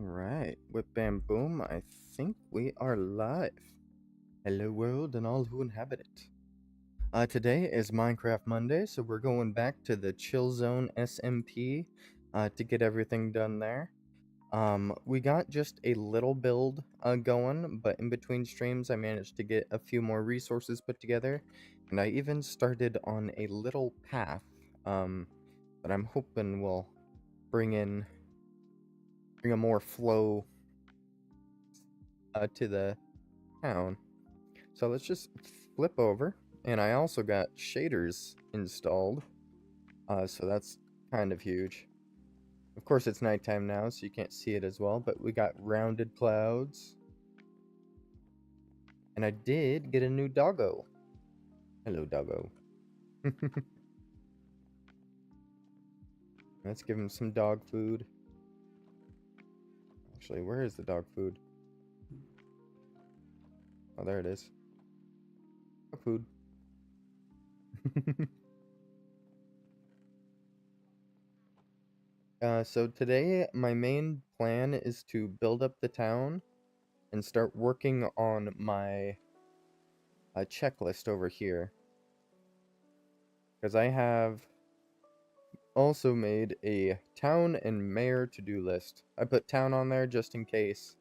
Alright, with Bam Boom, I think we are live. Hello world and all who inhabit it. Today is Minecraft Monday, so we're going back to the ChillZone SMP to get everything done there. We got just a little build going, but in between streams I managed to get a few more resources put together, and I even started on a little path that I'm hoping will bring a more flow to the town. So let's just flip over, and I also got shaders installed, so that's kind of huge. Of course it's nighttime now, so you can't see it as well, but we got rounded clouds. And I did get a new doggo. Hello, doggo. Let's give him some dog food. Actually, where is the dog food? Oh, there it is. Dog food. So today, my main plan is to build up the town and start working on my checklist over here. Because I have also made a town and mayor to-do list. I put town on there just in case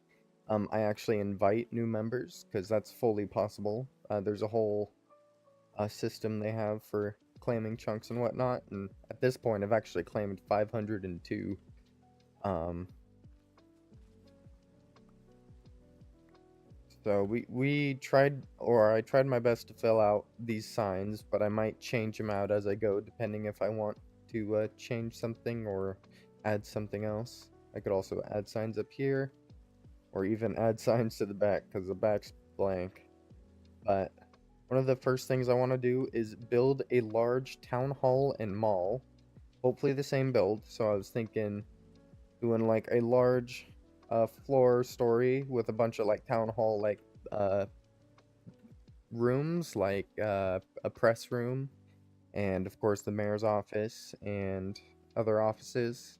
I actually invite new members, because that's fully possible. There's a whole system they have for claiming chunks and whatnot, and at this point I've actually claimed 502. So we tried, or I tried my best to fill out these signs, but I might change them out as I go, depending if I want to change something or add something else. I could also add signs up here, or even add signs to the back, because the back's blank. But one of the first things I want to do is build a large town hall and mall. Hopefully the same build, so I was thinking doing like a large floor story with a bunch of like town hall like rooms, like a press room, and of course the mayor's office and other offices.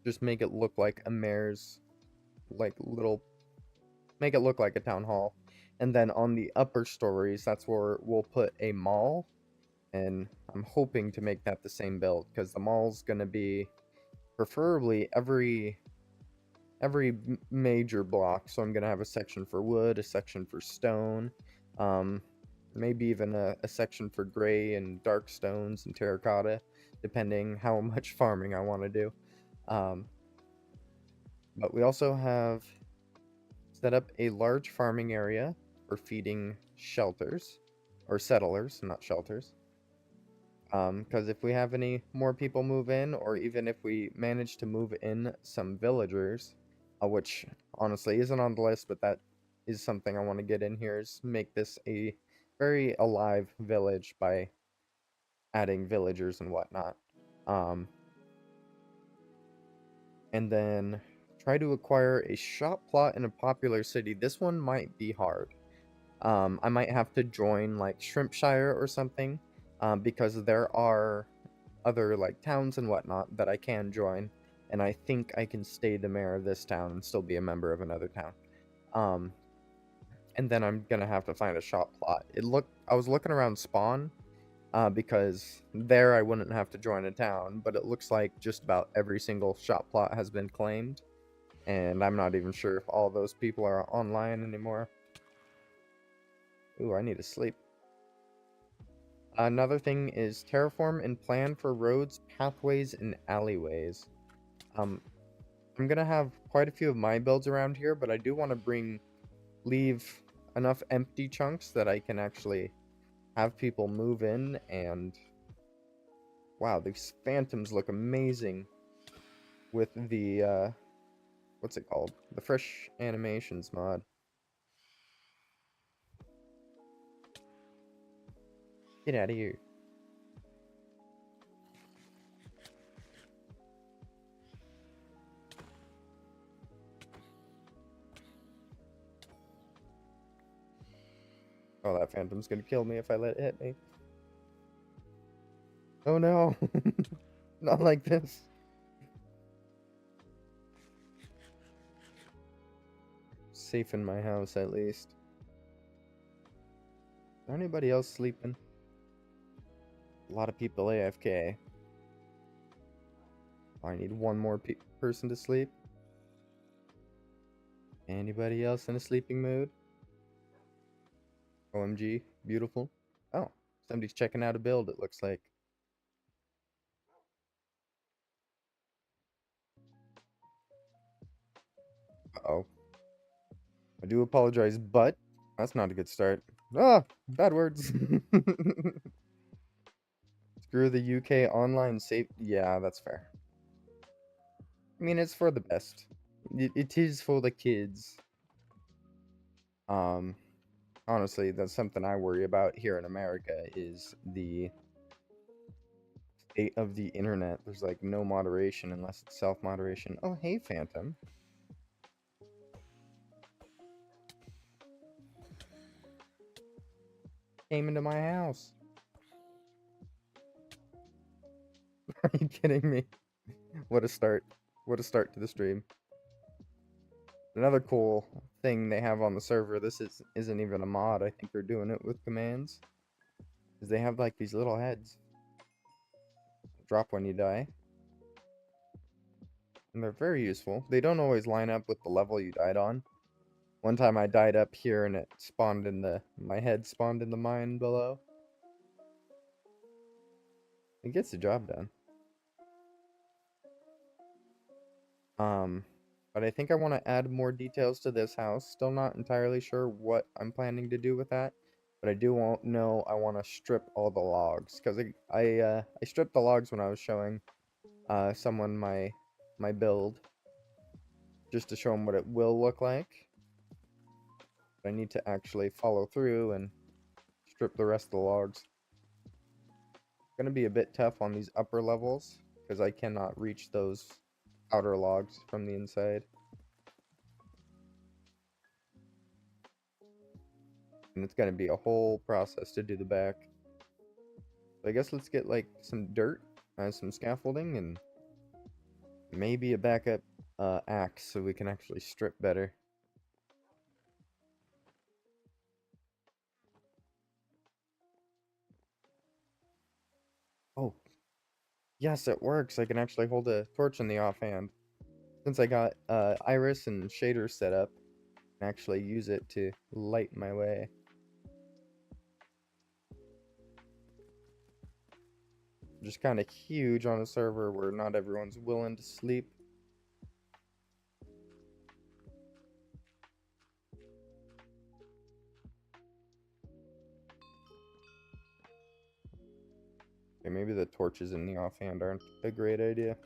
Just make it look like a mayor's like little, make it look like a town hall. And then on the upper stories, that's where we'll put a mall, and I'm hoping to make that the same build, because the mall's gonna be preferably every major block. So I'm gonna have a section for wood, a section for stone, maybe even a section for gray and dark stones and terracotta, depending how much farming I want to do. But we also have set up a large farming area for feeding shelters, or settlers, not shelters. Because if we have any more people move in, or even if we manage to move in some villagers, which honestly isn't on the list, but that is something I want to get in here, is make this a very alive village by adding villagers and whatnot. And then try to acquire a shop plot in a popular city. This one might be hard. I might have to join like Shrimpshire or something, because there are other like towns and whatnot that I can join, and I think I can stay the mayor of this town and still be a member of another town. And then I'm gonna have to find a shop plot. I was looking around Spawn, because there I wouldn't have to join a town, but it looks like just about every single shop plot has been claimed, and I'm not even sure if all those people are online anymore. Ooh, I need to sleep. Another thing is terraform and plan for roads, pathways, and alleyways. I'm gonna have quite a few of my builds around here, but I do want to leave enough empty chunks that I can actually have people move in. And wow, these phantoms look amazing with the what's it called? The fresh animations mod. Get out of here. Oh, that phantom's gonna kill me if I let it hit me. Oh no. Not like this. safe in my house at least. Is there anybody else sleeping? A lot of people AFK. I need one more person to sleep. Anybody else in a sleeping mood? OMG, beautiful. Oh, somebody's checking out a build, it looks like. Uh-oh. I do apologize, but that's not a good start. Ah, bad words. Screw the UK online safe. Yeah, that's fair. I mean, it's for the best. It is for the kids. Um, honestly, that's something I worry about here in America is the state of the internet. There's like no moderation unless it's self-moderation. Oh, hey, Phantom. Came into my house. Are you kidding me? What a start. What a start to the stream. Another cool thing they have on the server, isn't even a mod, I think they're doing it with commands, is they have like these little heads. Drop when you die. And they're very useful. They don't always line up with the level you died on. One time I died up here and it spawned in my head spawned in the mine below. It gets the job done. But I think I want to add more details to this house. Still not entirely sure what I'm planning to do with that. But I do know I want to strip all the logs. Because I stripped the logs when I was showing someone my build. Just to show them what it will look like. But I need to actually follow through and strip the rest of the logs. It's going to be a bit tough on these upper levels. Because I cannot reach those outer logs from the inside. And it's going to be a whole process to do the back. So I guess let's get like some dirt, some scaffolding, and maybe a backup axe so we can actually strip better. Oh, yes, it works. I can actually hold a torch in the offhand. Since I got iris and shaders set up, I can actually use it to light my way. Just kind of huge on a server where not everyone's willing to sleep. Okay, maybe the torches in the offhand aren't a great idea.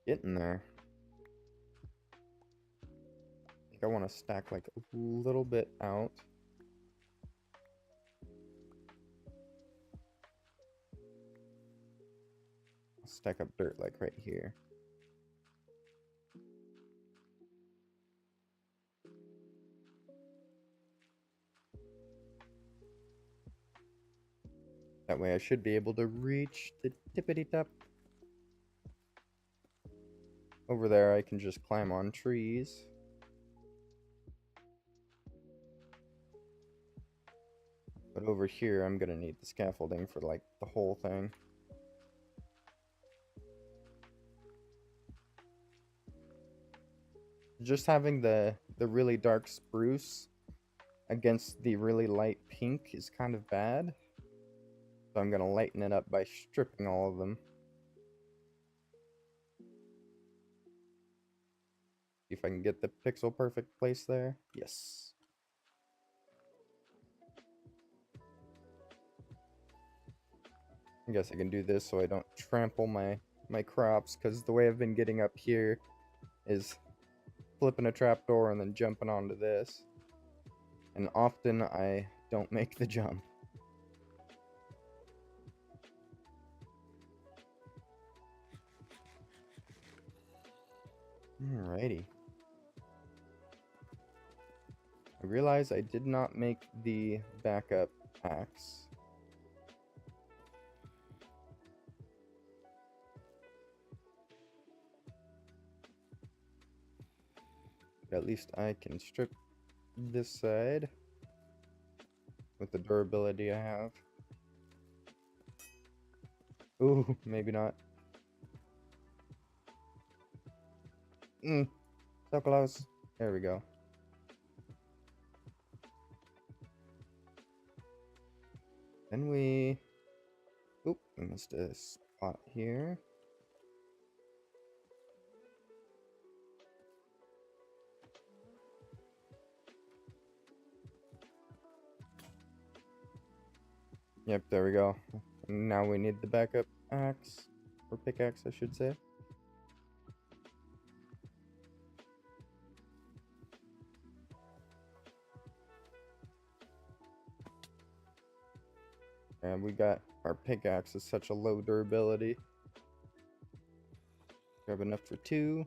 Getting there. I think I want to stack like a little bit out. Stack up dirt like right here. That way I should be able to reach the tippity top. Over there I can just climb on trees. But over here I'm gonna need the scaffolding for like the whole thing. Just having the really dark spruce against the really light pink is kind of bad. So I'm gonna lighten it up by stripping all of them. See if I can get the pixel perfect place there. Yes. I guess I can do this so I don't trample my crops, because the way I've been getting up here is flipping a trapdoor and then jumping onto this. And often I don't make the jump. Alrighty. I realize I did not make the backup axe. But at least I can strip this side with the durability I have. Ooh, maybe not. So close. There we go. Then we... Oop, we missed a spot here. Yep, there we go. Now we need the backup axe. Or pickaxe, I should say. And we got our pickaxe is such a low durability. Grab enough for 2.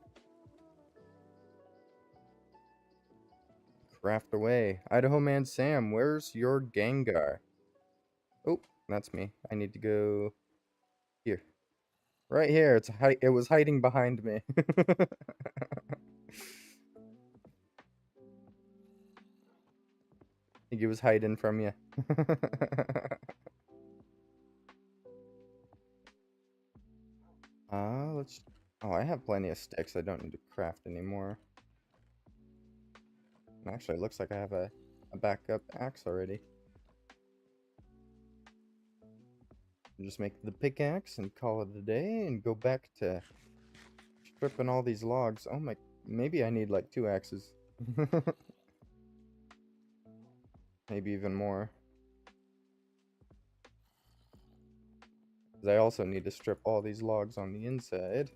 Craft away. Idaho Man Sam, where's your Gengar? Oh, that's me. I need to go here. Right here. It was hiding behind me. I think he was hiding from you. Let's... Oh, I have plenty of sticks. I don't need to craft anymore. Actually, it looks like I have a backup axe already. Just make the pickaxe and call it a day and go back to stripping all these logs. Oh my... Maybe I need like 2 axes. Maybe even more. Because I also need to strip all these logs on the inside.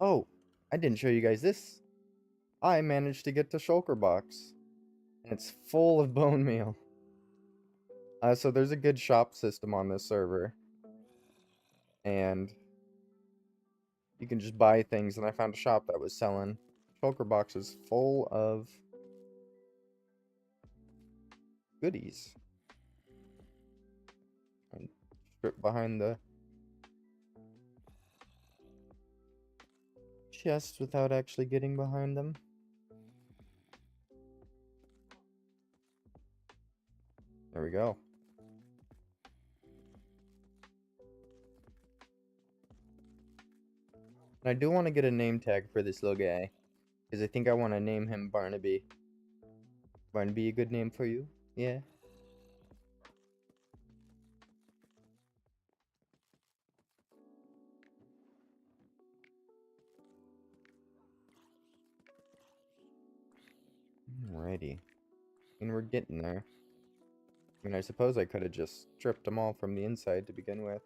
Oh, I didn't show you guys this. I managed to get to Shulker Box. And it's full of bone meal. So there's a good shop system on this server. And you can just buy things. And I found a shop that was selling Shulker Boxes full of goodies. And strip behind the chest without actually getting behind them. There we go. And I do want to get a name tag for this little guy. Because I think I want to name him Barnaby. Barnaby, a good name for you? Yeah. Alrighty. And we're getting there. I mean, I suppose I could have just stripped them all from the inside to begin with.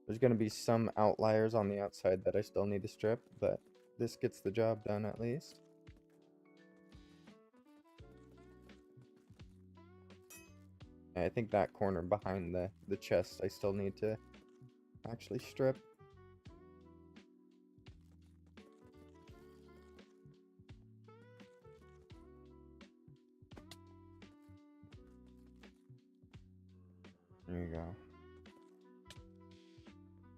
There's going to be some outliers on the outside that I still need to strip, but this gets the job done at least. I think that corner behind the chest I still need to actually strip. There you go.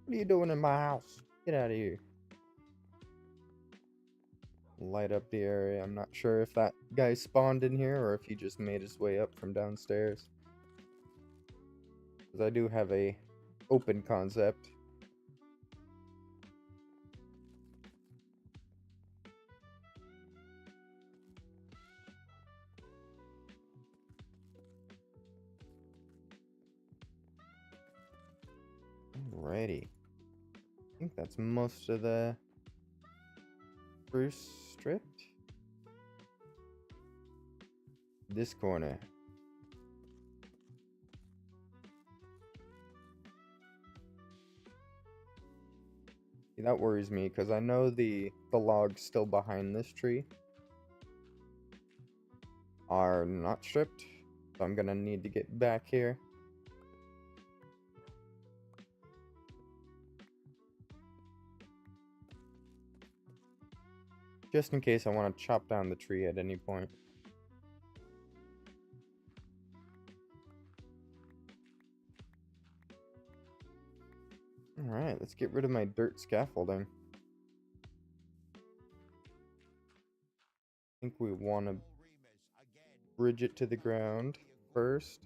What are you doing in my house? Get out of here. Light up the area. I'm not sure if that guy spawned in here or if he just made his way up from downstairs. Because I do have a open concept. Alrighty. I think that's most of the spruce stripped. This corner. See, that worries me because I know the logs still behind this tree are not stripped. So I'm gonna need to get back here. Just in case I want to chop down the tree at any point. Alright, let's get rid of my dirt scaffolding. I think we want to bridge it to the ground first.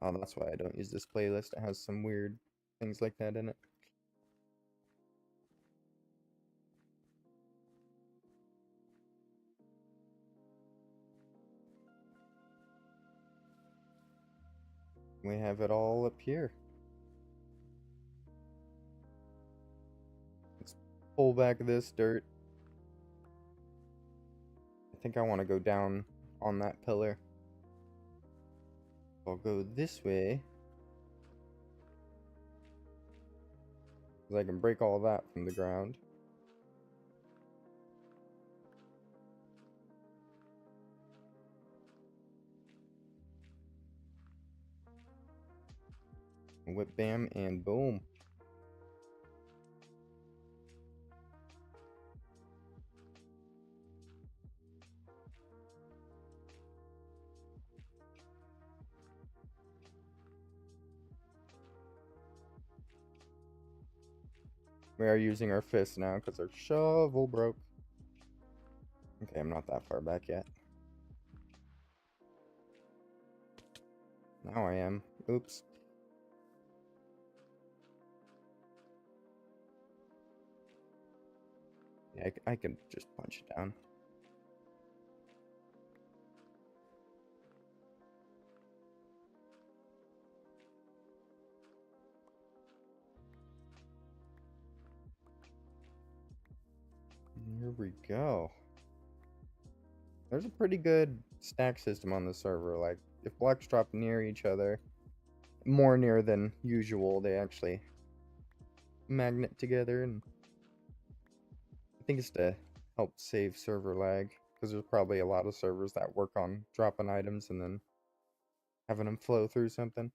Oh, that's why I don't use this playlist. It has some weird things like that in it. We have it all up here. Let's pull back this dirt. I think I want to go down on that pillar. I'll go this way, because I can break all that from the ground. Whip bam and boom. We are using our fist now because our shovel broke. Okay, I'm not that far back yet. Now I am. Oops. Yeah, I can just punch it down. Here we go. There's a pretty good stack system on the server. Like, if blocks drop near each other, more near than usual, they actually magnet together, and I think it's to help save server lag, because there's probably a lot of servers that work on dropping items and then having them flow through something.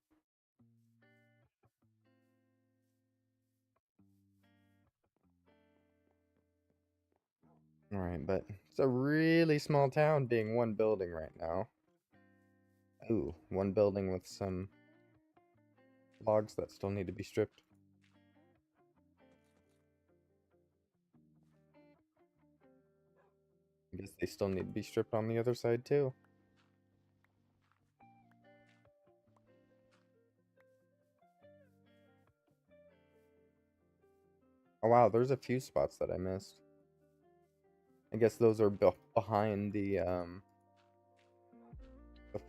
Alright, but it's a really small town being one building right now. Ooh, one building with some logs that still need to be stripped. I guess they still need to be stripped on the other side too. Oh wow, there's a few spots that I missed. I guess those are behind the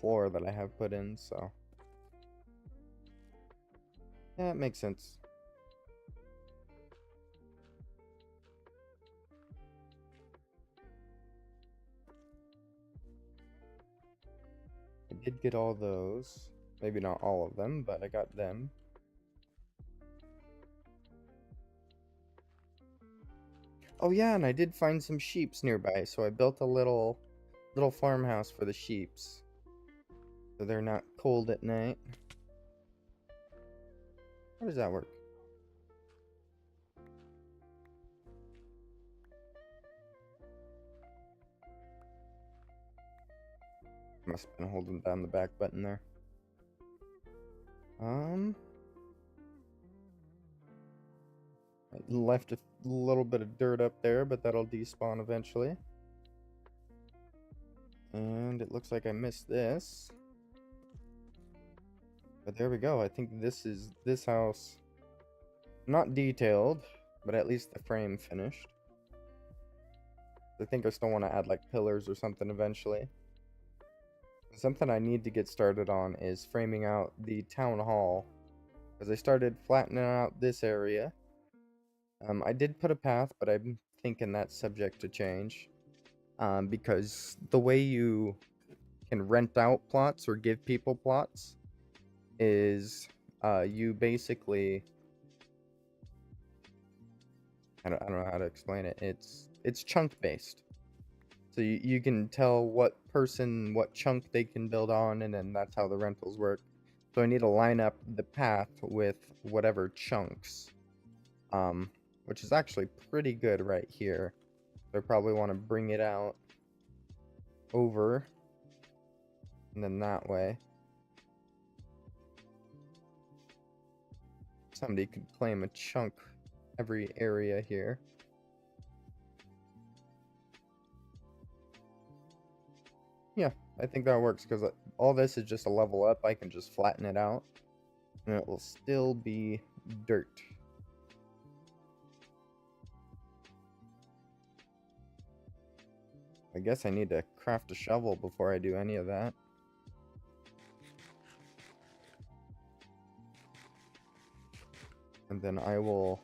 floor that I have put in, so yeah, it makes sense. I did get all those. Maybe not all of them, but I got them. Oh yeah, and I did find some sheeps nearby, so I built a little farmhouse for the sheeps, so they're not cold at night. How does that work? Must have been holding down the back button there. I left a little bit of dirt up there, but that'll despawn eventually. And it looks like I missed this. But there we go. I think this is this house. Not detailed, but at least the frame finished. I think I still want to add like pillars or something eventually. Something I need to get started on is framing out the town hall, because I started flattening out this area. I did put a path, but I'm thinking that's subject to change, because the way you can rent out plots or give people plots is you basically, I don't know how to explain it. It's chunk based. So you can tell what person, what chunk they can build on, and then that's how the rentals work. So I need to line up the path with whatever chunks, which is actually pretty good right here. So I probably want to bring it out over, and then that way. somebody could claim a chunk every area here. Yeah, I think that works because all this is just a level up. I can just flatten it out and it will still be dirt. I guess I need to craft a shovel before I do any of that. And then I will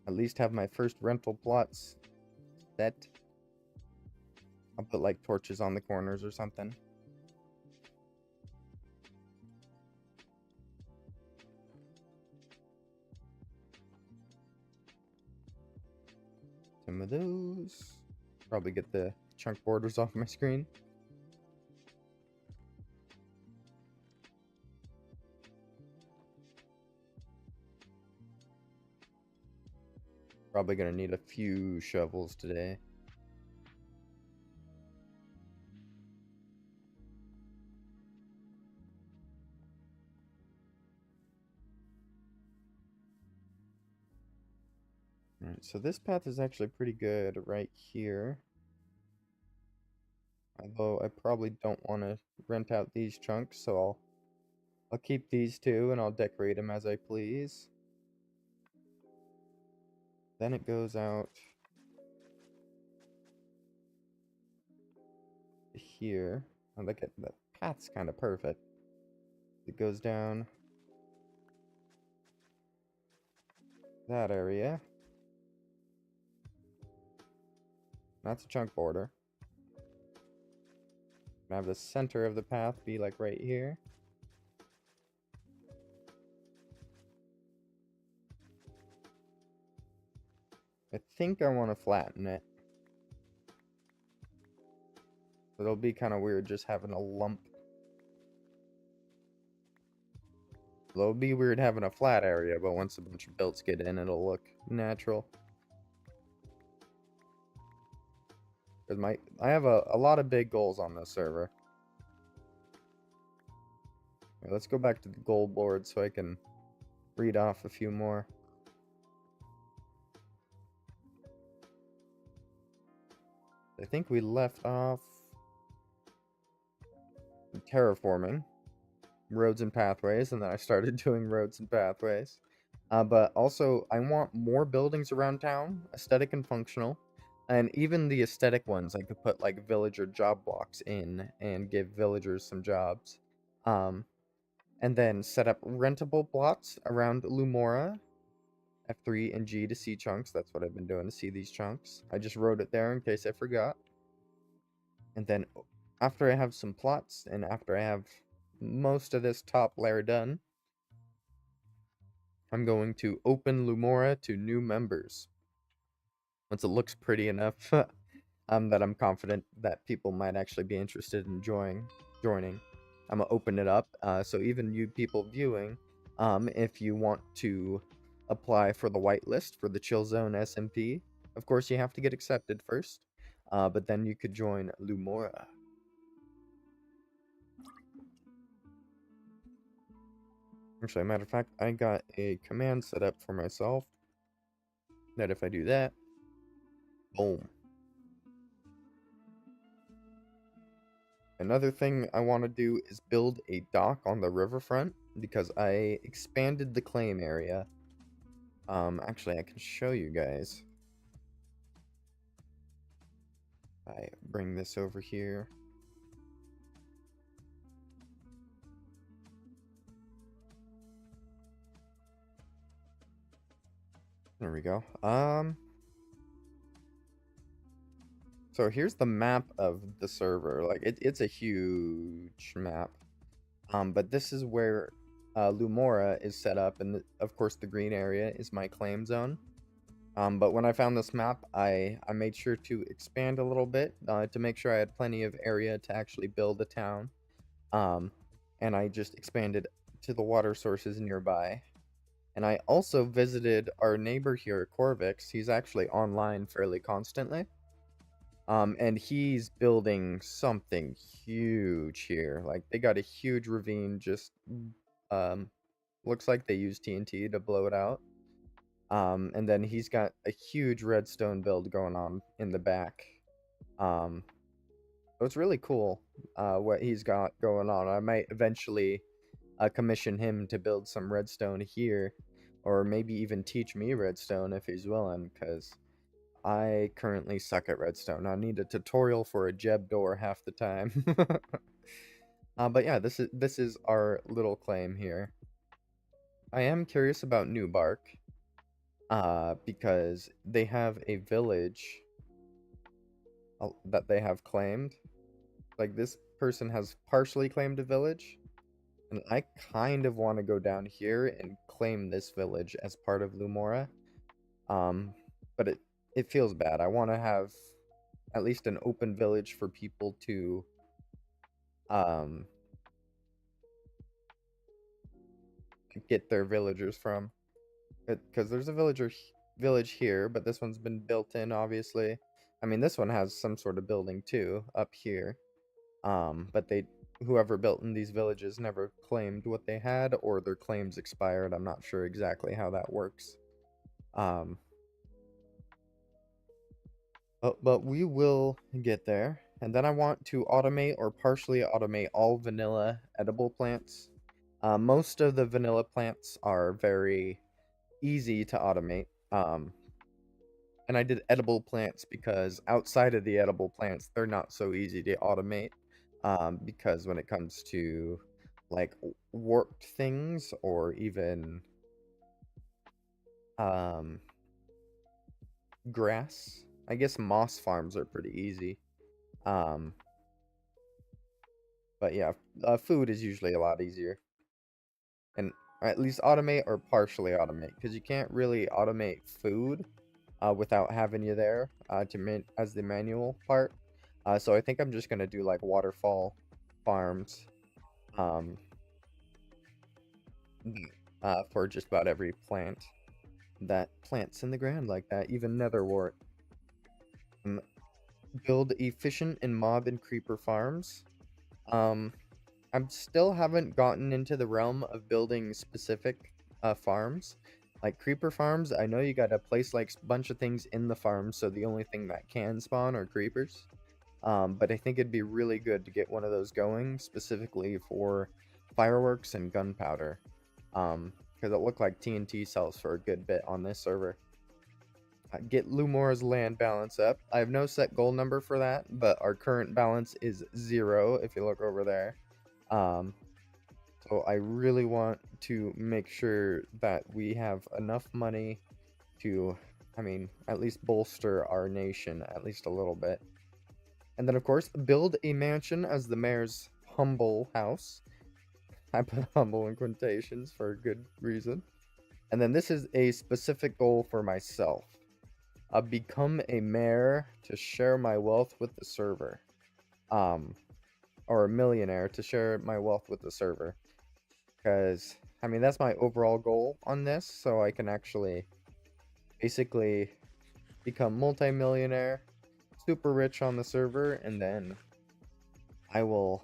at least have my first rental plots set. I'll put like torches on the corners or something. Some of those. Probably get the chunk borders off my screen. Probably gonna need a few shovels today. Alright, so this path is actually pretty good right here. Although I probably don't want to rent out these chunks, so I'll keep these two and I'll decorate them as I please. Then it goes out here. I look at the path's kind of perfect. It goes down that area. That's a chunk border. I have the center of the path be like right here. I think I want to flatten it. It'll be kind of weird just having a lump. It'll be weird having a flat area, but once a bunch of builds get in, it'll look natural. Because I have a lot of big goals on this server. Okay, let's go back to the goal board so I can read off a few more. I think we left off terraforming roads and pathways, and then I started doing roads and pathways. But also, I want more buildings around town, aesthetic and functional. And even the aesthetic ones, I could put like villager job blocks in and give villagers some jobs. And then set up rentable plots around Lumora. F3 and G to see chunks. That's what I've been doing to see these chunks. I just wrote it there in case I forgot. And then after I have some plots and after I have most of this top layer done, I'm going to open Lumora to new members. Once it looks pretty enough that I'm confident that people might actually be interested in joining, I'm gonna open it up. So even you people viewing, if you want to apply for the whitelist for the ChillZone SMP, of course you have to get accepted first. But then you could join Lumora. Actually, a matter of fact, I got a command set up for myself that if I do that, boom. Another thing I want to do is build a dock on the riverfront because I expanded the claim area. Actually, I can show you guys. I bring this over here. There we go. So here's the map of the server. Like it's a huge map. But this is where Lumora is set up, and of course the green area is my claim zone. But when I found this map, I made sure to expand a little bit to make sure I had plenty of area to actually build a town. And I just expanded to the water sources nearby. And I also visited our neighbor here, Corvix. He's actually online fairly constantly. And he's building something huge here. Like, they got a huge ravine just Looks like they use TNT to blow it out. And then he's got a huge redstone build going on in the back. So it's really cool what he's got going on. I might eventually commission him to build some redstone here, or maybe even teach me redstone if he's willing, because I currently suck at redstone. I need a tutorial for a Jeb door half the time. But yeah, this is our little claim here. I am curious about New Bark, because they have a village that they have claimed. Like, this person has partially claimed a village, and I kind of want to go down here and claim this village as part of Lumora. But it feels bad. I want to have at least an open village for people to um get their villagers from. Because there's a village here, but this one's been built in, obviously. I mean, this one has some sort of building too up here. But whoever built in these villages never claimed what they had, or their claims expired. I'm not sure exactly how that works. But we will get there. And then I want to automate or partially automate all vanilla edible plants. Most of the vanilla plants are very easy to automate. And I did edible plants because outside of the edible plants, they're not so easy to automate. Because when it comes to like warped things or even grass, I guess moss farms are pretty easy. But yeah, food is usually a lot easier. And at least automate or partially automate, because you can't really automate food without having you there as the manual part. So I think I'm just gonna do like waterfall farms um, for just about every plant that plants in the ground like that, even netherwort. Build efficient and mob and creeper farms. I'm still haven't gotten into the realm of building specific farms. Like creeper farms, I know you gotta place like a bunch of things in the farm, so the only thing that can spawn are creepers. But I think it'd be really good to get one of those going, specifically for fireworks and gunpowder. Because it looked like TNT sells for a good bit on this server. Get Lumora's land balance up. I have no set goal number for that, but our current balance is 0 if you look over there. So I really want to make sure that we have enough money to, I mean, at least bolster our nation at least a little bit. And then, of course, build a mansion as the mayor's humble house. I put humble in quotations for a good reason. And then this is a specific goal for myself. Become a mayor to share my wealth with the server. Or a millionaire to share my wealth with the server. Because, I mean, that's my overall goal on this, so I can actually basically become multi-millionaire, super rich on the server, and then I will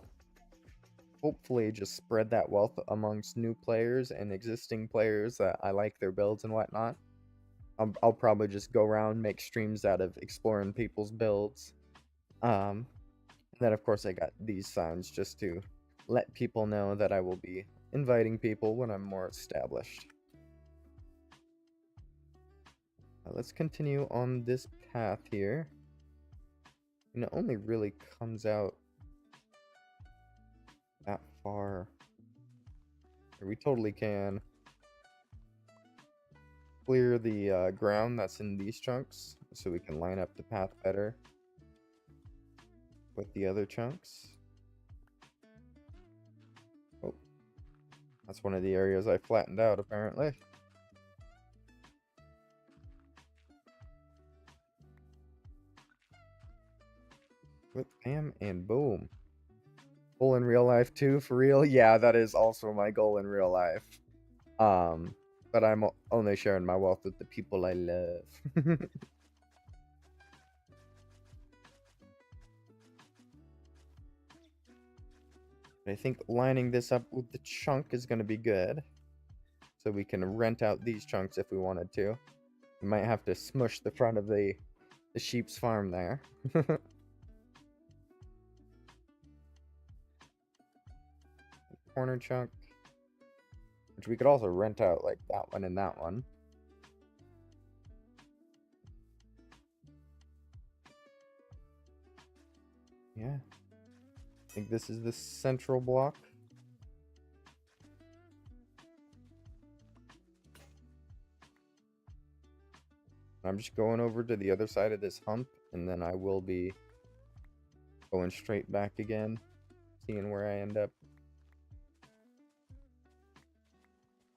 hopefully just spread that wealth amongst new players and existing players that I like their builds and whatnot. I'll probably just go around, make streams out of exploring people's builds. And then, of course, I got these signs just to let people know that I will be inviting people when I'm more established. Let's continue on this path here. And it only really comes out that far. We totally can clear the ground that's in these chunks so we can line up the path better with the other chunks. Oh, that's one of the areas I flattened out apparently. With bam and boom. Goal in real life too, for real? Yeah, that is also my goal in real life. But I'm only sharing my wealth with the people I love. I think lining this up with the chunk is going to be good. so we can rent out these chunks if we wanted to. We might have to smush the front of the sheep's farm there. Corner chunk, which we could also rent out like that one and that one. Yeah. I think this is the central block. I'm just going over to the other side of this hump, and then I will be going straight back again, seeing where I end up.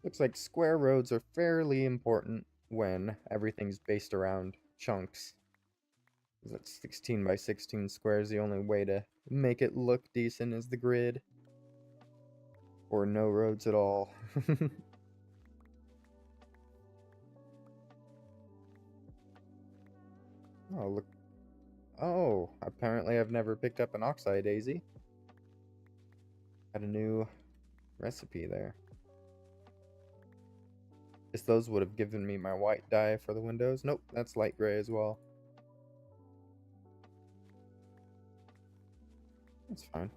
Looks like square roads are fairly important when everything's based around chunks. That 16 by 16 square is the only way to make it look decent is the grid. Or no roads at all. Oh, look. Oh, apparently I've never picked up an oxeye daisy. Got a new recipe there. Guess those would have given me my white dye for the windows. Nope, that's light gray as well. That's fine.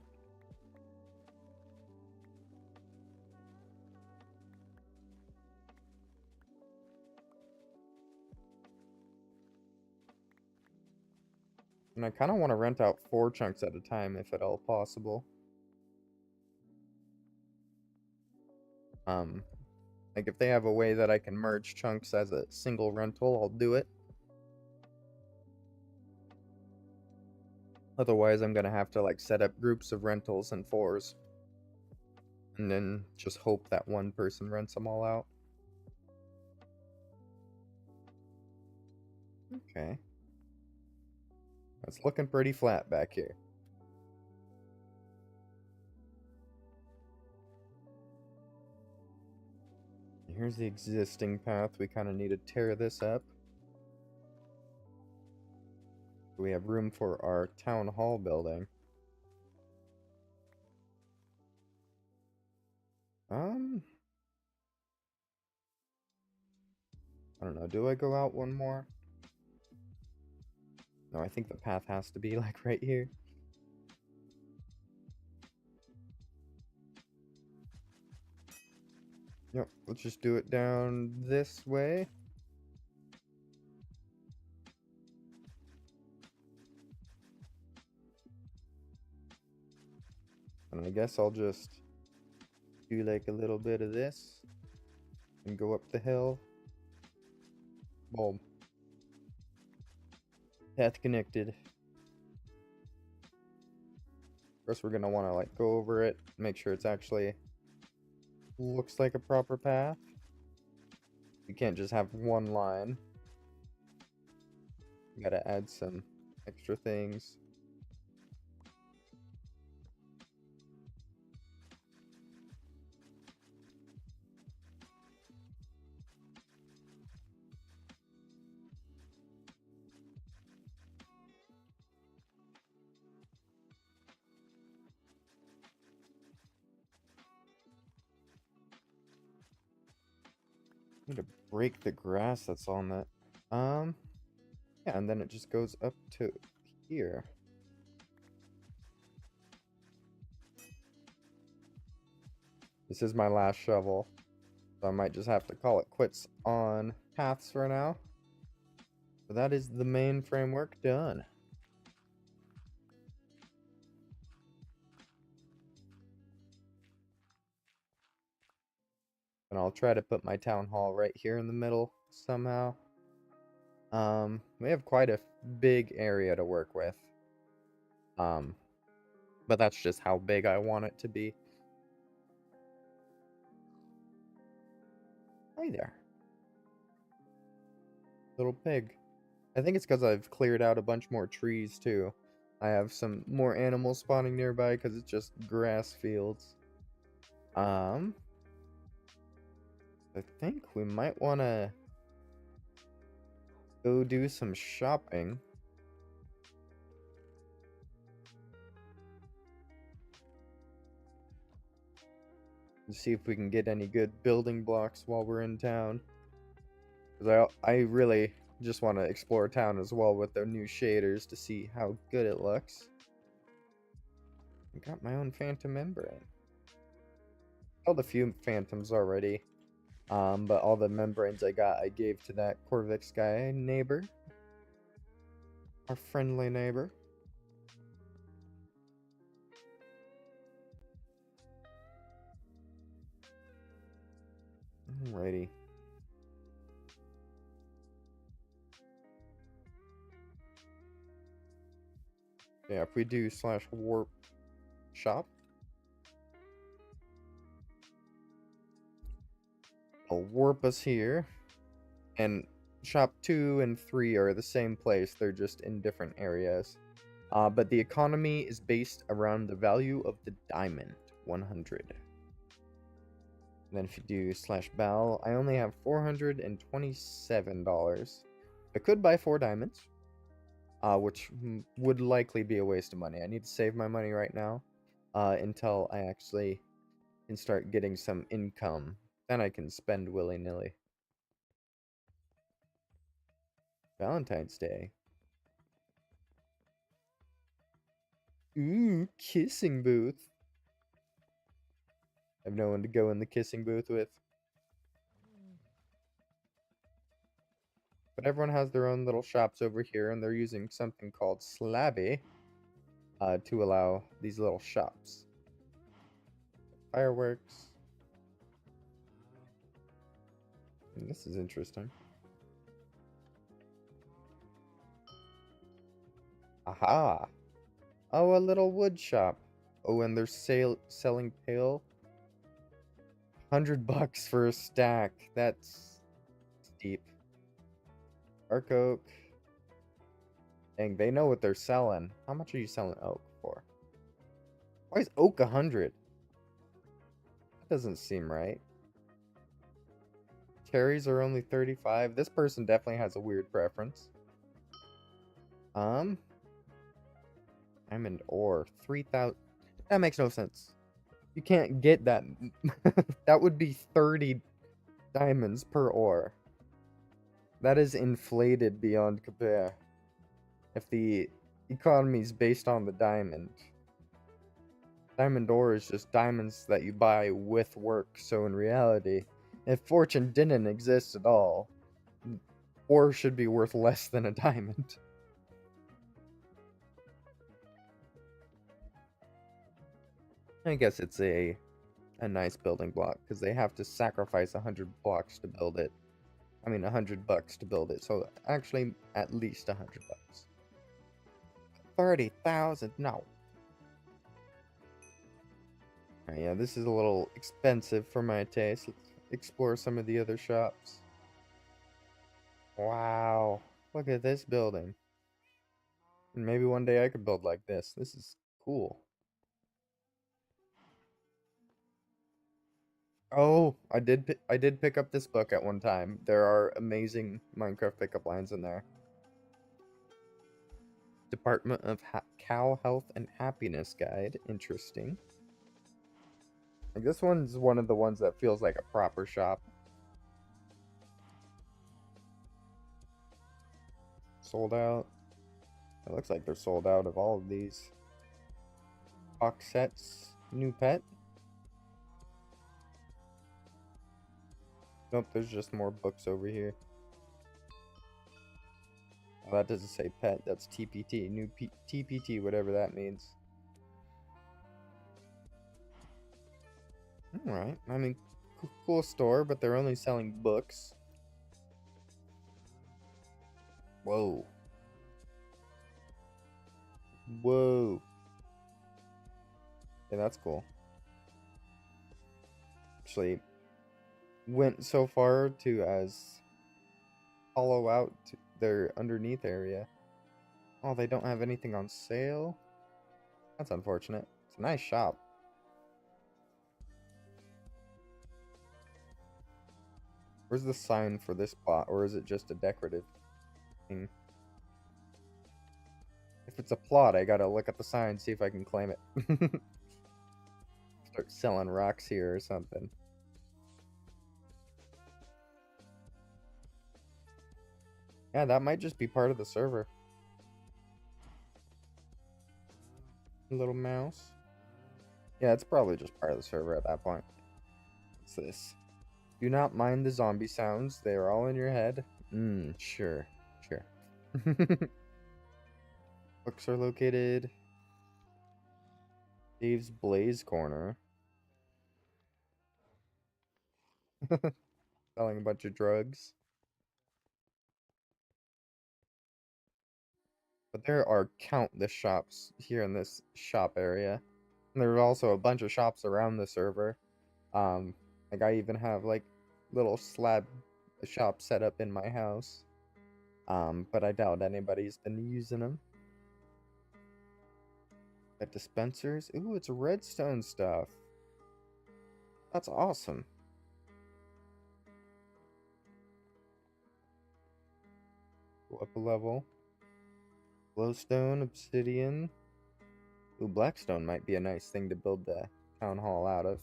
And I kind of want to rent out 4 chunks at a time if at all possible. Like if they have a way that I can merge chunks as a single rental, I'll do it. Otherwise, I'm gonna have to like set up groups of rentals in 4s. And then just hope that one person rents them all out. Okay. It's looking pretty flat back here. Here's the existing path. We kind of need to tear this up. We have room for our town hall building. I don't know. Do I go out one more? No, I think the path has to be like right here. Yep, let's just do it down this way. And I guess I'll just do like a little bit of this and go up the hill. Boom. Path connected. First, we're gonna want to like go over it, make sure it's actually looks like a proper path. You can't just have one line. You gotta add some extra things. Need to break the grass that's on that. Yeah, and then it just goes up to here. This is my last shovel, so I might just have to call it quits on paths for now. So that is the main framework done. And I'll try to put my town hall right here in the middle somehow. We have quite a big area to work with. But that's just how big I want it to be. Hi there. Little pig. I think it's because I've cleared out a bunch more trees too. I have some more animals spawning nearby because it's just grass fields. I think we might want to go do some shopping. and see if we can get any good building blocks while we're in town. Because I really just want to explore town as well with their new shaders to see how good it looks. I got my own phantom membrane. Killed a few phantoms already. But all the membranes I got, I gave to that Corvix guy neighbor. Our friendly neighbor. Alrighty. Yeah, if we do /warp shop, it'll warp us here. And shop 2 and 3 are the same place, they're just in different areas. But the economy is based around the value of the diamond, 100. And then if you do /bal, I only have $427. I could buy 4 diamonds, which would likely be a waste of money. I need to save my money right now until I actually can start getting some income. Then I can spend willy-nilly. Valentine's Day. Ooh, kissing booth. I have no one to go in the kissing booth with. But everyone has their own little shops over here, and they're using something called Slabby to allow these little shops. Fireworks. And this is interesting. Aha! Oh, a little wood shop. Oh, and they're selling pale. $100 for a stack. That's steep. Dark oak. Dang, they know what they're selling. How much are you selling oak for? Why is oak 100? That doesn't seem right. Cherries are only 35. This person definitely has a weird preference. Diamond ore 3,000. That makes no sense. You can't get that. That would be 30 diamonds per ore. That is inflated beyond compare. If the economy is based on the diamond. Diamond ore is just diamonds that you buy with work. So in reality, if fortune didn't exist at all, ore should be worth less than a diamond. I guess it's a nice building block because they have to sacrifice 100 blocks to build it. I mean, $100 to build it. So actually, at least $100. 30,000? No. Right, yeah, this is a little expensive for my taste. Let's explore some of the other shops. Wow, look at this building. And maybe one day I could build like this. This is cool. Oh, I did pick up this book at one time. There are amazing Minecraft pickup lines in there. Department of Cow Health and Happiness Guide. Interesting. Like this one's one of the ones that feels like a proper shop. Sold out. It looks like they're sold out of all of these. Box sets. New pet. Nope, there's just more books over here. Oh, that doesn't say pet. That's TPT. New TPT, whatever that means. Alright. I mean, cool store, but they're only selling books. Whoa. Whoa. Yeah, that's cool. Actually, went so far to as hollow out to their underneath area. Oh, they don't have anything on sale? That's unfortunate. It's a nice shop. Where's the sign for this plot, or is it just a decorative thing? If it's a plot, I gotta look at the sign, see if I can claim it. If Start selling rocks here or something. Yeah, that might just be part of the server. Little mouse. Yeah, it's probably just part of the server at that point. What's this? Do not mind the zombie sounds. They are all in your head. Sure. Sure. Books are located. Dave's Blaze Corner. Selling a bunch of drugs. But there are countless shops here in this shop area. And there are also a bunch of shops around the server. Like I even have like little slab shops set up in my house. But I doubt anybody's been using them. Got dispensers. Ooh, it's redstone stuff. That's awesome. Go up a level. Glowstone, obsidian. Ooh, blackstone might be a nice thing to build the town hall out of.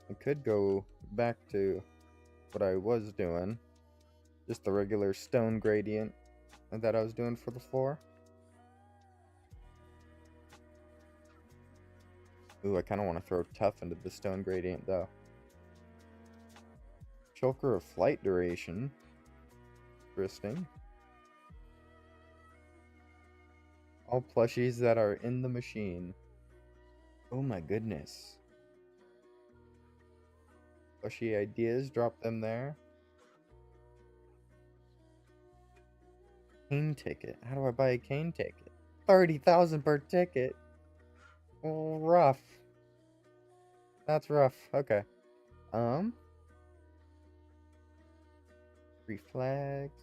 I could go back to what I was doing. Just the regular stone gradient that I was doing for the floor. Ooh, I kind of want to throw tough into the stone gradient though. Choker of flight duration. Interesting. All plushies that are in the machine. Oh my goodness. Plushie ideas, drop them there. Cane ticket. How do I buy a cane ticket? 30,000 per ticket. Oh, rough. That's rough. Okay. Three flags.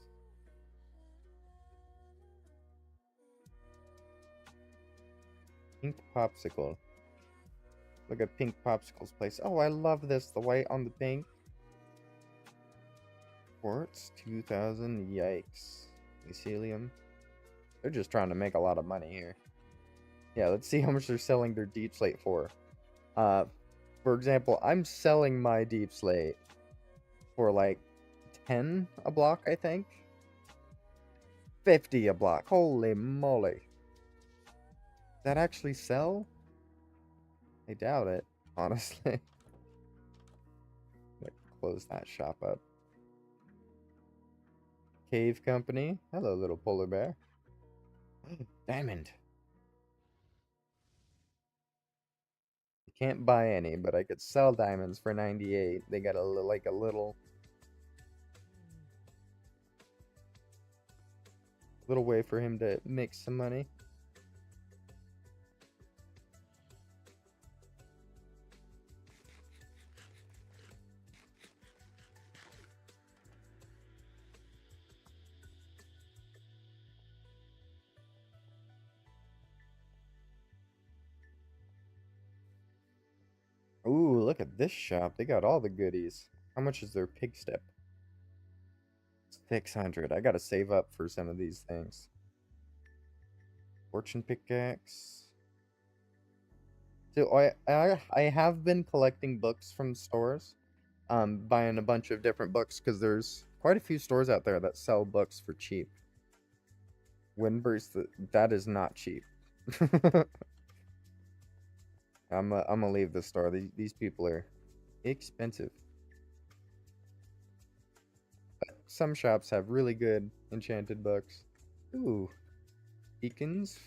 Pink popsicle. Look at Pink Popsicle's place. Oh, I love this. The white on the pink. Quartz, 2,000. Yikes. Mycelium. They're just trying to make a lot of money here. Yeah, let's see how much they're selling their deep slate for. For example, I'm selling my deep slate for like 10 a block, I think. 50 a block. Holy moly. Does that actually sell? I doubt it, honestly. Like, close that shop up. Cave Company. Hello, little polar bear. Diamond. You can't buy any, but I could sell diamonds for 98. They got like a little way for him to make some money. Ooh, look at this shop. They got all the goodies. How much is their pig step? 600. I gotta save up for some of these things. Fortune pickaxe. So I have been collecting books from stores. Buying a bunch of different books because there's quite a few stores out there that sell books for cheap. Windburst, that is not cheap. I'm gonna leave the store. These people are expensive. But some shops have really good enchanted books. Ooh, beacons.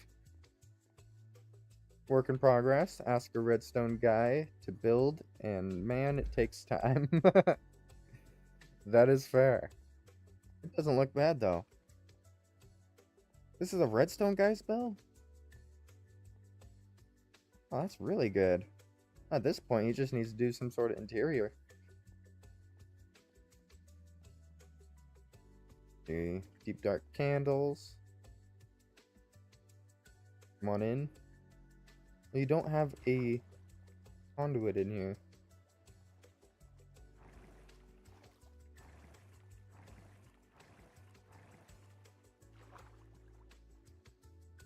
Work in progress. Ask a redstone guy to build, and man, it takes time. That is fair. It doesn't look bad though. This is a redstone guy's build? Oh, that's really good. At this point, he just needs to do some sort of interior. Okay, deep dark candles. Come on in. Well, you don't have a conduit in here.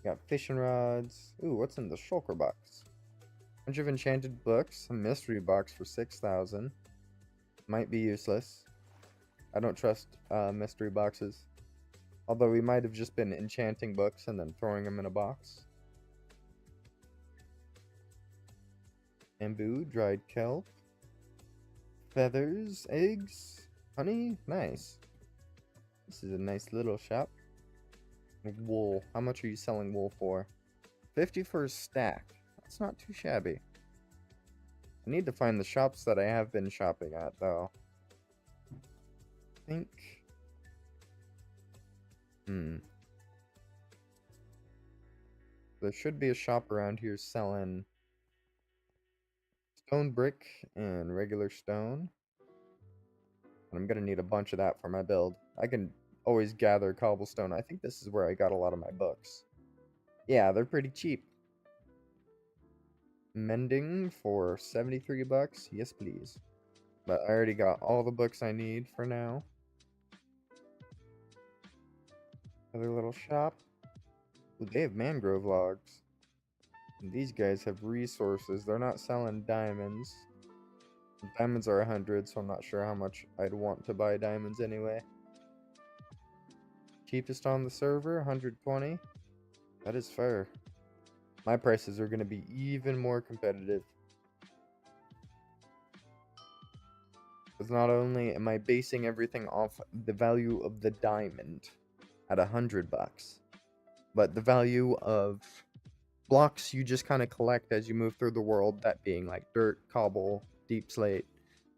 Got fishing rods. Ooh, what's in the shulker box? Bunch of enchanted books. A mystery box for 6,000. Might be useless. I don't trust mystery boxes. Although we might have just been enchanting books and then throwing them in a box. Bamboo, dried kelp. Feathers, eggs, honey. Nice. This is a nice little shop. Wool. How much are you selling wool for? 50 for a stack. That's not too shabby. I need to find the shops that I have been shopping at, though. I think... There should be a shop around here selling stone brick and regular stone. And I'm gonna need a bunch of that for my build. I can always gather cobblestone. I think this is where I got a lot of my books. Yeah, they're pretty cheap. Mending for 73 bucks. Yes, please. But I already got all the books I need for now. Another little shop. Ooh, they have mangrove logs. And these guys have resources. They're not selling diamonds. Diamonds are 100, so I'm not sure how much I'd want to buy diamonds anyway. Cheapest on the server, 120. That is fair. My prices are going to be even more competitive. Because not only am I basing everything off the value of the diamond at 100 bucks, but the value of blocks you just kind of collect as you move through the world, that being like dirt, cobble, deep slate.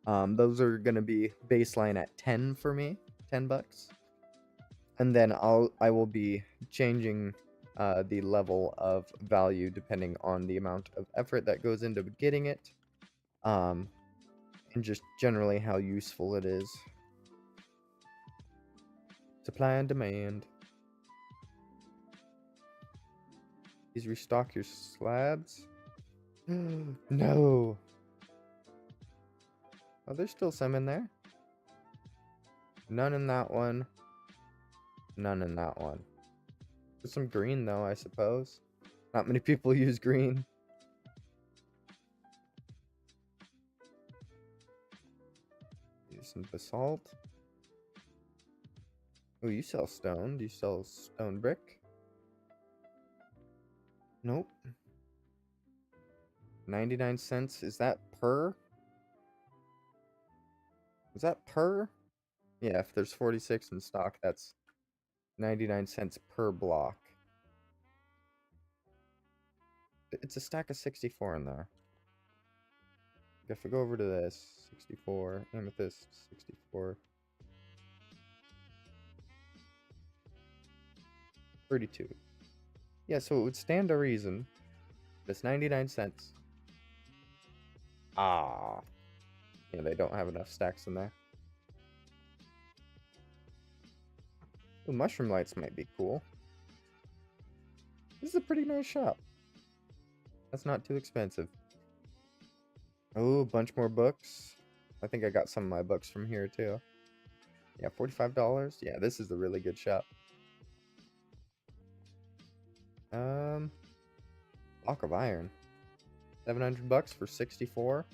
Those are going to be baseline at 10 for me, 10 bucks. And then I will be changing the level of value depending on the amount of effort that goes into getting it. And just generally how useful it is. Supply and demand. Please restock your slabs. No. Oh, there's still some in there. None in that one. None in that one. There's some green though, I suppose. Not many people use green. Use some basalt. Oh, you sell stone. Do you sell stone brick? Nope. 99 cents. Is that per? Is that per? Yeah, if there's 46 in stock, that's 99 cents per block. It's a stack of 64 in there. If I go over to this, 64, amethyst, 64. 32. Yeah, so it would stand to reason. It's 99 cents. Ah. Yeah, they don't have enough stacks in there. Ooh, mushroom lights might be cool. This is a pretty nice shop. That's not too expensive. Oh, a bunch more books. I think I got some of my books from here too. Yeah, $45. Yeah, this is a really good shop. Block of iron. 700 bucks for 64.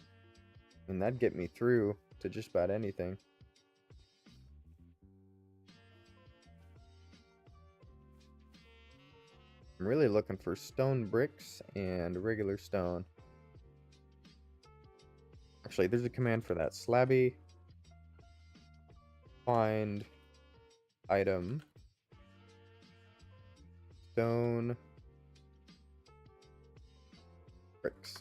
And that'd get me through to just about anything. I'm really looking for stone bricks and regular stone. Actually, there's a command for that. Slabby. Find item. Stone bricks.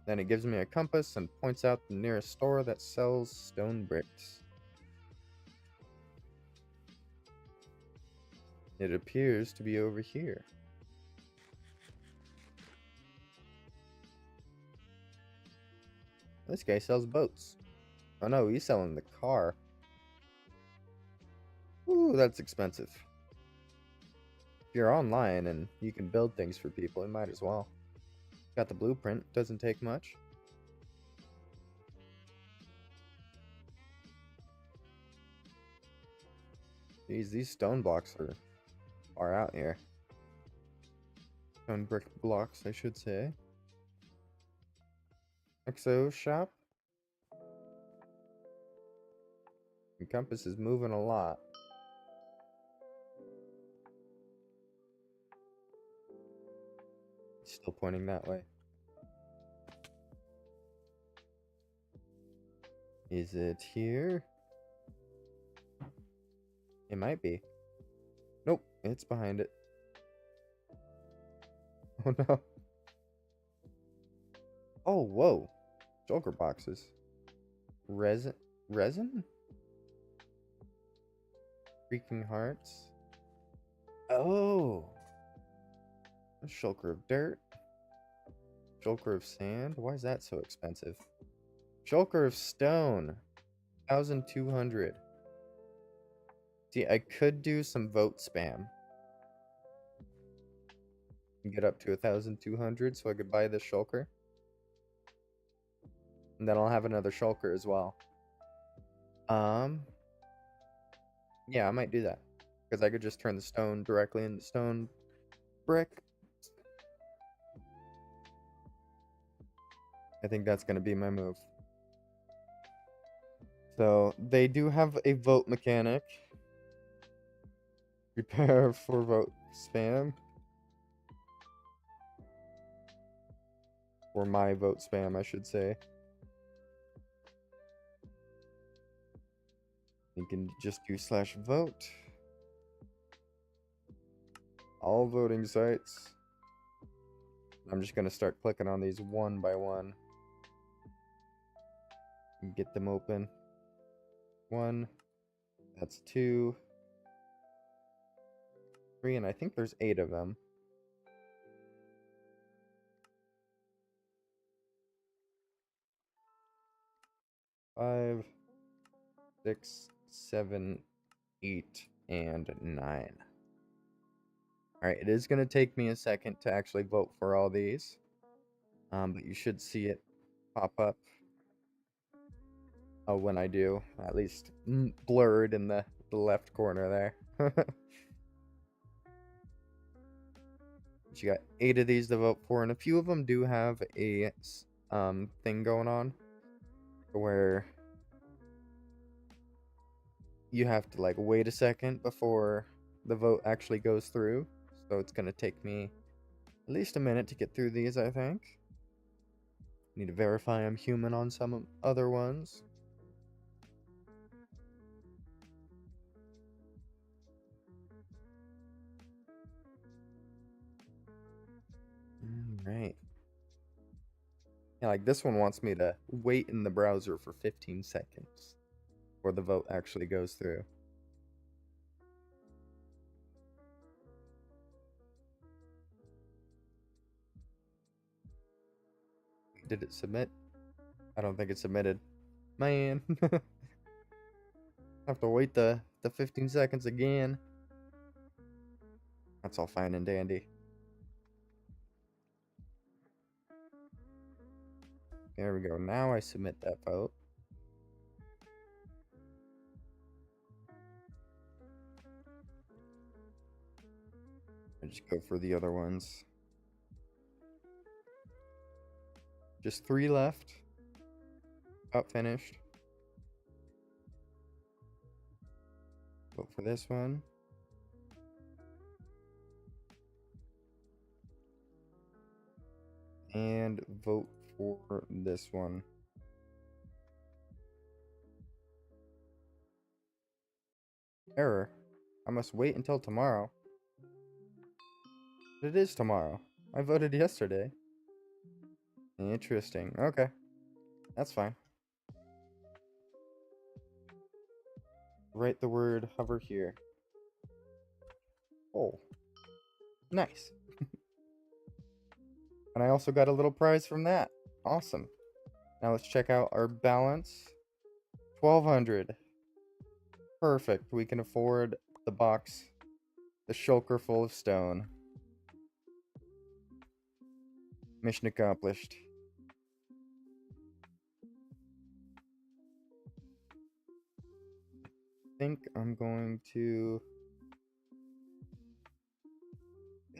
Then it gives me a compass and points out the nearest store that sells stone bricks. It appears to be over here. This guy sells boats. Oh no, he's selling the car. Ooh, that's expensive. If you're online and you can build things for people, you might as well. Got the blueprint, doesn't take much. Jeez, these stone blocks are far out here. Stone brick blocks, I should say. XO shop. The compass is moving a lot. Still pointing that way. Is it here? It might be. Nope, it's behind it. Oh no. Oh, whoa. Joker boxes. Resin? Resin? Freaking hearts. Oh. A shulker of dirt. Shulker of sand. Why is that so expensive? Shulker of stone. 1,200. See, I could do some vote spam. And get up to 1,200 so I could buy this shulker. And then I'll have another shulker as well. Yeah, I might do that. Because I could just turn the stone directly into stone brick. I think that's going to be my move. So, they do have a vote mechanic. Prepare for vote spam. Or my vote spam, I should say. You can just do /vote. All voting sites. I'm just going to start clicking on these one by one. And get them open. 1. That's 2. 3, and I think there's 8 of them. 5, 6, 7, 8, and 9. Alright, it is going to take me a second to actually vote for all these. But you should see it pop up when I do. At least blurred in the left corner there. But you got 8 of these to vote for, and a few of them do have a thing going on where you have to like wait a second before the vote actually goes through. So it's going to take me at least a minute to get through these, I think. Need to verify I'm human on some other ones. Alright. Yeah, like this one wants me to wait in the browser for 15 seconds before the vote actually goes through. Did it submit? I don't think it submitted. Man. Have to wait the 15 seconds again. That's all fine and dandy. There we go. Now I submit that vote. I just go for the other ones. Just 3 left. About finished. Vote for this one. And vote for this one. Error. I must wait until tomorrow. But it is tomorrow. I voted yesterday. Interesting. Okay. That's fine. Write the word hover here. Oh. Nice. And I also got a little prize from that. Awesome. Now let's check out our balance. 1,200. Perfect. We can afford the box. The shulker full of stone. Mission accomplished. I think I'm going to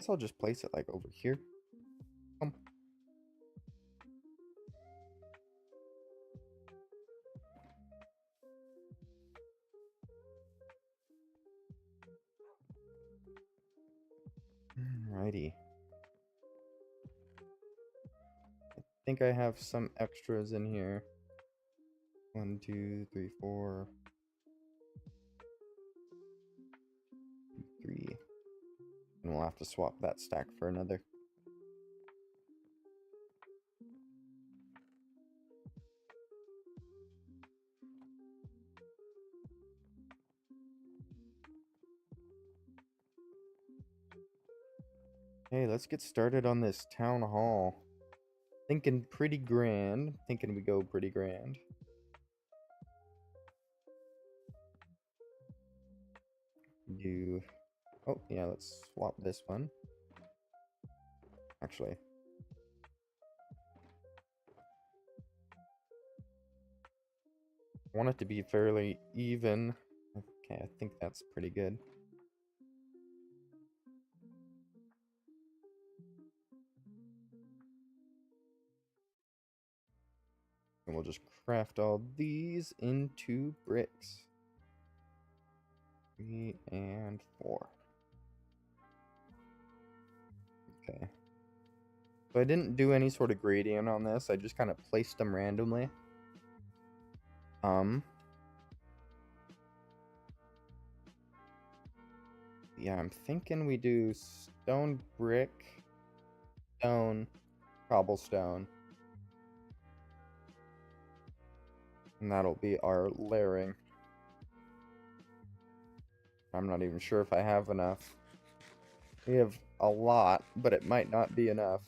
guess I'll just place it like over here. Alrighty. I think I have some extras in here. 1, 2, 3, 4, 3. And we'll have to swap that stack for another. Hey, let's get started on this town hall. Thinking pretty grand. Thinking we go pretty grand. Oh, yeah, let's swap this one. Actually. I want it to be fairly even. Okay, I think that's pretty good. And we'll just craft all these into bricks. 3 and 4. Okay. So I didn't do any sort of gradient on this. I just kind of placed them randomly. Yeah, I'm thinking we do stone, brick, stone, cobblestone. And that'll be our layering. I'm not even sure if I have enough. We have a lot, but it might not be enough.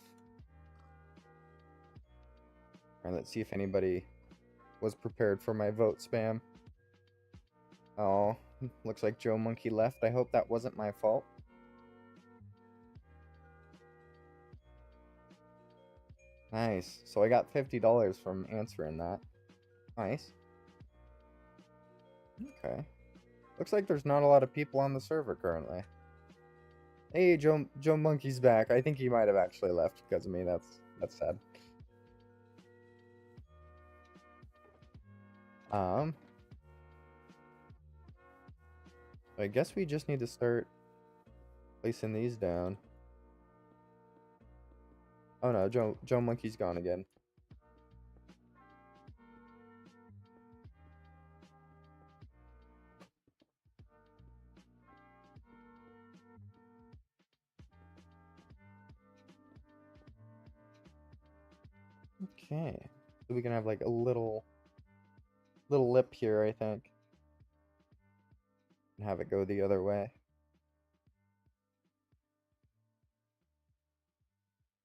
Alright, let's see if anybody was prepared for my vote spam. Oh, looks like Joe Monkey left. I hope that wasn't my fault. Nice. So I got $50 from answering that. Nice. Okay. Looks like there's not a lot of people on the server currently. Hey, Joe Monkey's back. I think he might have actually left because of me. That's sad. I guess we just need to start placing these down. Oh no, Joe Monkey's gone again. Okay, so we can have like a little lip here, I think, and have it go the other way.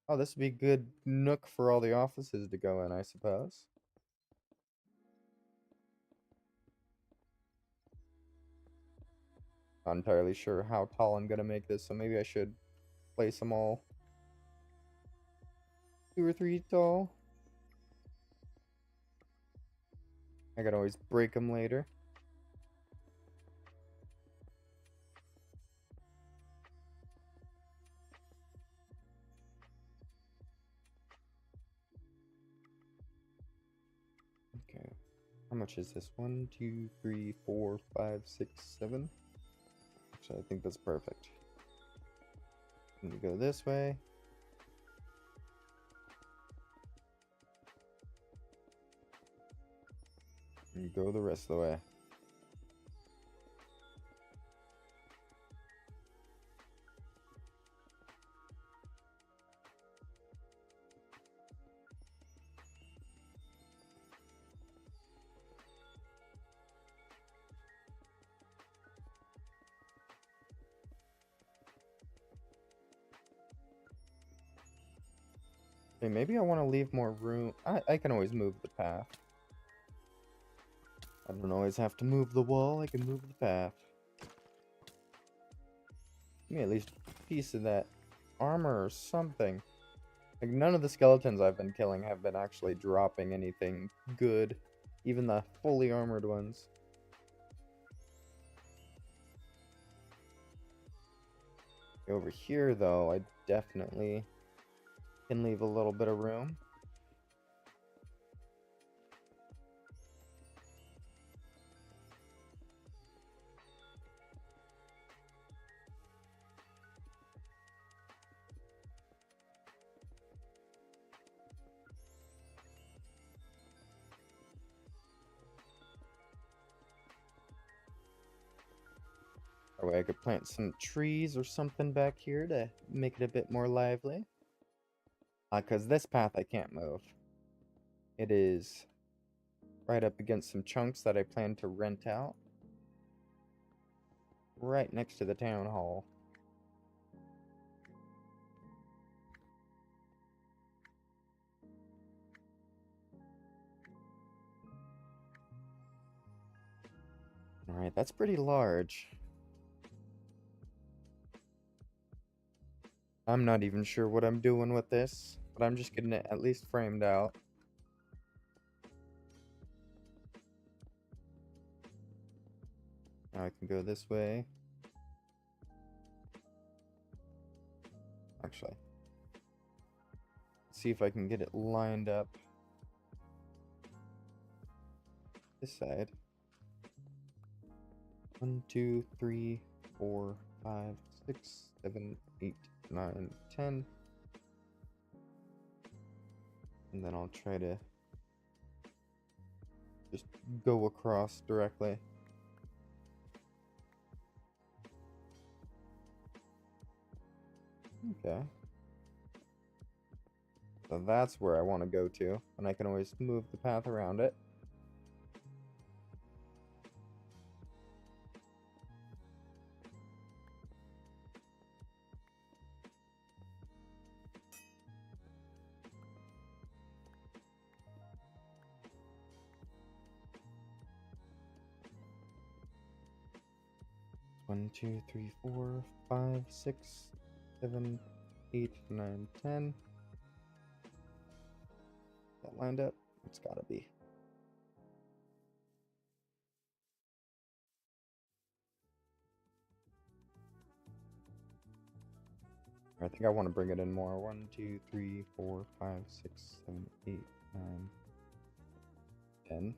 Oh, this would be a good nook for all the offices to go in, I suppose. Not entirely sure how tall I'm gonna make this, so maybe I should place them all 2 or 3 tall. I can always break them later. Okay, how much is this? 1, 2, 3, 4, 5, 6, 7. Actually, I think that's perfect. And you go this way. And you go the rest of the way. Okay, maybe I want to leave more room. I can always move the path. I don't always have to move the wall. I can move the path. Give me at least a piece of that armor or something. Like, none of the skeletons I've been killing have been actually dropping anything good. Even the fully armored ones. Over here, though, I definitely can leave a little bit of room. That way I could plant some trees or something back here to make it a bit more lively. Because this path I can't move. It is right up against some chunks that I plan to rent out. Right next to the town hall. Alright, that's pretty large. I'm not even sure what I'm doing with this, but I'm just getting it at least framed out. Now I can go this way. Actually, see if I can get it lined up this side. 1, 2, 3, 4, 5, 6, 7, 8, 9, 10. And then I'll try to just go across directly. Okay. So that's where I want to go to, and I can always move the path around it. One, 2, 3, 4, 5, 6, 7, 8, 9, 10. That lined up? It's gotta be. I think I want to bring it in more. 1, 2, 3, 4, 5, 6, 7, 8, 9, 10.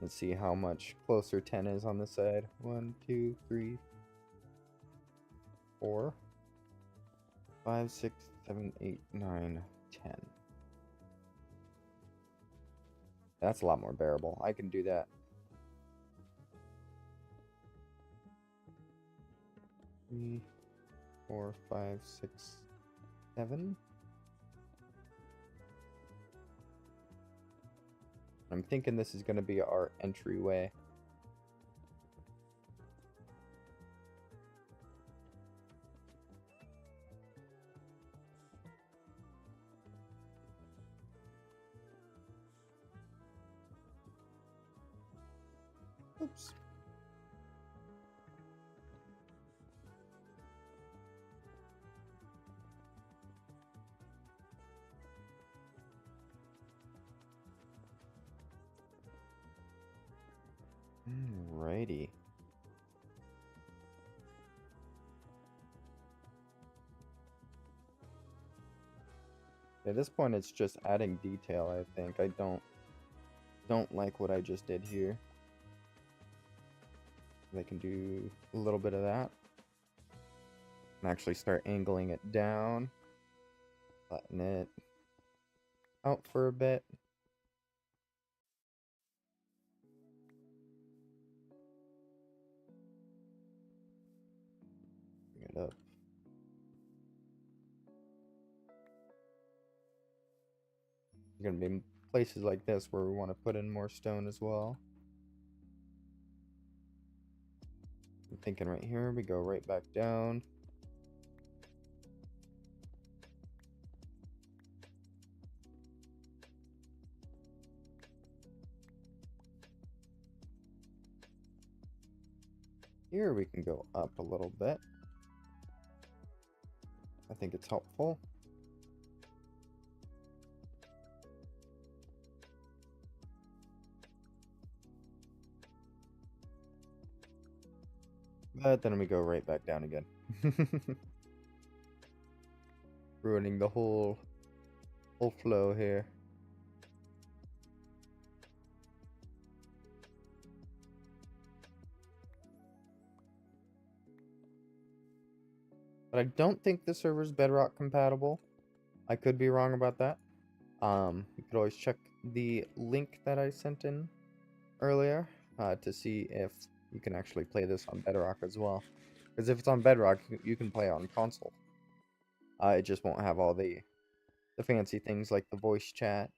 Let's see how much closer 10 is on this side. 1, 2, 3, 4, 5, 6, 7, 8, 9, 10. That's a lot more bearable. I can do that. 3, 4, 5, 6, 7. I'm thinking this is going to be our entryway. Oops. Alrighty. At this point, it's just adding detail, I think. I don't like what I just did here. I can do a little bit of that. And actually start angling it down. Flatten it out for a bit. Bring it up. There's gonna be places like this where we want to put in more stone as well. I'm thinking right here, we go right back down. Here we can go up a little bit. I think it's helpful. But then we go right back down again. Ruining the whole flow here. But I don't think the server's Bedrock compatible. I could be wrong about that. You could always check the link that I sent in earlier to see if you can actually play this on Bedrock as well. Because if it's on Bedrock, you can play on console. It just won't have all the fancy things like the voice chat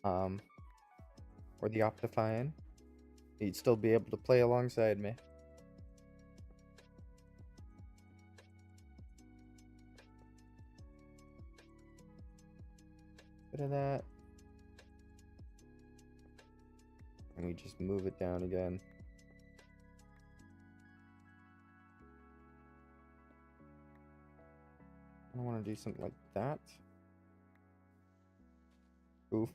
or the Optifine. You'd still be able to play alongside me. Bit of that. And we just move it down again. I want to do something like that. Oof.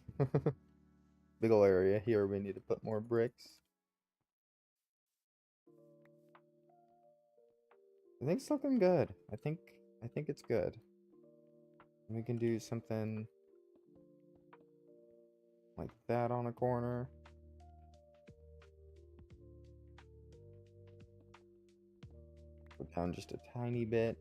Big ol' area here. We need to put more bricks. I think it's looking good. I think it's good. We can do something like that on a corner. Go down just a tiny bit.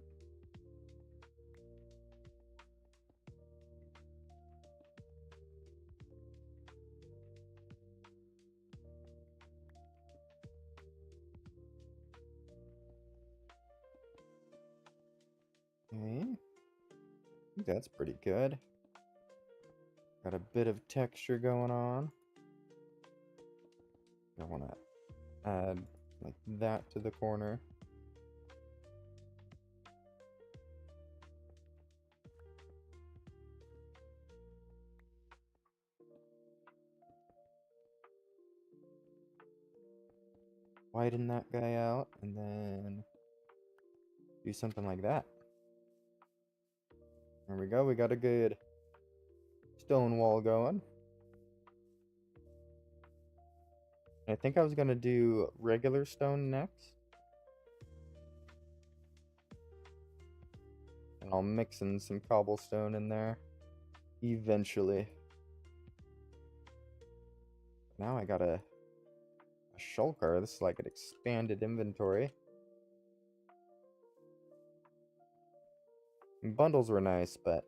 Okay. I think that's pretty good. Got a bit of texture going on. I want to add like that to the corner. Widen that guy out and then do something like that. There we go. We got a good stone wall going. I think I was going to do regular stone next. And I'll mix in some cobblestone in there eventually. Now I got a shulker. This is like an expanded inventory. And bundles were nice, but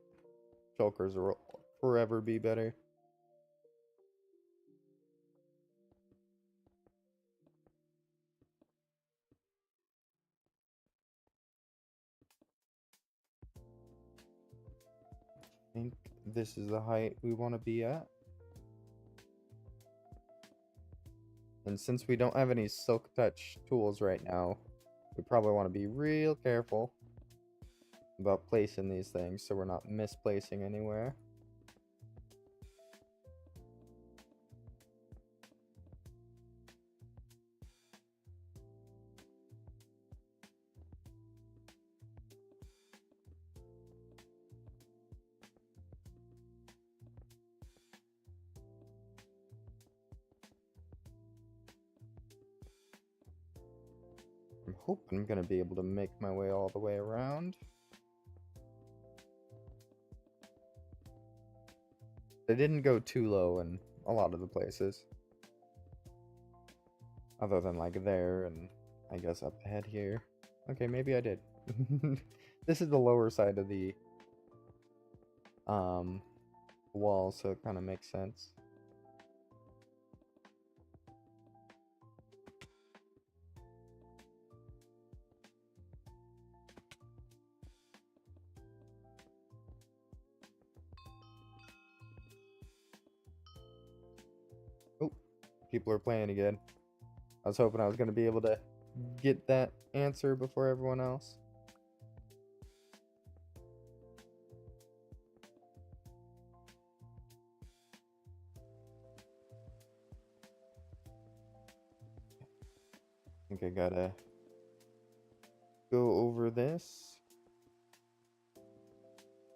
shulkers will forever be better. I think this is the height we want to be at. And since we don't have any silk touch tools right now, we probably want to be real careful about placing these things so we're not misplacing anywhere. I'm hoping I'm going to be able to make my way all the way around. They didn't go too low in a lot of the places. Other than like there and I guess up ahead here. Okay, maybe I did. This is the lower side of the wall, so it kind of makes sense. Oh, people are playing again. I was hoping I was going to be able to get that answer before everyone else. I think I gotta go over this.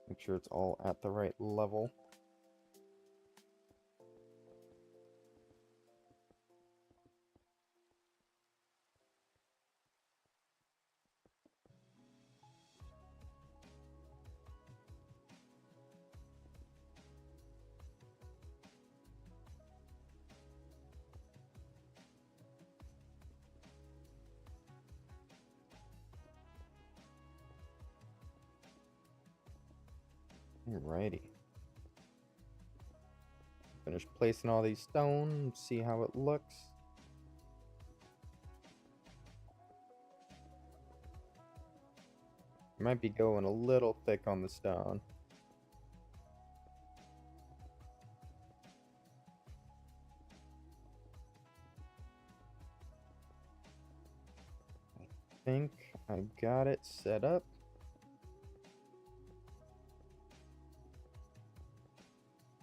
Make sure it's all at the right level. Alrighty. Finish placing all these stone, see how it looks. Might be going a little thick on the stone. I think I got it set up.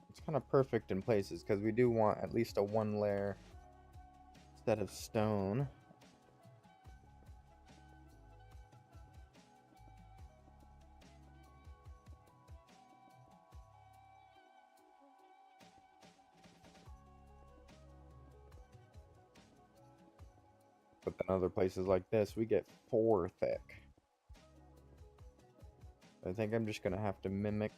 It's kind of perfect in places because we do want at least a one layer set of stone. But then other places like this, we get 4 thick. I think I'm just gonna have to mimic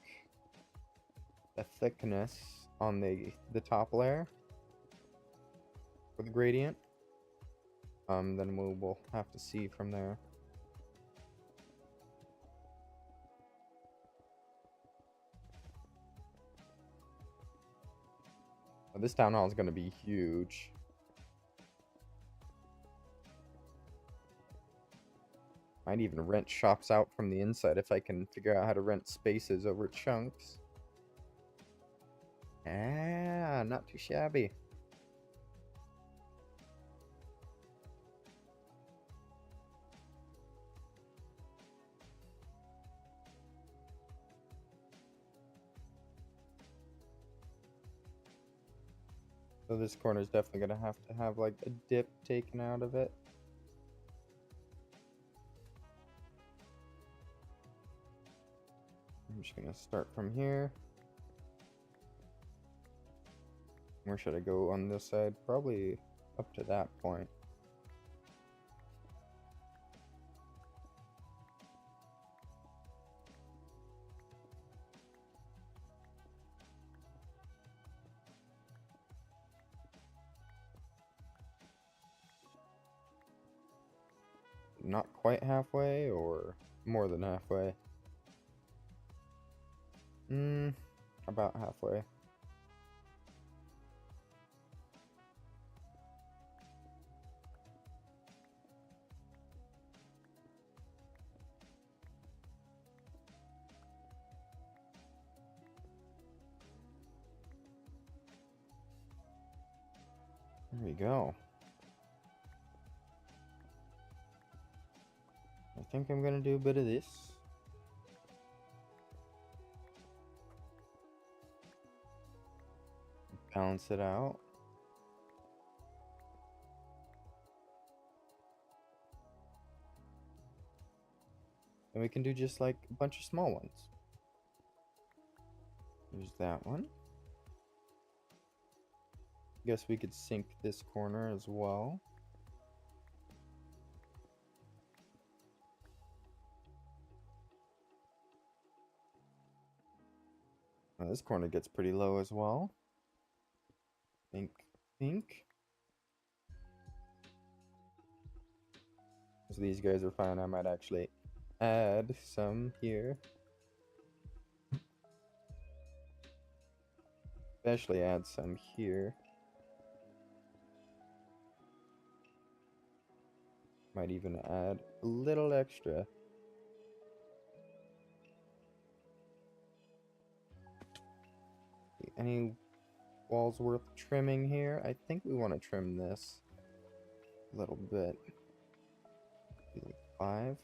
the thickness on the top layer for the gradient. Then we'll have to see from there. This town hall is gonna be huge. Might even rent shops out from the inside if I can figure out how to rent spaces over chunks. Ah, not too shabby. So this corner is definitely gonna have to have like a dip taken out of it. I'm just gonna start from here. Where should I go on this side? Probably up to that point. Not quite halfway, or more than halfway? About halfway. There we go. I think I'm gonna do a bit of this. Balance it out. And we can do just like a bunch of small ones. There's that one. Guess we could sink this corner as well. Now this corner gets pretty low as well. Think. So these guys are fine. I might actually add some here. Especially add some here. Might even add a little extra. Any walls worth trimming here? I think we want to trim this a little bit. Like 5.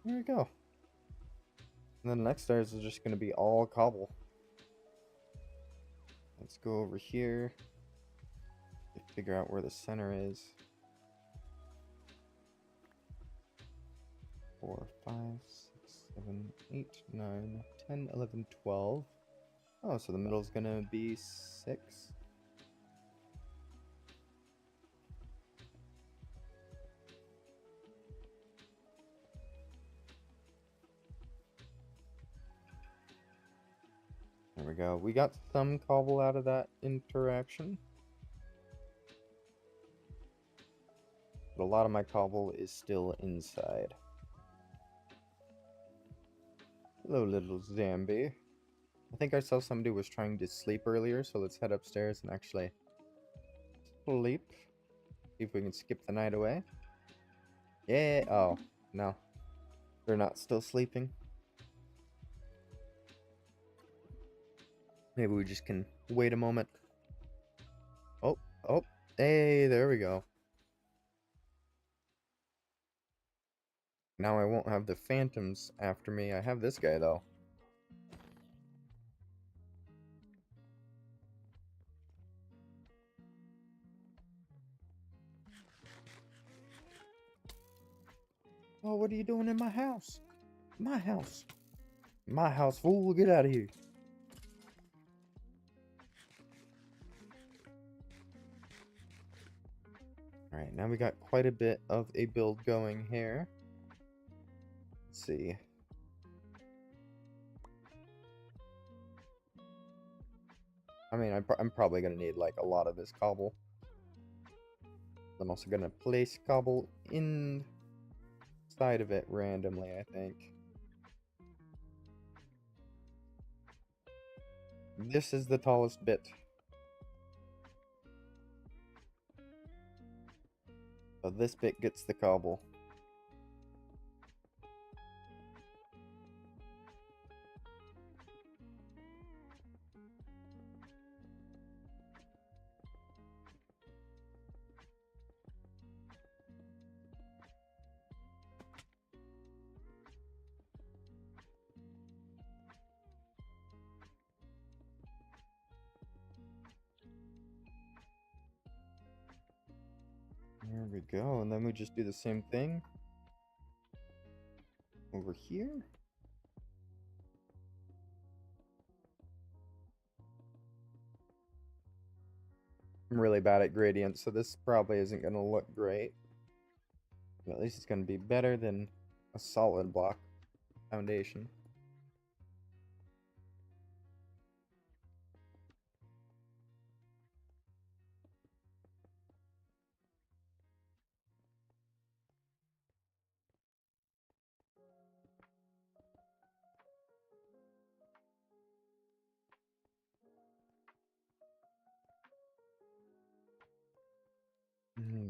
There we go. And then the next stairs is just going to be all cobble. Let's go over here. Figure out where the center is. 4, 5, 6, 7, 8, 9, 10, 11, 12. Oh, so the middle is going to be 6. There we go. We got some cobble out of that interaction. But a lot of my cobble is still inside. Hello, little zombie. I think I saw somebody was trying to sleep earlier, so let's head upstairs and actually sleep. See if we can skip the night away. Yeah. Oh, no. They're not still sleeping. Maybe we just can wait a moment. Oh, oh. Hey, there we go. Now I won't have the phantoms after me. I have this guy, though. Oh, what are you doing in my house? My house. My house, fool. Get out of here. Alright, now we got quite a bit of a build going here. Let's see. I mean, I'm probably going to need, like, a lot of this cobble. I'm also going to place cobble inside of it randomly, I think. This is the tallest bit. So this bit gets the cobble. There we go, and then we just do the same thing over here. I'm really bad at gradients, so this probably isn't going to look great. But at least it's going to be better than a solid block foundation.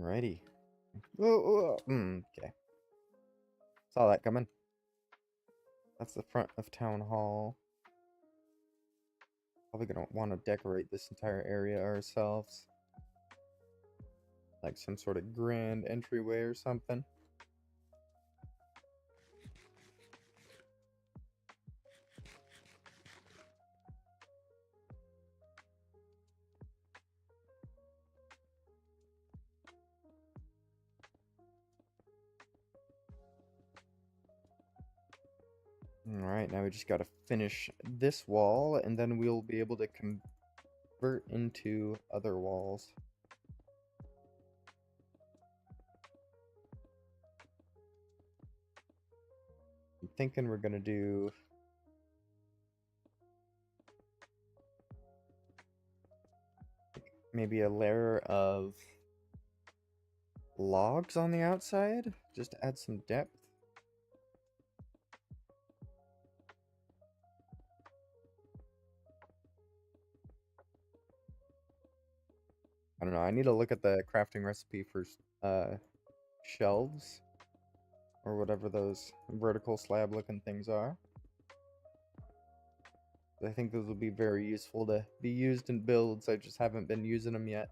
Alrighty. Okay. Saw that coming. That's the front of Town Hall. Probably gonna want to decorate this entire area ourselves. Like some sort of grand entryway or something. Alright, now we just gotta finish this wall, and then we'll be able to convert into other walls. I'm thinking we're gonna do... maybe a layer of logs on the outside, just to add some depth. I don't know, I need to look at the crafting recipe for shelves, or whatever those vertical slab looking things are. I think those will be very useful to be used in builds. I just haven't been using them yet.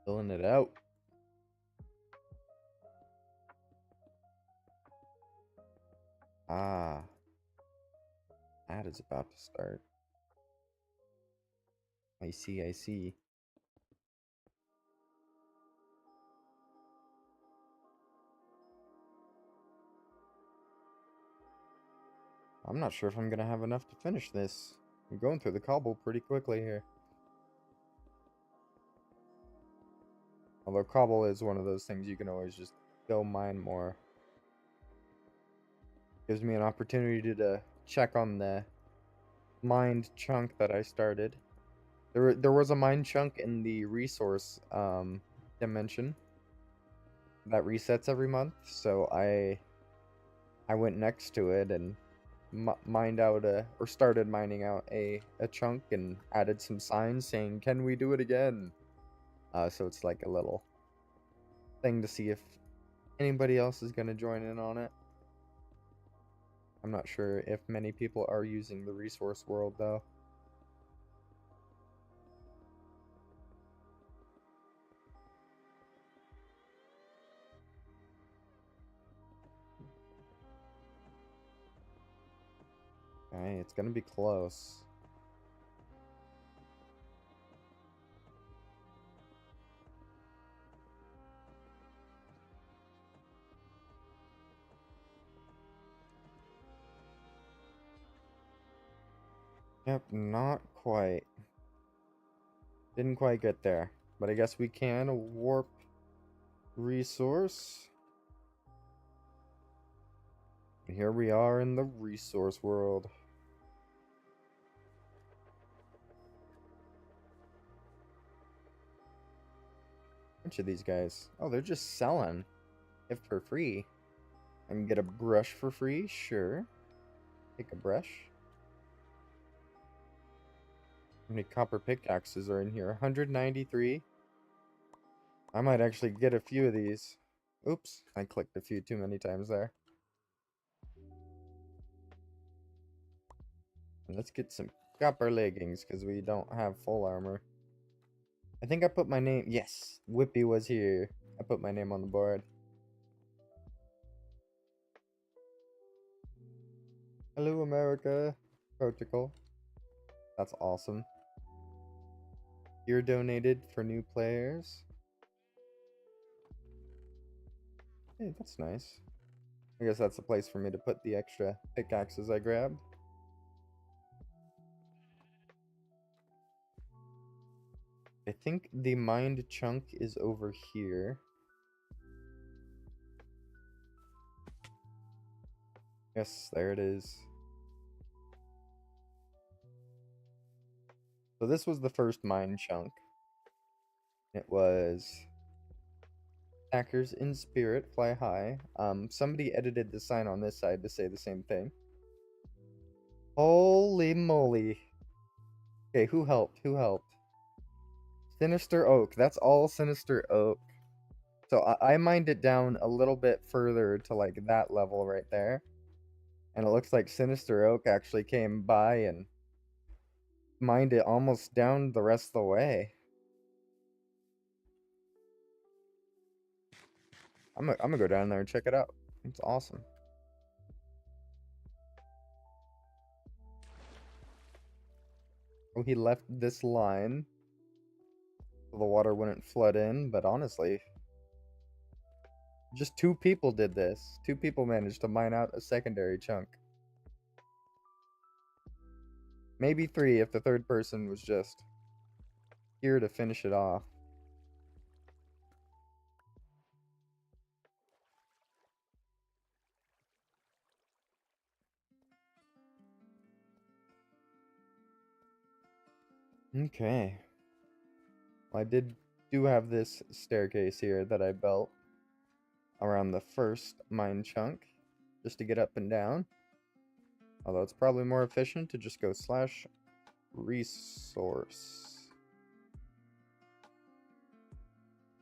Filling it out. Ah. That is about to start. I see, I see. I'm not sure if I'm gonna have enough to finish this. I'm going through the cobble pretty quickly here. Although cobble is one of those things you can always just go mine more. Gives me an opportunity to check on the mined chunk that I started. There was a mine chunk in the resource dimension that resets every month, so I went next to it and mined out or started mining out a chunk and added some signs saying, "Can we do it again?" So it's like a little thing to see if anybody else is gonna join in on it. I'm not sure if many people are using the resource world though. Okay, it's gonna be close. Yep, not quite. Didn't quite get there. But I guess we can warp resource. And here we are in the resource world. Bunch of these guys. Oh, they're just selling. If for free. I can get a brush for free, sure. Take a brush. How many copper pickaxes are in here? 193. I might actually get a few of these. Oops, I clicked a few too many times there. And let's get some copper leggings, because we don't have full armor. I think I put my name... Yes, Whippy was here. I put my name on the board. Hello, America. Protocol. That's awesome. You're donated for new players. Hey, that's nice. I guess that's the place for me to put the extra pickaxes I grabbed. I think the mined chunk is over here. Yes, there it is. So this was the first mine chunk. It was Hackers in spirit, fly high. Somebody edited the sign on this side to say the same thing. Holy moly. Okay, who helped? Who helped? Sinister Oak. That's all Sinister Oak. So I mined it down a little bit further to like that level right there. And it looks like Sinister Oak actually came by and mined it almost down the rest of the way. I'm gonna go down there and check it out. It's awesome. Oh, he left this line so the water wouldn't flood in, but honestly, just 2 people did this. 2 people managed to mine out a secondary chunk. Maybe 3 if the third person was just here to finish it off. Okay. Well, I do have this staircase here that I built around the first mine chunk just to get up and down. Although it's probably more efficient to just go /resource.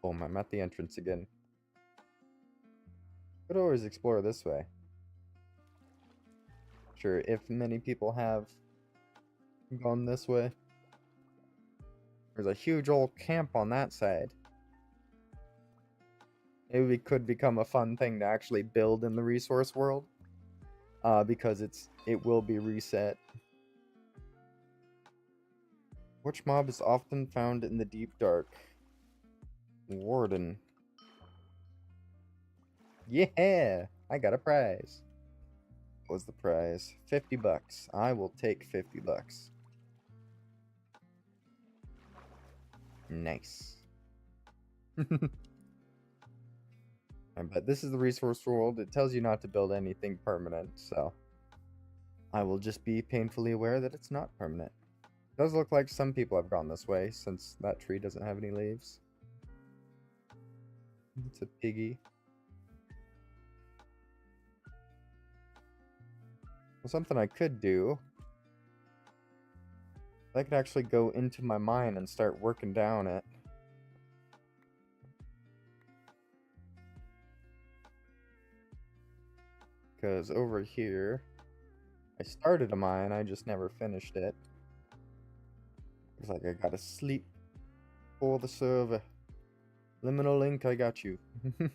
Boom, I'm at the entrance again. Could always explore this way. Sure, if many people have gone this way. There's a huge old camp on that side. Maybe it could become a fun thing to actually build in the resource world. Because it will be reset. Which mob is often found in the deep dark? Warden. Yeah! I got a prize. What was the prize? 50 bucks. I will take 50 bucks. Nice. But this is the resource world. It tells you not to build anything permanent, so I will just be painfully aware that it's not permanent. It does look like some people have gone this way, since that tree doesn't have any leaves. It's a piggy. Well, something I could do, I could actually go into my mine and start working down it. Because over here, I started a mine, I just never finished it. Looks like I gotta sleep for the server. Liminal link, I got you. Here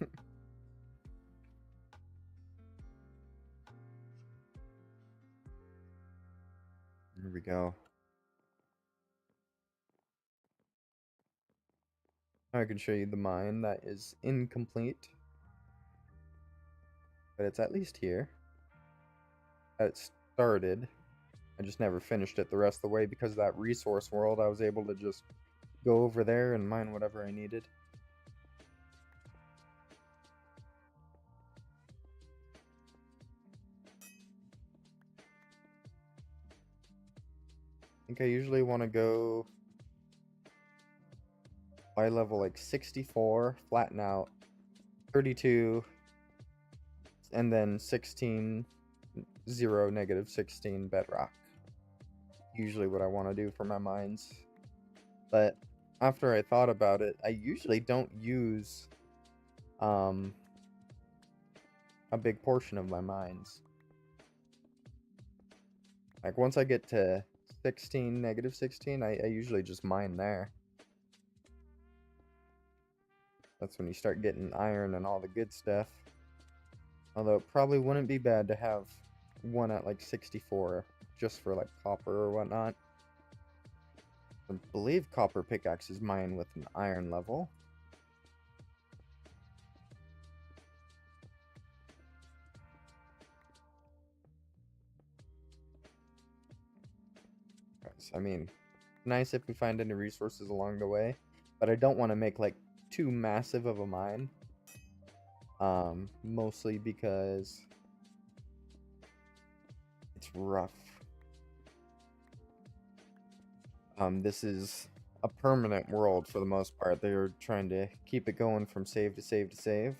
we go. I can show you the mine that is incomplete. But it's at least here. It started. I just never finished it the rest of the way because of that resource world. I was able to just go over there and mine whatever I needed. I think I usually want to go by level like 64, flatten out, 32, and then 16, 0, negative 16 bedrock. Usually what I want to do for my mines. But after I thought about it, I usually don't use a big portion of my mines. Like once I get to 16, negative 16, I usually just mine there. That's when you start getting iron and all the good stuff. Although it probably wouldn't be bad to have one at like 64 just for like copper or whatnot. I believe copper pickaxes mine with an iron level. I mean, nice if we find any resources along the way, but I don't want to make like too massive of a mine. Mostly because it's rough. This is a permanent world for the most part. They're trying to keep it going from save to save to save.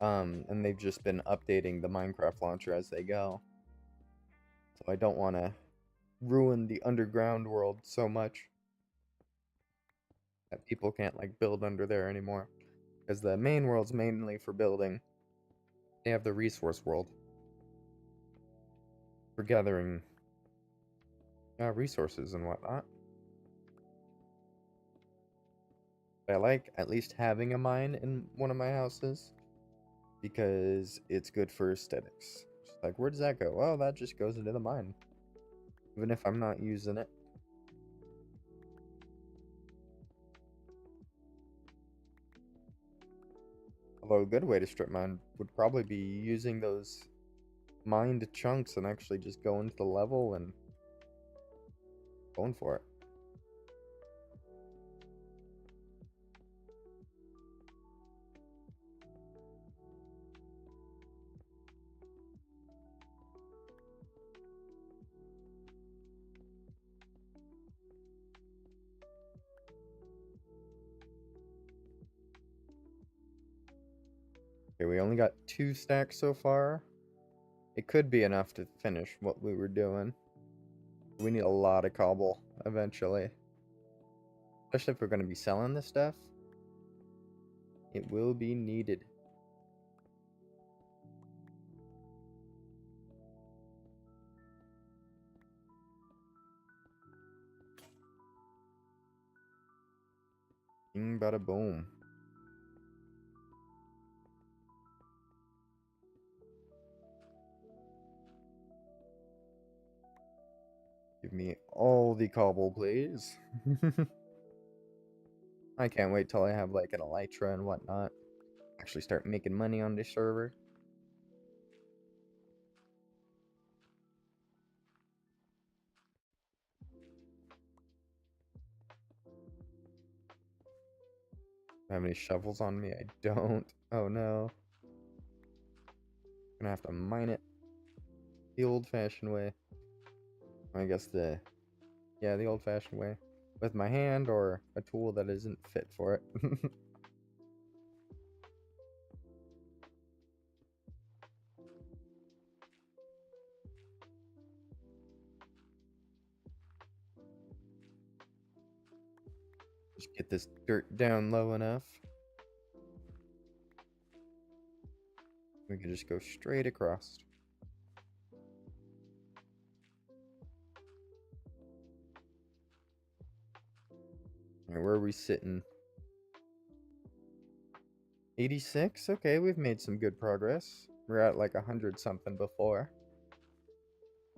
And they've just been updating the Minecraft launcher as they go. So I don't want to ruin the underground world so much that people can't like build under there anymore. Because the main world's mainly for building. They have the resource world for gathering resources and whatnot. I like at least having a mine in one of my houses because it's good for aesthetics. Just like, where does that go? Oh, that just goes into the mine. Even if I'm not using it. Although a good way to strip mine would probably be using those mined chunks and actually just going to the level and going for it. Okay, we only got 2 stacks so far. It could be enough to finish what we were doing. We need a lot of cobble eventually. Especially if we're going to be selling this stuff. It will be needed. Bing bada boom. Give me all the cobble, please. I can't wait till I have like an elytra and whatnot. Actually start making money on this server. I have any shovels on me? I don't. Oh no. Gonna have to mine it the old-fashioned way. I guess yeah, the old-fashioned way. With my hand or a tool that isn't fit for it. Just get this dirt down low enough. We can just go straight across. Alright, where are we sitting? 86? Okay, we've made some good progress. We're at like 100 something before.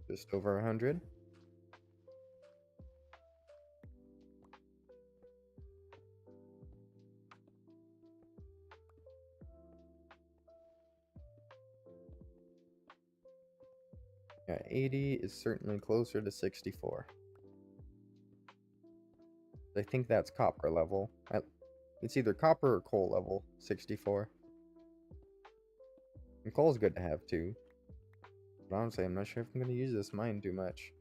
Just over 100. Yeah, 80 is certainly closer to 64. I think that's copper level. It's either copper or coal level, 64. And coal's good to have too. But honestly, I'm not sure if I'm going to use this mine too much.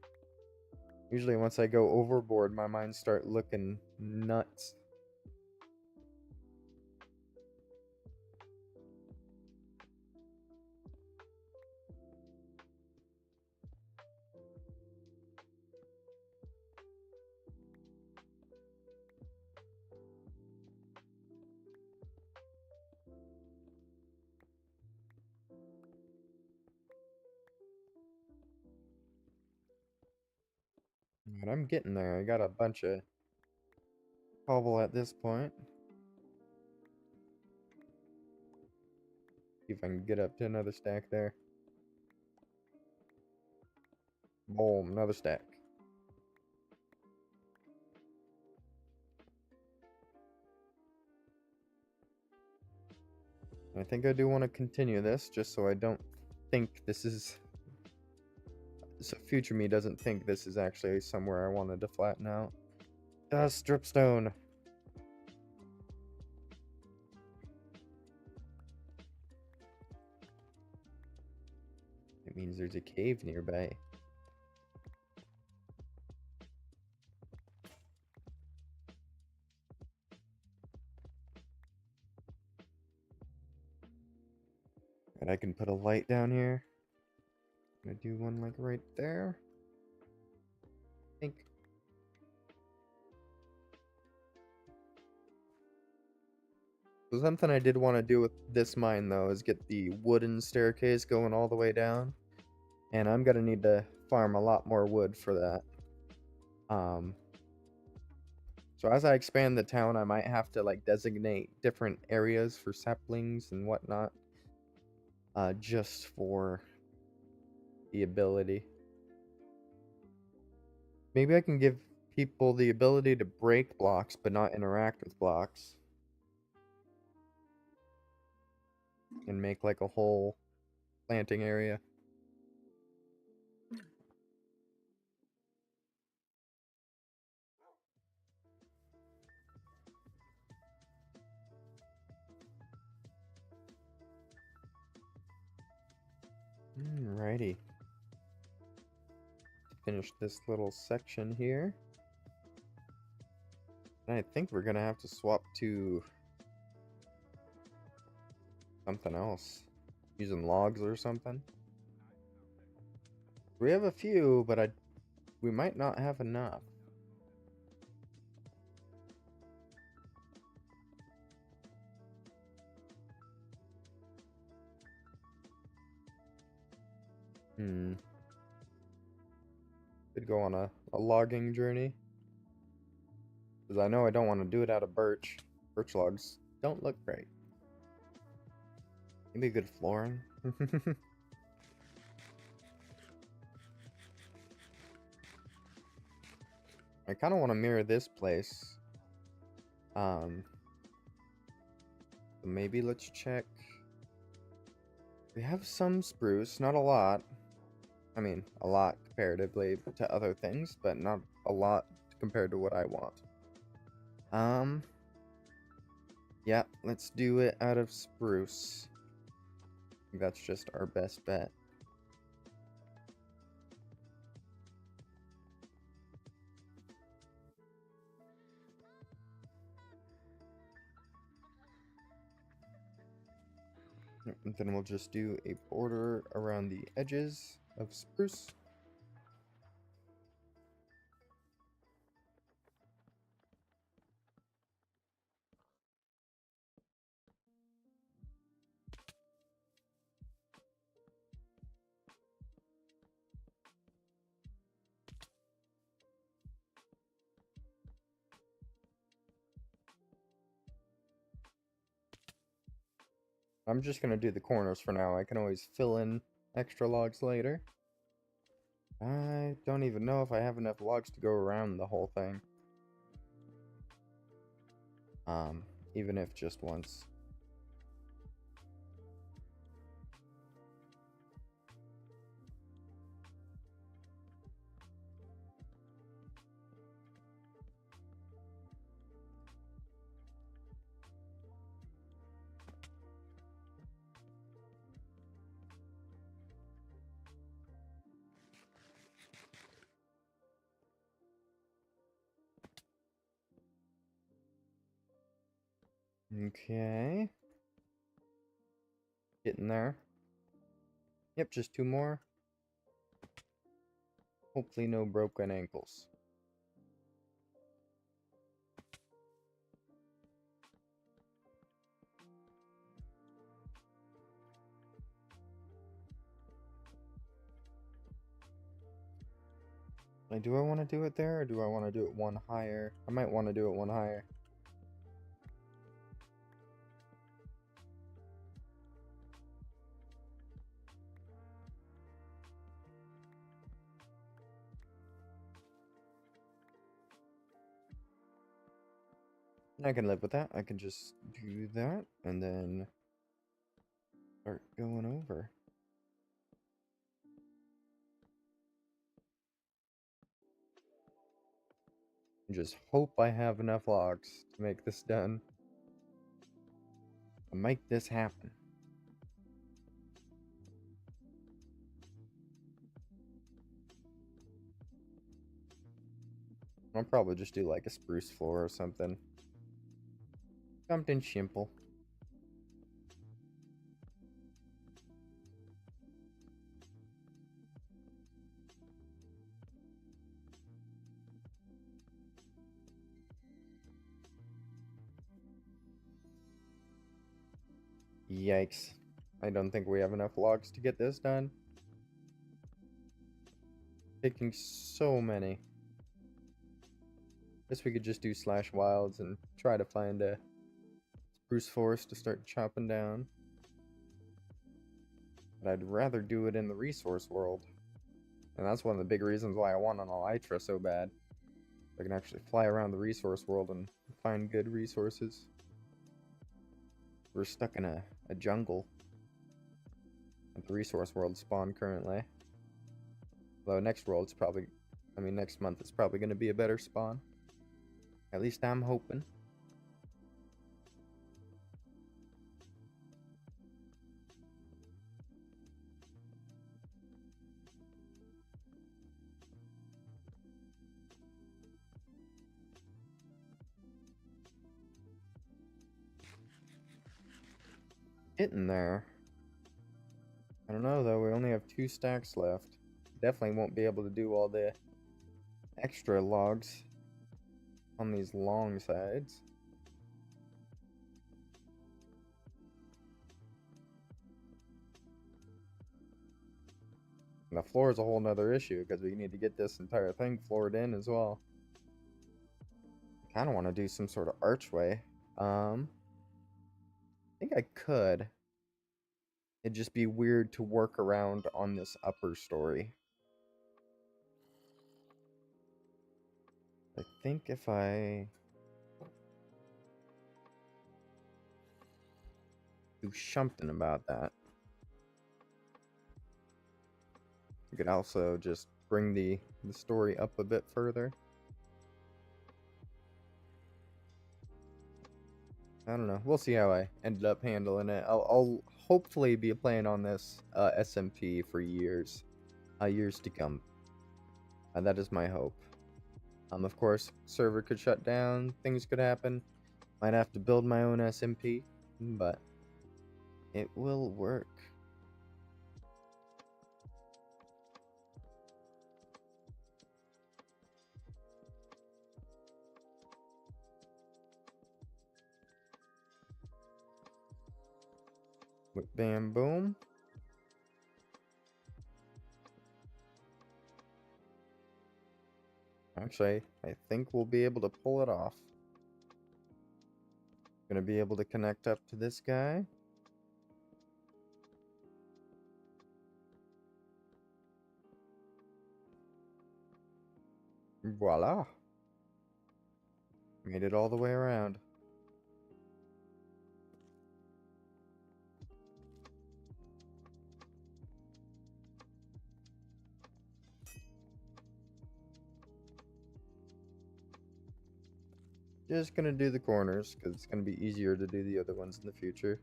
Usually once I go overboard, my mines start looking nuts. But I'm getting there. I got a bunch of cobble at this point. See if I can get up to another stack there. Boom, another stack. I think I do want to continue this just so I don't think this is... So future me doesn't think this is actually somewhere I wanted to flatten out. Stripstone. It means there's a cave nearby. And I can put a light down here. I'm gonna do one like right there. I think. So something I did want to do with this mine though is get the wooden staircase going all the way down. And I'm gonna need to farm a lot more wood for that. So as I expand the town, I might have to like designate different areas for saplings and whatnot. Just for the ability. Maybe I can give people the ability to break blocks but not interact with blocks. And make like a whole planting area. Alrighty. Finish this little section here. And I think we're gonna have to swap to something else. Using logs or something. We have a few, but we might not have enough. Could go on a logging journey. Because I know I don't want to do it out of birch. Birch logs don't look great. Maybe good flooring. I kind of want to mirror this place. So maybe let's check. We have some spruce, not a lot. I mean, a lot comparatively to other things, but not a lot compared to what I want. Yeah, let's do it out of spruce. think that's just our best bet. And then we'll just do a border around the edges of spruce. I'm just going to do the corners for now. I can always fill in extra logs later. I don't even know if I have enough logs to go around the whole thing. Even if just once. Okay. Getting there. Yep, just 2 more. Hopefully no broken ankles. Like, do I want to do it there, or do I want to do it one higher? I might want to do it one higher. I can live with that. I can just do that, and then start going over. Just hope I have enough logs to make this done. I'll make this happen. I'll probably just do like a spruce floor or something. Something simple. Yikes. I don't think we have enough logs to get this done. Taking so many. Guess we could just do slash wilds and try to find a spruce forest to start chopping down. But I'd rather do it in the resource world. And that's one of the big reasons why I want an elytra so bad. I can actually fly around the resource world and find good resources. We're stuck in a jungle at the resource world spawn currently. Although next month it's probably going to be a better spawn. At least I'm hoping. Getting there. I don't know though, we only have 2 stacks left. Definitely won't be able to do all the extra logs on these long sides. And the floor is a whole nother issue because we need to get this entire thing floored in as well. I kind of want to do some sort of archway. I think I could. It'd just be weird to work around on this upper story. I think if I do something about that, we could also just bring the story up a bit further. I don't know. We'll see how I ended up handling it. I'll hopefully be playing on this SMP for years to come. That is my hope. Of course, server could shut down, things could happen. Might have to build my own SMP, but it will work. Bam, boom. Actually, I think we'll be able to pull it off. Gonna be able to connect up to this guy. Voila. Made it all the way around. Just gonna do the corners, because it's gonna be easier to do the other ones in the future.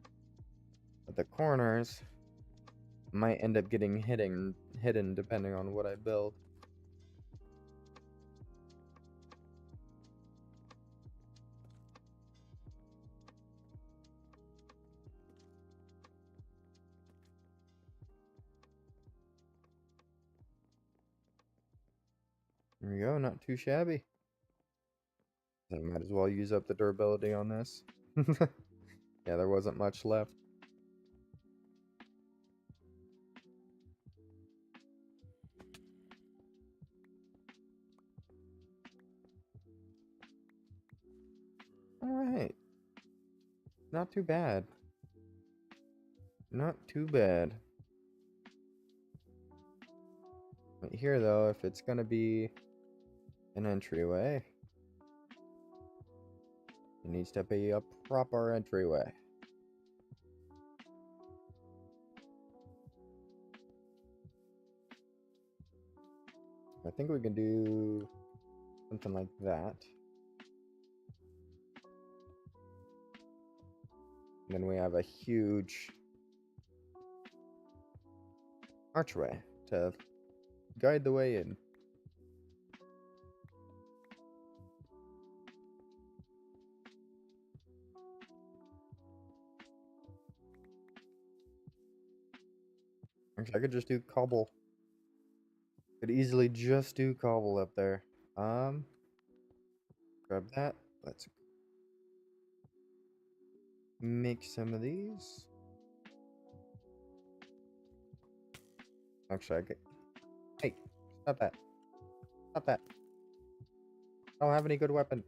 But the corners might end up getting hidden depending on what I build. There we go, not too shabby. I might as well use up the durability on this. Yeah, there wasn't much left. Alright. Not too bad. Not too bad. Right here, though, if it's gonna be an entryway, it needs to be a proper entryway. I think we can do something like that. And then we have a huge archway to guide the way in. Actually, I could just do cobble. Could easily just do cobble up there. Grab that. Let's make some of these. Actually, I could... Hey, stop that. Stop that. I don't have any good weapon.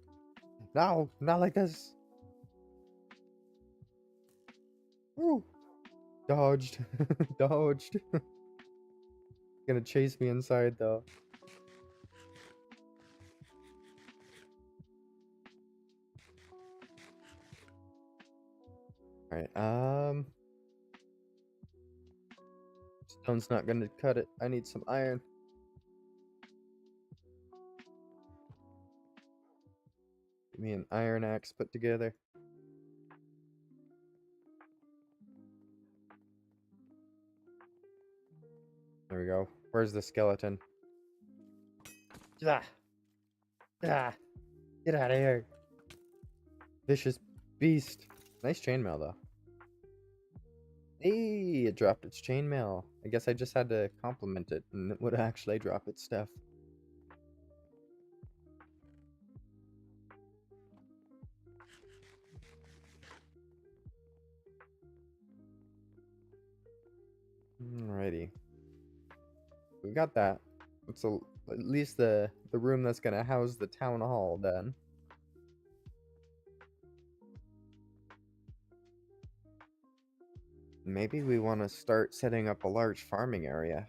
No, not like this. Woo! Dodged. Dodged. Gonna chase me inside though. Alright, stone's not gonna cut it. I need some iron. Give me an iron axe put together. There we go. Where's the skeleton? Ah! Ah! Get out of here. Vicious beast. Nice chainmail though. Hey, it dropped its chainmail. I guess I just had to compliment it and it would actually drop its stuff. Alrighty. We got that. It's at least the room that's gonna house the town hall done. Maybe we want to start setting up a large farming area.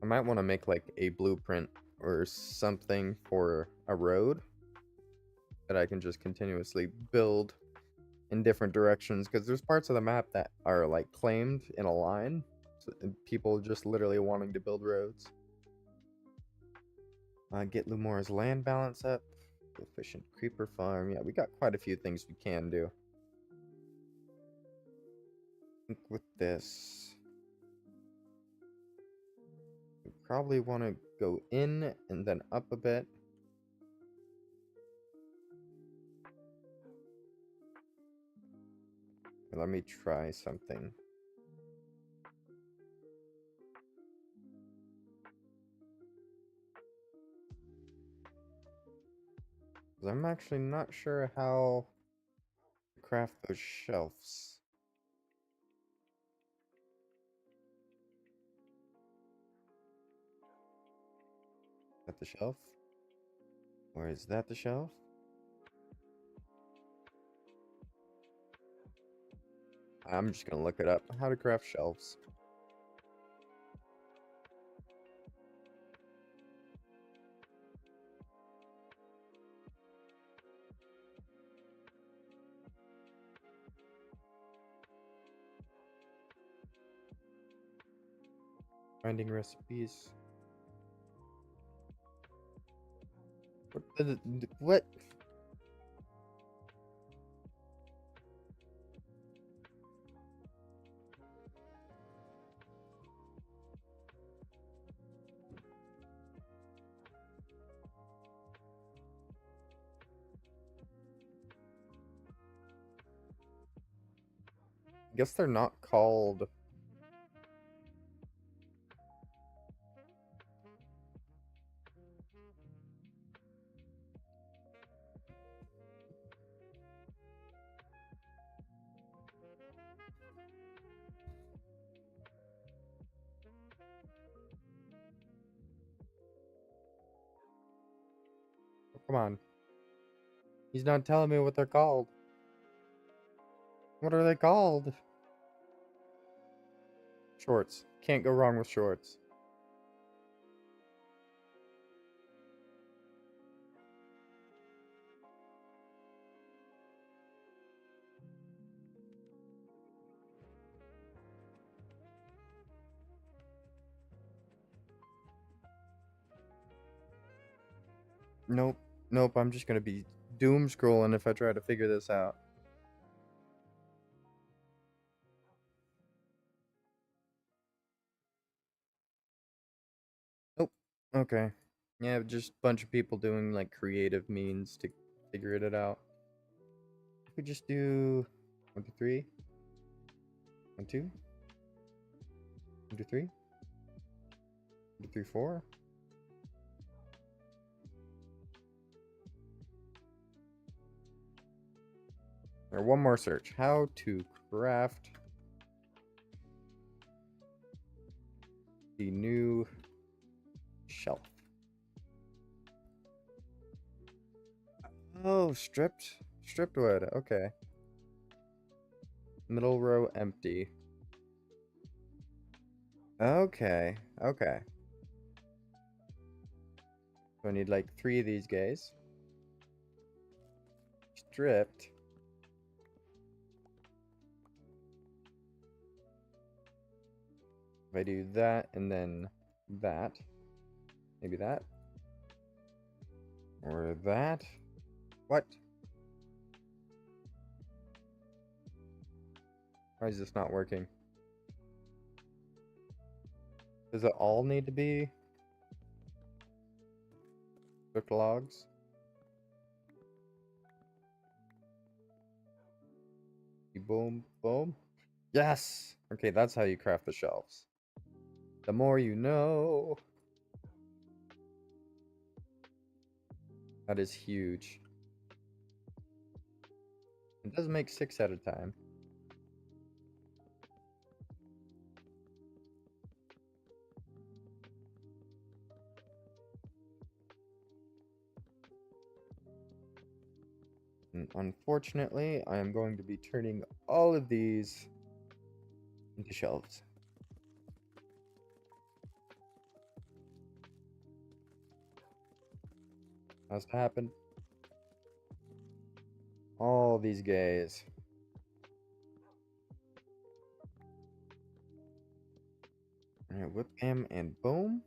I might want to make like a blueprint or something for a road that I can just continuously build in different directions, because there's parts of the map that are like claimed in a line, so people just literally wanting to build roads. Get Lumora's land balance up. Efficient creeper farm. Yeah, we got quite a few things we can do. I think with this, we probably want to go in and then up a bit. Let me try something. 'Cause I'm actually not sure how to craft those shelves. Is that the shelf? Or is that the shelf? I'm just gonna look it up. How to craft shelves. Finding recipes. What? I guess they're not called. Oh, come on. He's not telling me what they're called. What are they called? Shorts. Can't go wrong with shorts. Nope. Nope, I'm just gonna be doom scrolling if I try to figure this out. Nope. Okay. Yeah, just a bunch of people doing like creative means to figure it out. We just do 1, 2, 3. 1, 2. 1, 2, 3. 1, 2, 3, 4. Or one more search. How to craft the new shelf. Oh, stripped wood. Okay. Middle row empty. Okay. Okay. So I need like 3 of these guys. Stripped. If I do that and then that, maybe that, or that. What? Why is this not working? Does it all need to be cooked logs? Boom, boom. Yes! Okay, that's how you craft the shelves. The more you know. That is huge. It does make 6 at a time. And unfortunately, I am going to be turning all of these into shelves. Has to happen. All these guys. Alright, whip cam and boom.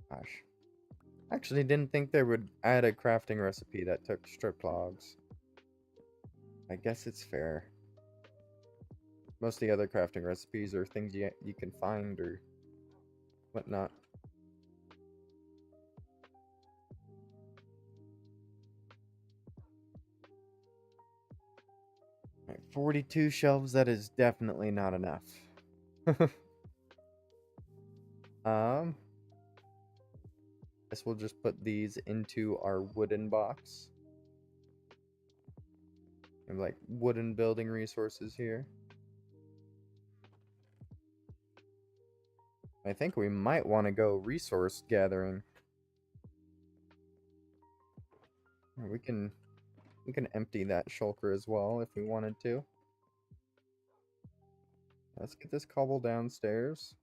Gosh. Actually didn't think they would add a crafting recipe that took strip logs. I guess it's fair. Most of the other crafting recipes are things you can find or whatnot. Alright, 42 shelves, that is definitely not enough. Um, guess we'll just put these into our wooden box. We have like wooden building resources here. I think we might want to go resource gathering. We can empty that shulker as well if we wanted to. Let's get this cobble downstairs.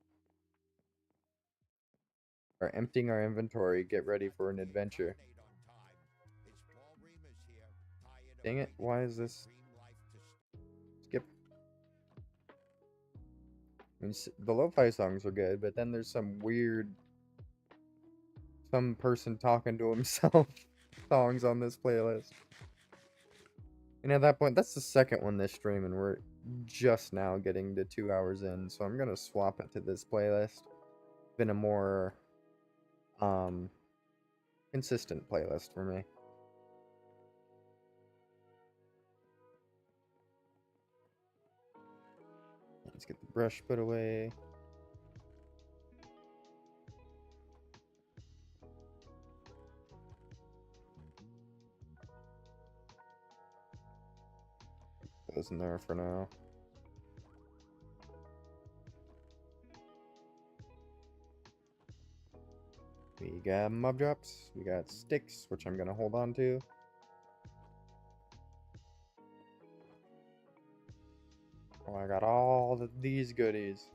We're emptying our inventory, get ready for an adventure. Dang it, why is this? Skip. I mean, the lo-fi songs are good, but then there's some weird, some person talking to himself songs on this playlist. And at that point, that's the second one this stream, and we're just now getting to 2 hours in, so I'm gonna swap it to this playlist. Been a more consistent playlist for me. Let's get the brush put away. Those in there for now. We got mob drops. We got sticks, which I'm gonna hold on to. Oh, I got all these goodies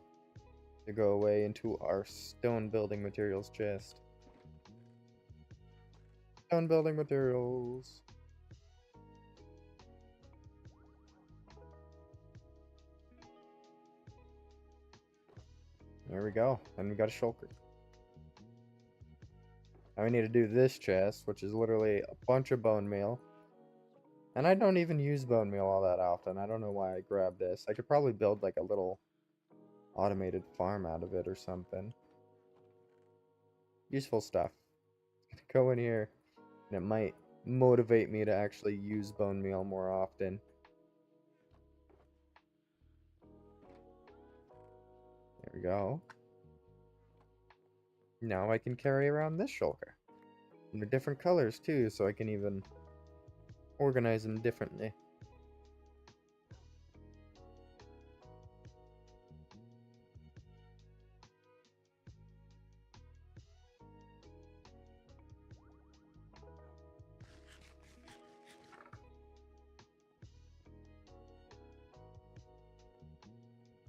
to go away into our stone building materials chest. Stone building materials. There we go. And we got a shulker. Now we need to do this chest, which is literally a bunch of bone meal. And I don't even use bone meal all that often. I don't know why I grabbed this. I could probably build like a little automated farm out of it or something. Useful stuff. Go in here, and it might motivate me to actually use bone meal more often. There we go. Now I can carry around this shulker. And they're different colors too, so I can even organize them differently.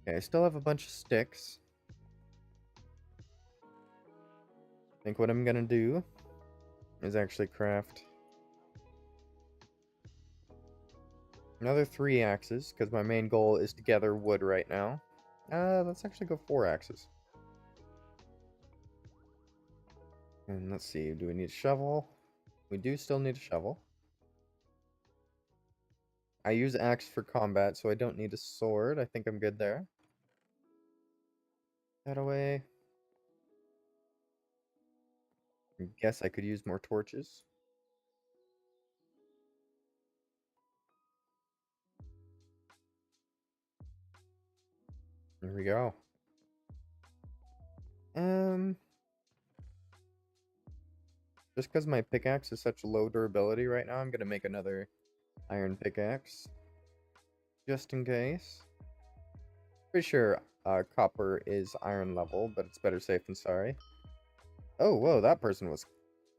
Okay, I still have a bunch of sticks. I think what I'm gonna do is actually craft another 3 axes, because my main goal is to gather wood right now. Let's actually go 4 axes. And let's see, do we need a shovel? We do still need a shovel. I use axe for combat, so I don't need a sword. I think I'm good there. That away. I guess I could use more torches. There we go. Just because my pickaxe is such low durability right now, I'm gonna make another iron pickaxe. Just in case. Pretty sure copper is iron level, but it's better safe than sorry. Oh, whoa, that person was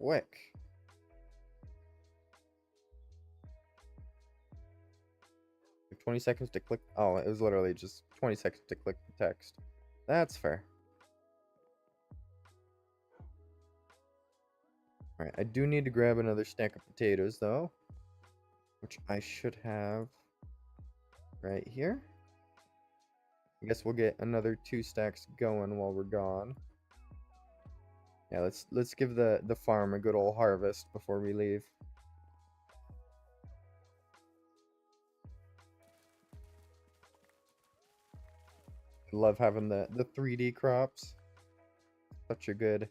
quick. Like 20 seconds to click. Oh, it was literally just 20 seconds to click the text. That's fair. Alright, I do need to grab another stack of potatoes, though. Which I should have right here. I guess we'll get another 2 stacks going while we're gone. Yeah, let's give the farm a good old harvest before we leave. I love having the 3D crops. Such a good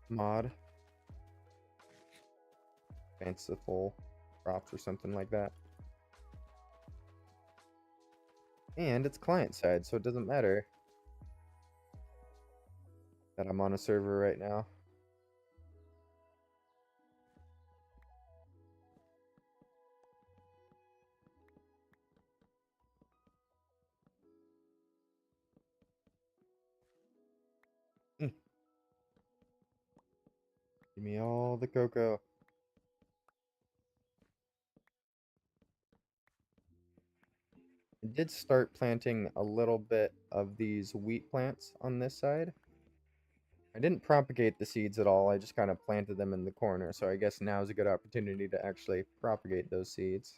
mod. Fanciful crops or something like that. And it's client side, so it doesn't matter that I'm on a server right now. Mm. Give me all the cocoa. I did start planting a little bit of these wheat plants on this side. I didn't propagate the seeds at all, I just kind of planted them in the corner, so I guess now is a good opportunity to actually propagate those seeds.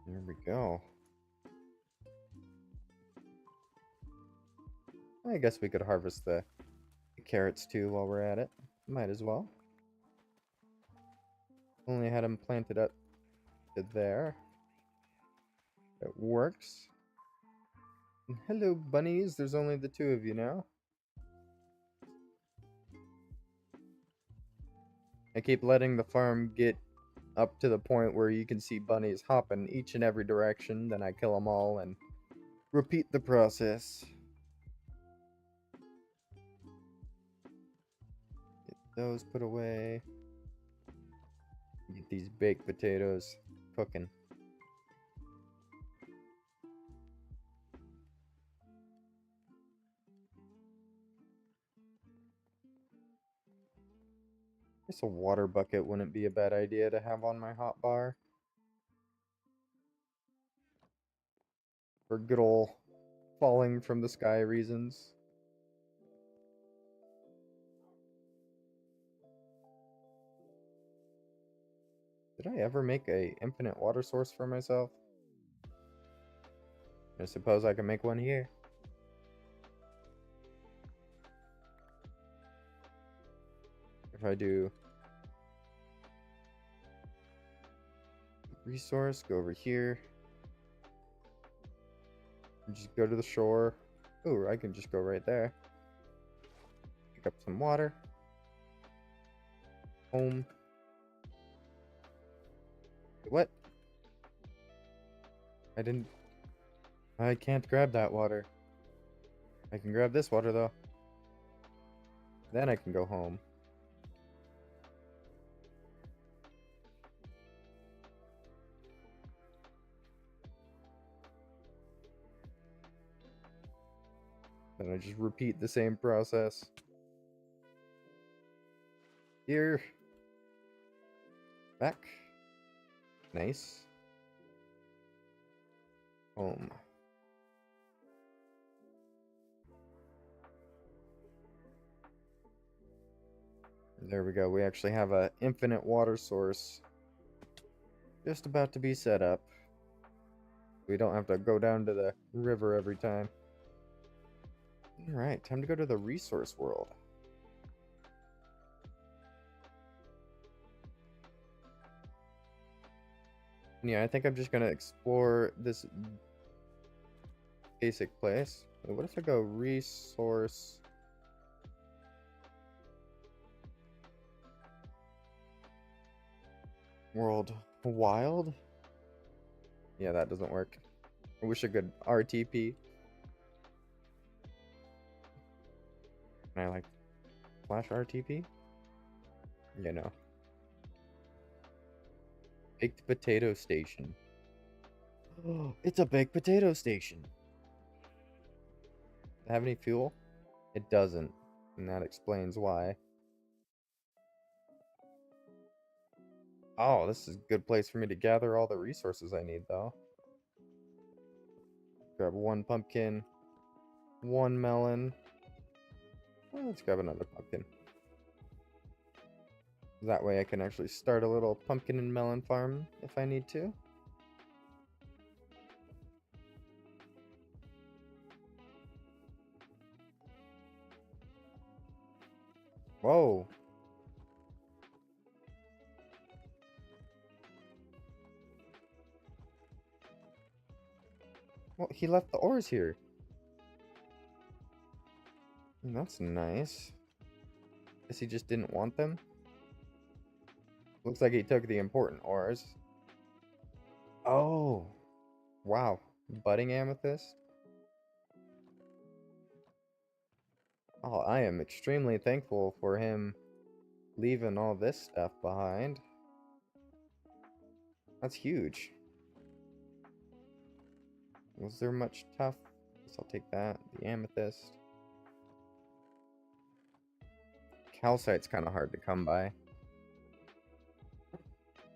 There we go. I guess we could harvest the carrots too while we're at it. Might as well. Only had them planted up to there. It works. And hello, bunnies. There's only the two of you now. I keep letting the farm get up to the point where you can see bunnies hopping each and every direction. Then I kill them all and repeat the process. Get those put away. Get these baked potatoes cooking. Guess a water bucket wouldn't be a bad idea to have on my hot bar. For good ol' falling from the sky reasons. Did I ever make a infinite water source for myself? I suppose I can make one here. If I do resource, go over here. And just go to the shore. Ooh, I can just go right there. Pick up some water. Home. What? I can't grab that water. I can grab this water though. Then I can go home. Then I just repeat the same process. Here. Back. Nice. Home. There we go. We actually have an infinite water source just about to be set up. We don't have to go down to the river every time. Alright, time to go to the resource world. Yeah, I think I'm just gonna explore this basic place. What if I go resource world wild? Yeah, that doesn't work. I wish I could RTP. Can I like flash RTP? Yeah, no. Baked potato station. Oh, it's a baked potato station. Does it have any fuel? It doesn't, and that explains why. Oh, this is a good place for me to gather all the resources I need, though. Grab one pumpkin. one melon. Well, let's grab another pumpkin. That way I can actually start a little pumpkin and melon farm if I need to. Whoa. Well, he left the ores here. That's nice. Guess he just didn't want them. Looks like he took the important ores. Oh. Wow. Budding amethyst? Oh, I am extremely thankful for him leaving all this stuff behind. That's huge. Was there much tough? Guess I'll take that. The amethyst. Calcite's kind of hard to come by. I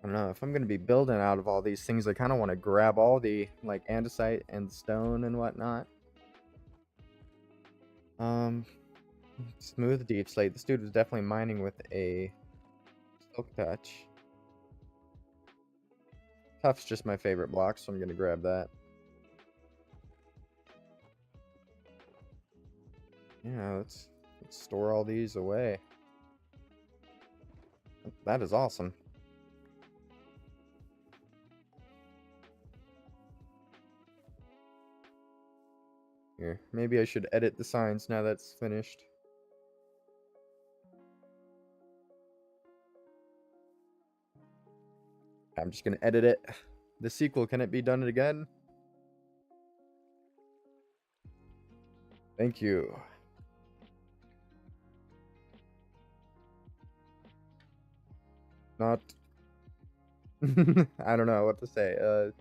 don't know. If I'm going to be building out of all these things, I kind of want to grab all the, like, andesite and stone and whatnot. Smooth deep slate. This dude was definitely mining with a silk touch. Tough's just my favorite block, so I'm going to grab that. Yeah, let's store all these away. That is awesome. Here, maybe I should edit the signs now that's finished. I'm just gonna edit it. The sequel, can it be done again? Thank you. Not... I don't know what to say.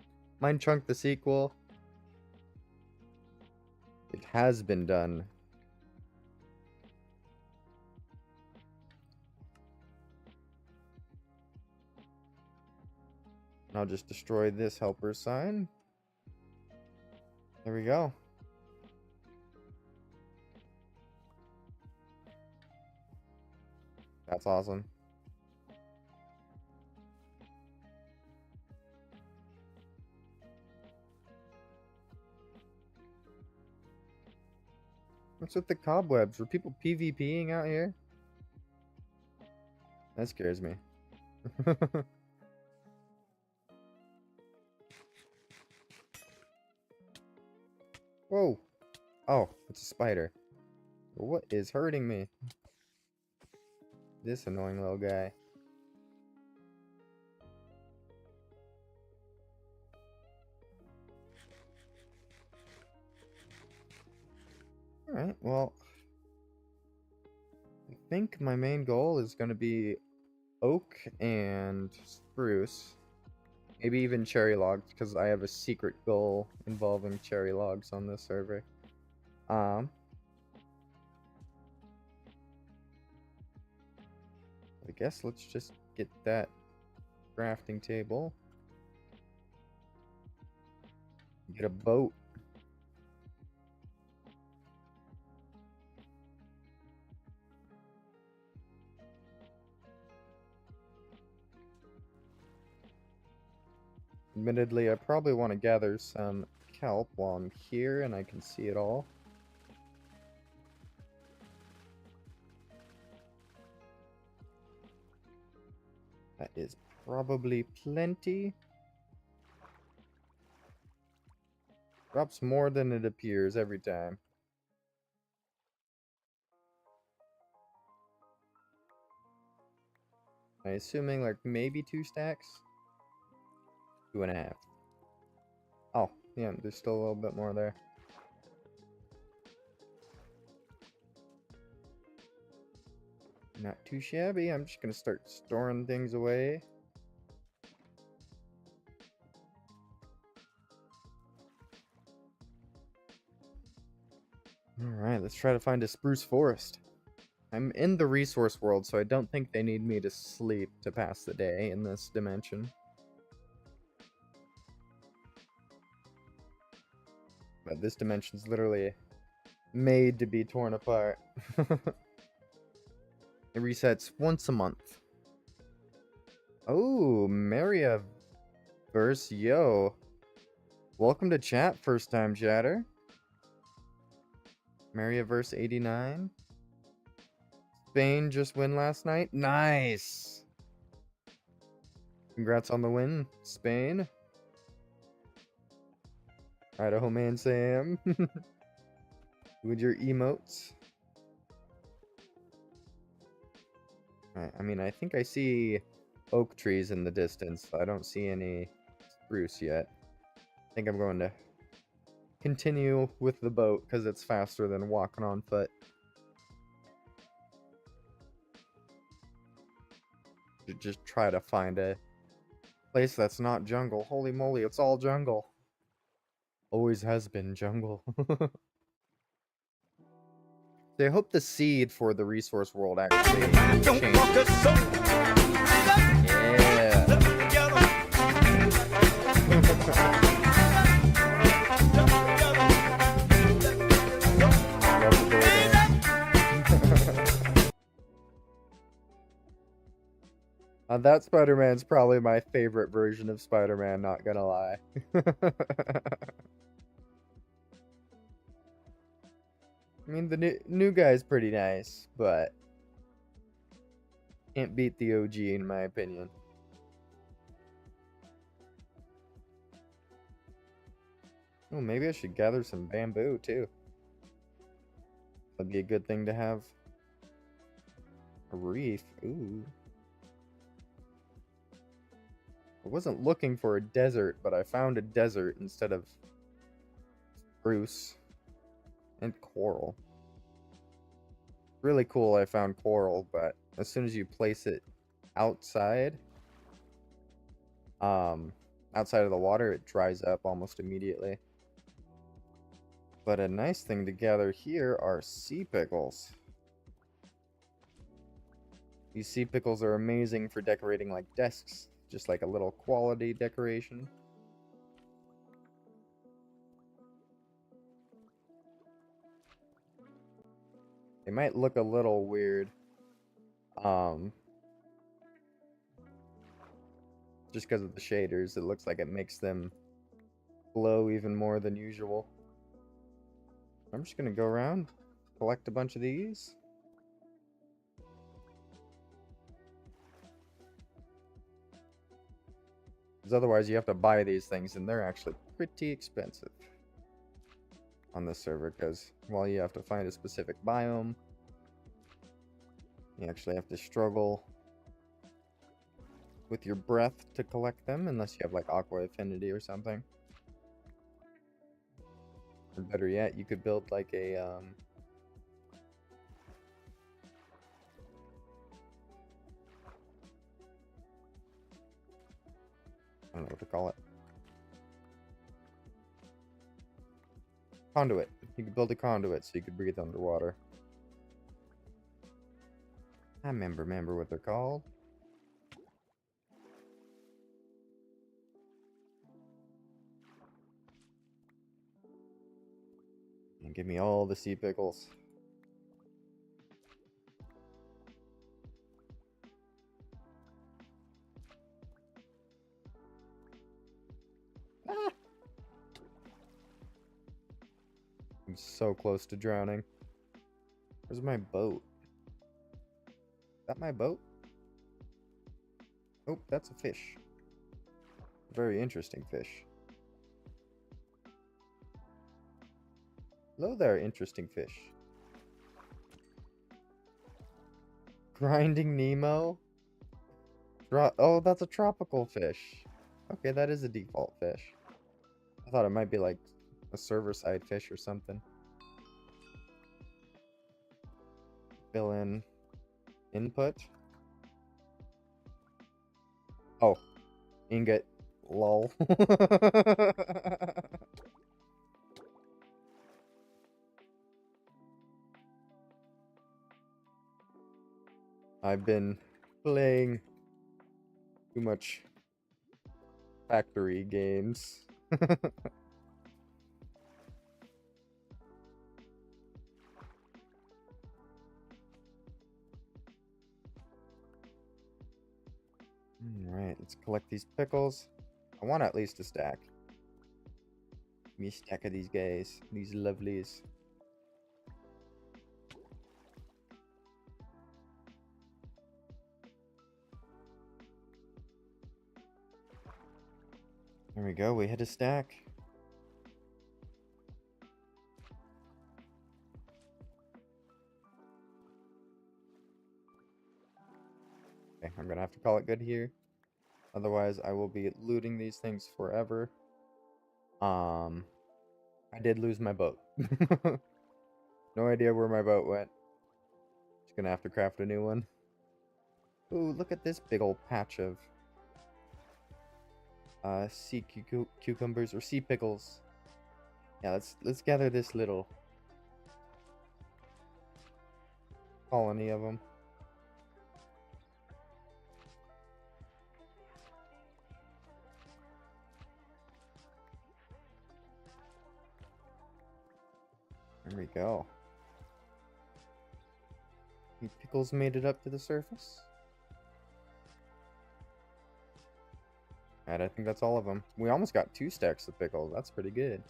Mine Chunk the sequel. It has been done. I'll just destroy this helper sign. There we go. That's awesome. What's with the cobwebs? Were people PvPing out here? That scares me. Whoa. Oh, it's a spider. What is hurting me? This annoying little guy. Alright, well, I think my main goal is going to be oak and spruce. Maybe even cherry logs, because I have a secret goal involving cherry logs on this server. I guess let's just get that crafting table. Get a boat. Admittedly, I probably want to gather some kelp while I'm here and I can see it all. That is probably plenty. Drops more than it appears every time. I'm assuming like maybe 2 stacks? 2.5. Oh, yeah, there's still a little bit more there. Not too shabby. I'm just gonna start storing things away. Alright, let's try to find a spruce forest. I'm in the resource world, so I don't think they need me to sleep to pass the day in this dimension. But this dimension's literally Made to be torn apart. It resets once a month. Oh, Mariaverse, yo. Welcome to chat, first time chatter. Mariaverse 89. Spain just win last night. Nice. Congrats on the win, Spain. Idaho Man Sam. With your emotes. I mean, I think I see oak trees in the distance. I don't see any spruce yet. I think I'm going to continue with the boat because it's faster than walking on foot. Just try to find a place that's not jungle. Holy moly, it's all jungle. Always has been jungle. So I hope the seed for the resource world actually changes. That Spider-Man's probably my favorite version of Spider-Man, not gonna lie. I mean, the new guy's pretty nice, but can't beat the OG in my opinion. Oh, maybe I should gather some bamboo too. That'd be a good thing to have. A reef, ooh. I wasn't looking for a desert, but I found a desert instead of spruce and coral. Really cool I found coral, but as soon as you place it outside outside of the water, it dries up almost immediately. But a nice thing to gather here are sea pickles. These sea pickles are amazing for decorating like desks, just like a little quality decoration. They might look a little weird. Just because of the shaders, it looks like it makes them glow even more than usual. I'm just gonna go around, collect a bunch of these. Because otherwise you have to buy these things, and they're actually pretty expensive on this server, because while you have to find a specific biome, you actually have to struggle with your breath to collect them, unless you have like aqua affinity or something. Or better yet, you could build like a I don't know what to call it. Conduit. You could build a conduit so you could breathe underwater. I remember what they're called. And give me all the sea pickles. Ah! I'm so close to drowning. Where's my boat? Is that my boat? Oh, that's a fish. A very interesting fish. Hello there, interesting fish. Grinding Nemo? Oh, that's a tropical fish. Okay, that is a default fish. I thought it might be like a server-side fish or something. Fill in input. Oh, ingot. Lol. I've been playing too much factory games. Let's collect these pickles. I want at least a stack. Give me a stack of these guys. These lovelies. There we go. We hit a stack. Okay, I'm gonna have to call it good here. Otherwise, I will be looting these things forever. I did lose my boat. No idea where my boat went. Just gonna have to craft a new one. Ooh, look at this big old patch of sea cucumbers or sea pickles. Yeah, let's gather this little colony of them. There we go. The pickles made it up to the surface. And I think that's all of them. We almost got 2 stacks of pickles. That's pretty good.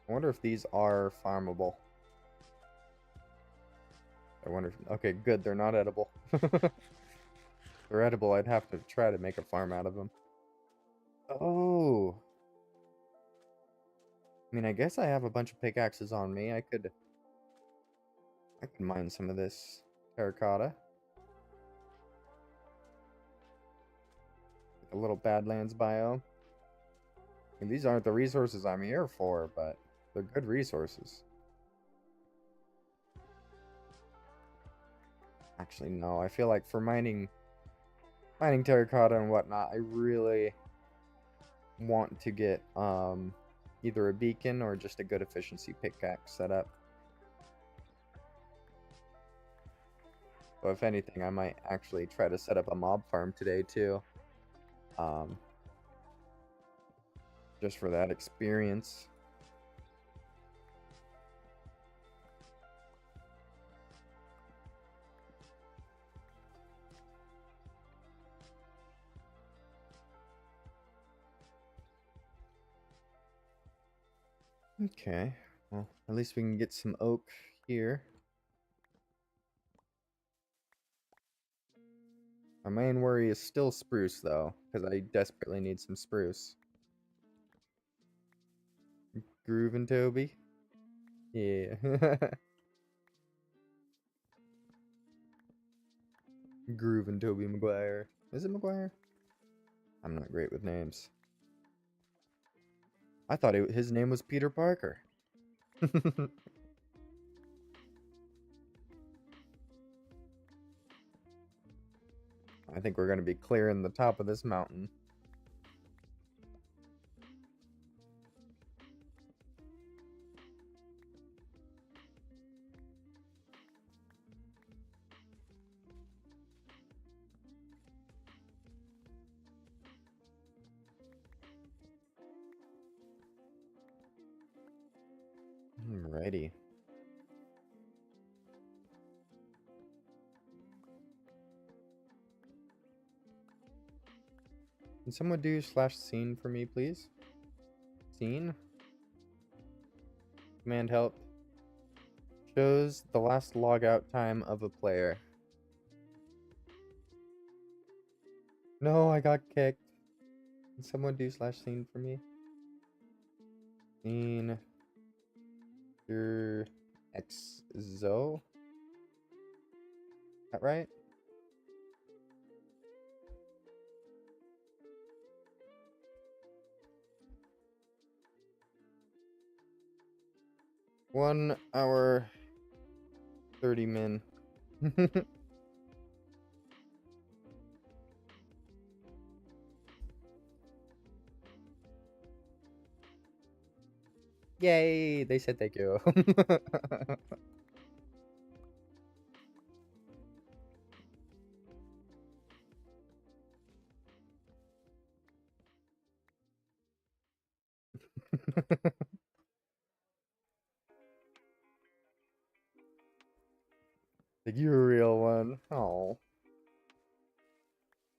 I wonder if these are farmable. I wonder if... Okay, good. They're not edible. If they're edible, I'd have to try to make a farm out of them. Oh. I mean, I guess I have a bunch of pickaxes on me. I could mine some of this terracotta. Like a little Badlands biome. I mean, these aren't the resources I'm here for, but they're good resources. Actually, no. I feel like for mining terracotta and whatnot, I really want to get either a beacon or just a good efficiency pickaxe set up. So if anything, I might actually try to set up a mob farm today too. Just for that experience. Okay, well, at least we can get some oak here. My main worry is still spruce, though, because I desperately need some spruce. Groovin' Toby? Yeah. Groovin' Toby Maguire. Is it Maguire? I'm not great with names. I thought his name was Peter Parker. I think we're going to be clearing the top of this mountain. Alrighty. Can someone do /scene for me, please? Scene? Command help. Shows the last logout time of a player. No, I got kicked. Can someone do /scene for me? Scene. Your XZO? That right? One hour 30 min. Yay! They said thank you. Like, you're a real one. Oh.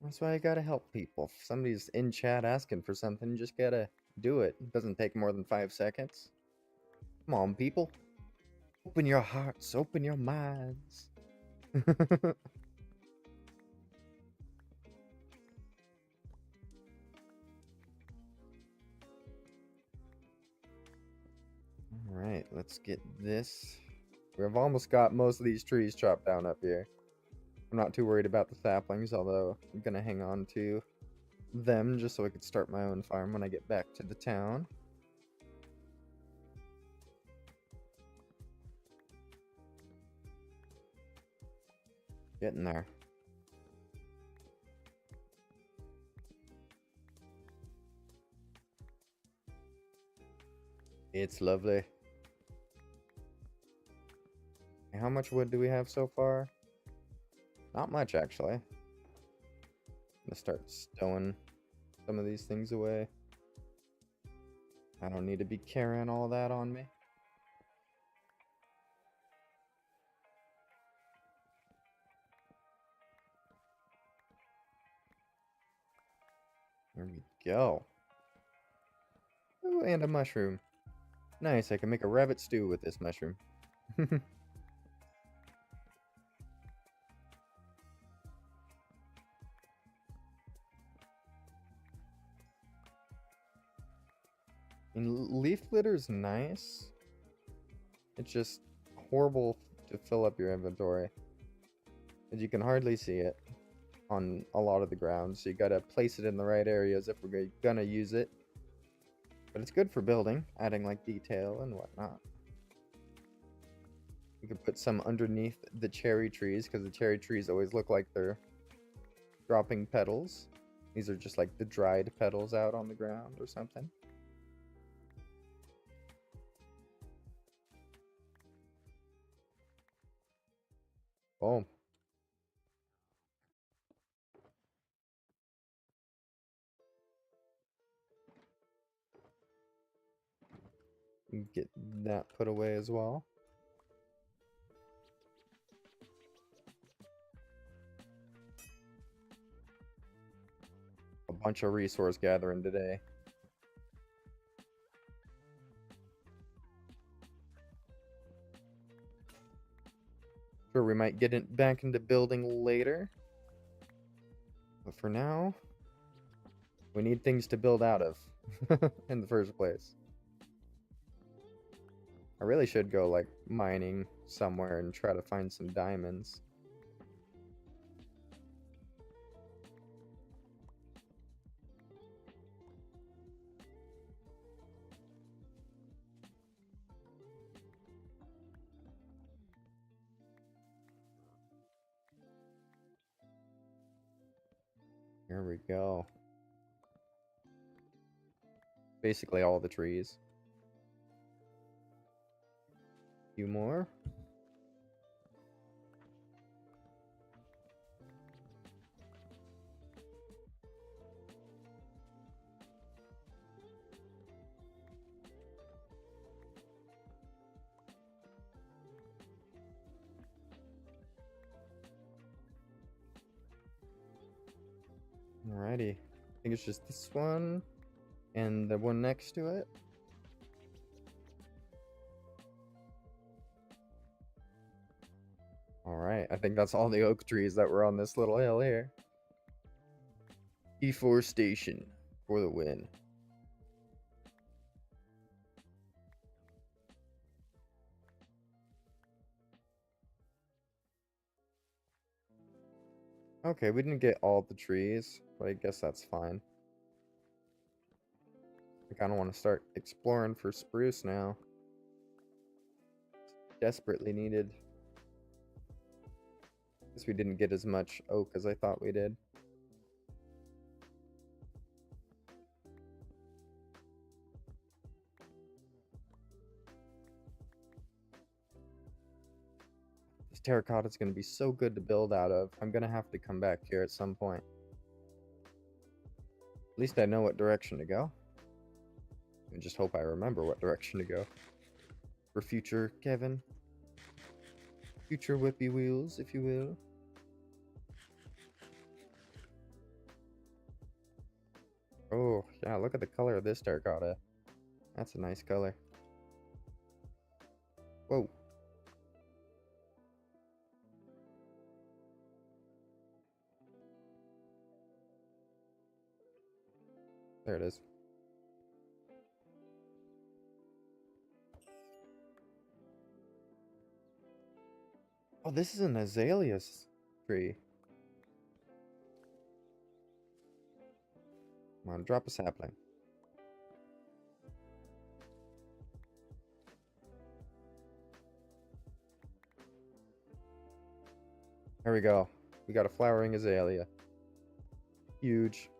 That's why I gotta help people. If somebody's in chat asking for something, you just gotta do it. It doesn't take more than 5 seconds. Come on, people. Open your hearts, open your minds. Alright, let's get this. We've almost got most of these trees chopped down up here. I'm not too worried about the saplings, although I'm gonna hang on to them just so I could start my own farm when I get back to the town. Getting there. It's lovely. How much wood do we have so far? Not much, actually. I'm gonna start stowing some of these things away. I don't need to be carrying all that on me. There we go. Ooh, and a mushroom. Nice, I can make a rabbit stew with this mushroom. And leaf litter's nice. It's just horrible to fill up your inventory. And you can hardly see it on a lot of the ground, so you gotta place it in the right areas if we're gonna use it. But it's good for building, adding like detail and whatnot. You could put some underneath the cherry trees, because the cherry trees always look like they're dropping petals. These are just like the dried petals out on the ground or something. Oh. Get that put away as well. A bunch of resource gathering today. Sure, we might get it back into building later. But for now, we need things to build out of in the first place. I really should go like mining somewhere and try to find some diamonds. Here we go. Basically all the trees. A few more. Alrighty. I think it's just this one and the one next to it. Alright, I think that's all the oak trees that were on this little hill here. Deforestation for the win. Okay, we didn't get all the trees, but I guess that's fine. I kind of want to start exploring for spruce now. Desperately needed. Guess we didn't get as much oak as I thought we did. This terracotta is going to be so good to build out of. I'm going to have to come back here at some point. At least I know what direction to go. I just hope I remember what direction to go. For future Kevin. Future whippy wheels, if you will. Yeah, look at the color of this terracotta. That's a nice color. Whoa. There it is. Oh, this is an azalea tree. Come on, drop a sapling. There we go. We got a flowering azalea. Huge.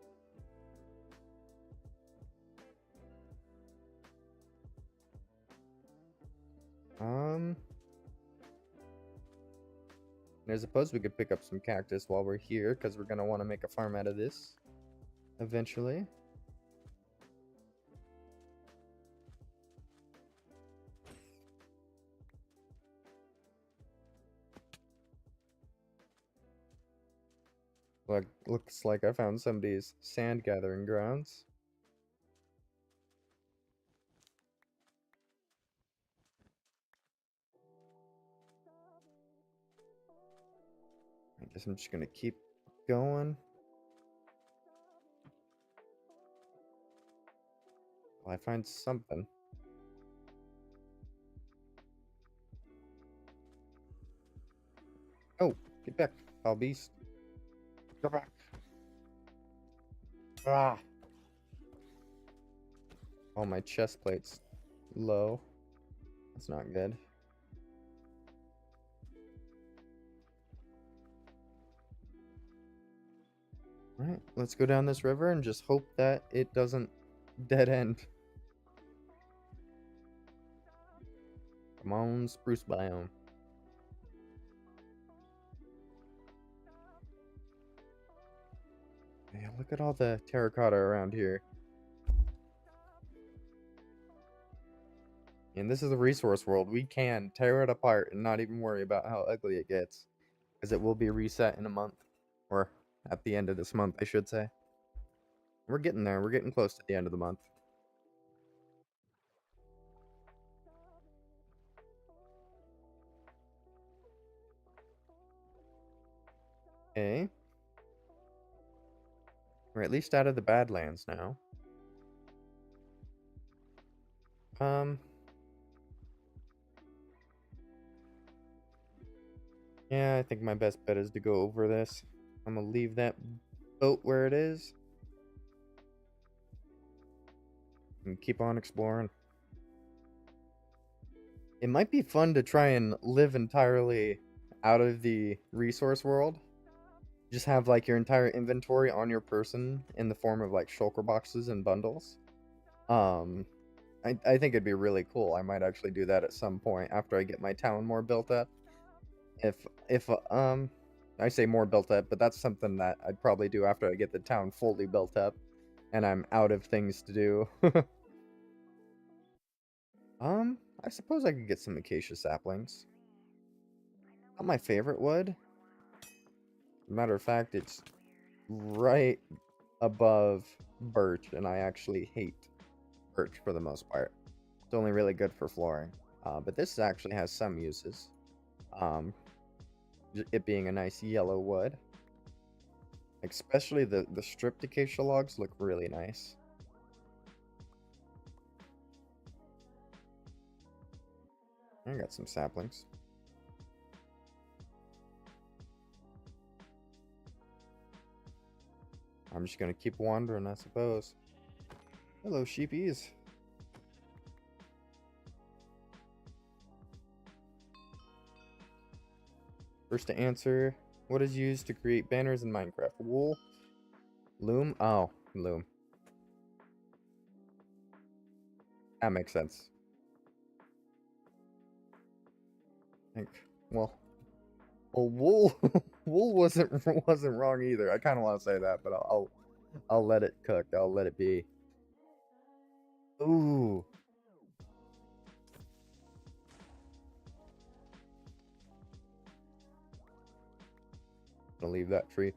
I suppose we could pick up some cactus while we're here, because we're going to want to make a farm out of this eventually. Looks like I found somebody's sand gathering grounds. I guess I'm just gonna keep going. Well, I find something. Oh, get back, foul beast. Go back. Ah. Oh, my chest plate's low. That's not good. Alright, let's go down this river and just hope that it doesn't dead end. Come on, spruce biome. Yeah, look at all the terracotta around here. And this is a resource world. We can tear it apart and not even worry about how ugly it gets. Because it will be reset in a month. Or at the end of this month, I should say. We're getting there. We're getting close to the end of the month. Okay. We're at least out of the Badlands now. Yeah, I think my best bet is to go over this. I'm gonna leave that boat where it is. And keep on exploring. It might be fun to try and live entirely out of the resource world. Just have like your entire inventory on your person in the form of like shulker boxes and bundles. I think it'd be really cool. I might actually do that at some point after I get my town more built up. If I say more built up, but that's something that I'd probably do after I get the town fully built up and I'm out of things to do. I suppose I could get some acacia saplings. Not my favorite wood. Matter of fact, it's right above birch, and I actually hate birch for the most part. It's only really good for flooring. But this actually has some uses. It being a nice yellow wood. Especially the stripped acacia logs look really nice. I got some saplings. I'm just gonna keep wandering, I suppose. Hello, sheepies. First to answer, what is used to create banners in Minecraft? Wool? Loom? Oh, loom. That makes sense. I think, well, wool, wool wasn't wrong either. I kind of want to say that, but I'll let it cook. I'll let it be. Ooh. Gonna leave that tree.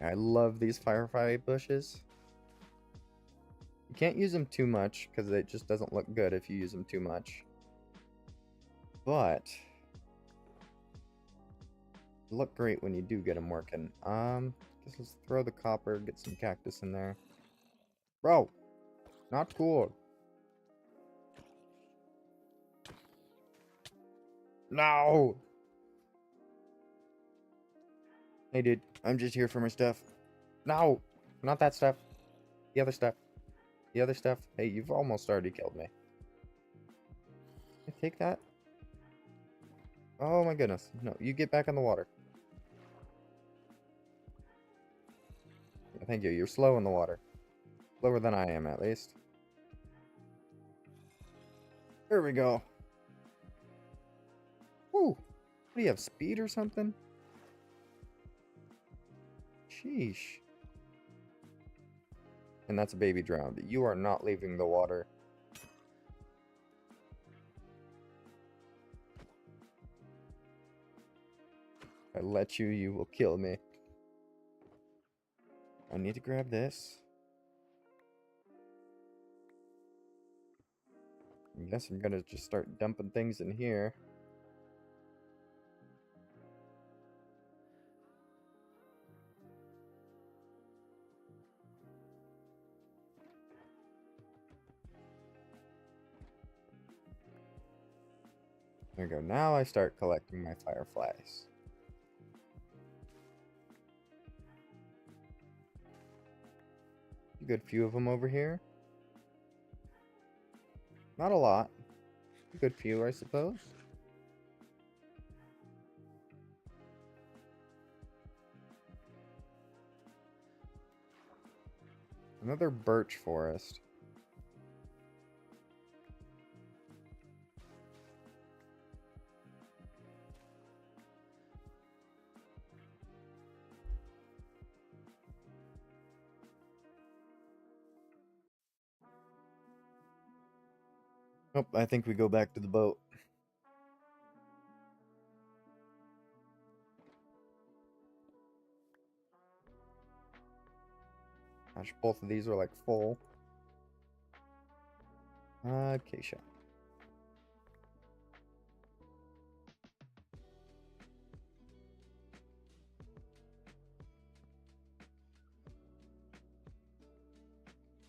I love these firefly bushes. You can't use them too much because it just doesn't look good if you use them too much. But they look great when you do get them working. Guess let's throw the copper, get some cactus in there. Bro, not cool. No! Hey dude, I'm just here for my stuff. No! Not that stuff. The other stuff. The other stuff. Hey, you've almost already killed me. Can I take that? Oh my goodness. No, you get back in the water. Yeah, thank you. You're slow in the water. Slower than I am, at least. There we go. Woo! What do you have, speed or something? Sheesh. And that's a baby drowned. You are not leaving the water. If I let you, you will kill me. I need to grab this. I guess I'm gonna just start dumping things in here. There we go. Now I start collecting my fireflies. A good few of them over here. Not a lot. A good few, I suppose. Another birch forest. Oh, I think we go back to the boat. Gosh, both of these are like full. Acacia.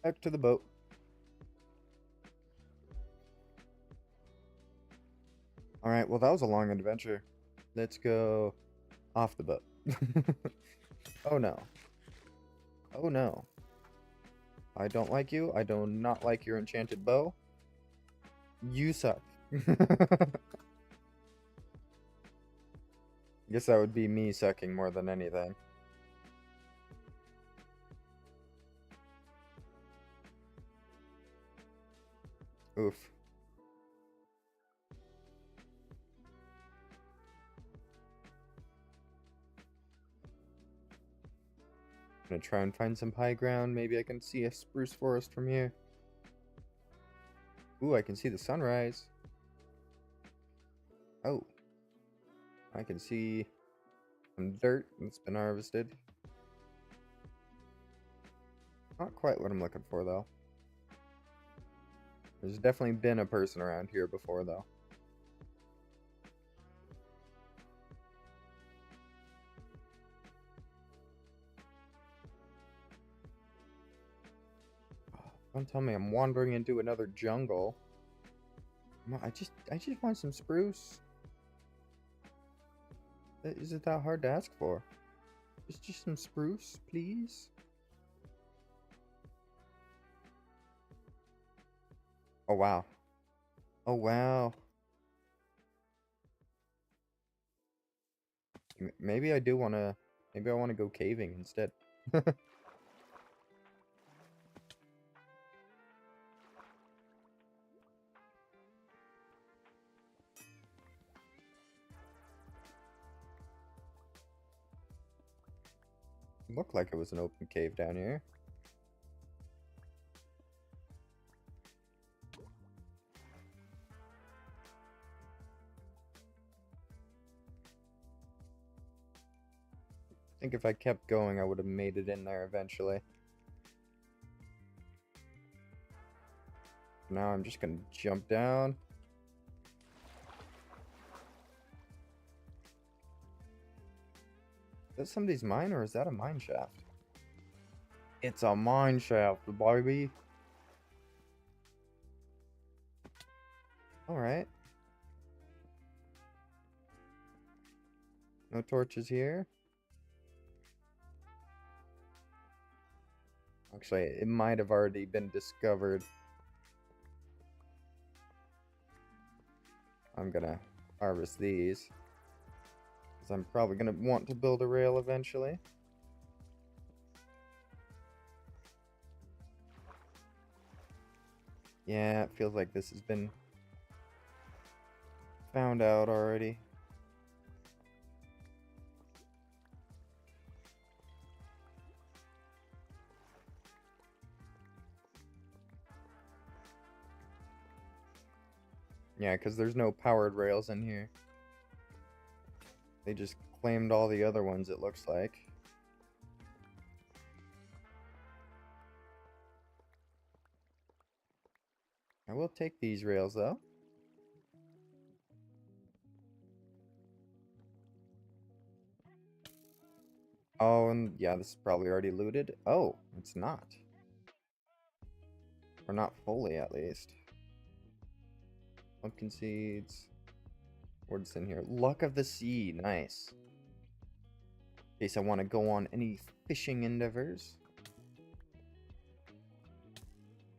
Back to the boat. Alright, well that was a long adventure. Let's go off the boat. Oh no. Oh no. I don't like you. I do not like your enchanted bow. You suck. Guess that would be me sucking more than anything. Oof. I'm gonna try and find some high ground. Maybe I can see a spruce forest from here. Ooh, I can see the sunrise. Oh. I can see some dirt that's been harvested. Not quite what I'm looking for, though. There's definitely been a person around here before, though. Don't tell me I'm wandering into another jungle. No, I just want some spruce. Is it that hard to ask for? Just some spruce, please. Oh wow. Oh wow. Maybe I do wanna. Maybe I wanna go caving instead. Looked like it was an open cave down here. I think if I kept going, I would have made it in there eventually. Now I'm just gonna jump down. Is that somebody's mine, or is that a mine shaft? It's a mine shaft, baby. Alright. No torches here. Actually, it might have already been discovered. I'm gonna harvest these, because I'm probably gonna want to build a rail eventually. Yeah, it feels like this has been found out already. Yeah, because there's no powered rails in here. They just claimed all the other ones, it looks like. I will take these rails, though. Oh, and yeah, this is probably already looted. Oh, it's not. Or not fully, at least. Pumpkin seeds. What's in here? Luck of the sea. Nice. In case I want to go on any fishing endeavors.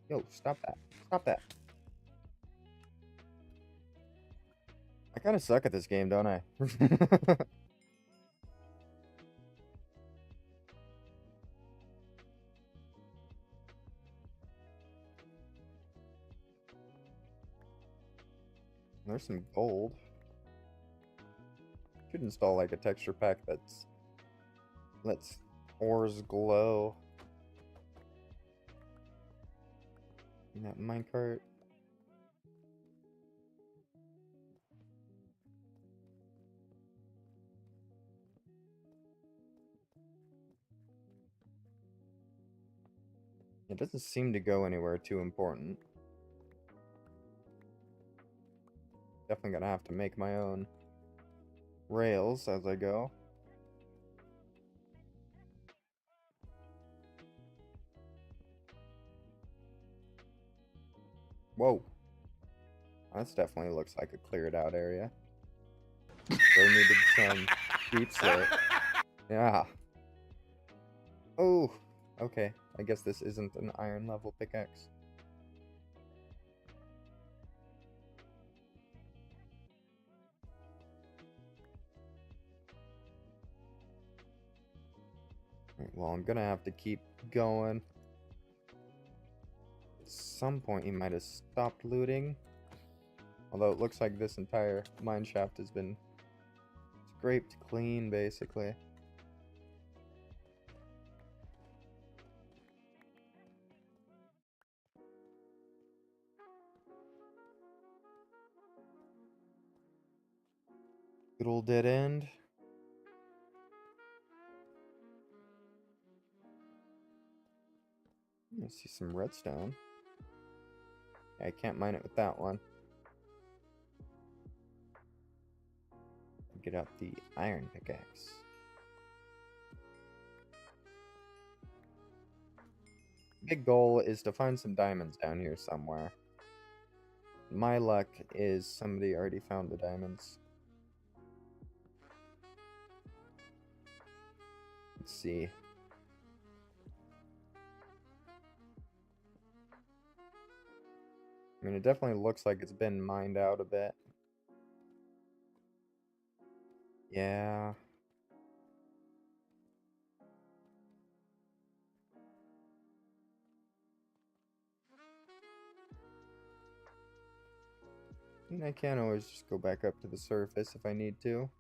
Yo, stop that. Stop that. I kind of suck at this game, don't I? There's some gold. Should install like a texture pack that's lets ores glow. In that minecart. It doesn't seem to go anywhere too important. Definitely gonna have to make my own rails as I go. Whoa. This definitely looks like a cleared out area. Bro needed some deep slate. Yeah. Oh, okay. I guess this isn't an iron level pickaxe. Right, well, I'm gonna have to keep going. At some point, he might have stopped looting. Although it looks like this entire mine shaft has been scraped clean, basically. Good old dead end. I see some redstone. I can't mine it with that one. Get out the iron pickaxe. Big goal is to find some diamonds down here somewhere. My luck is somebody already found the diamonds. Let's see. I mean, it definitely looks like it's been mined out a bit. Yeah. And I can always just go back up to the surface if I need to.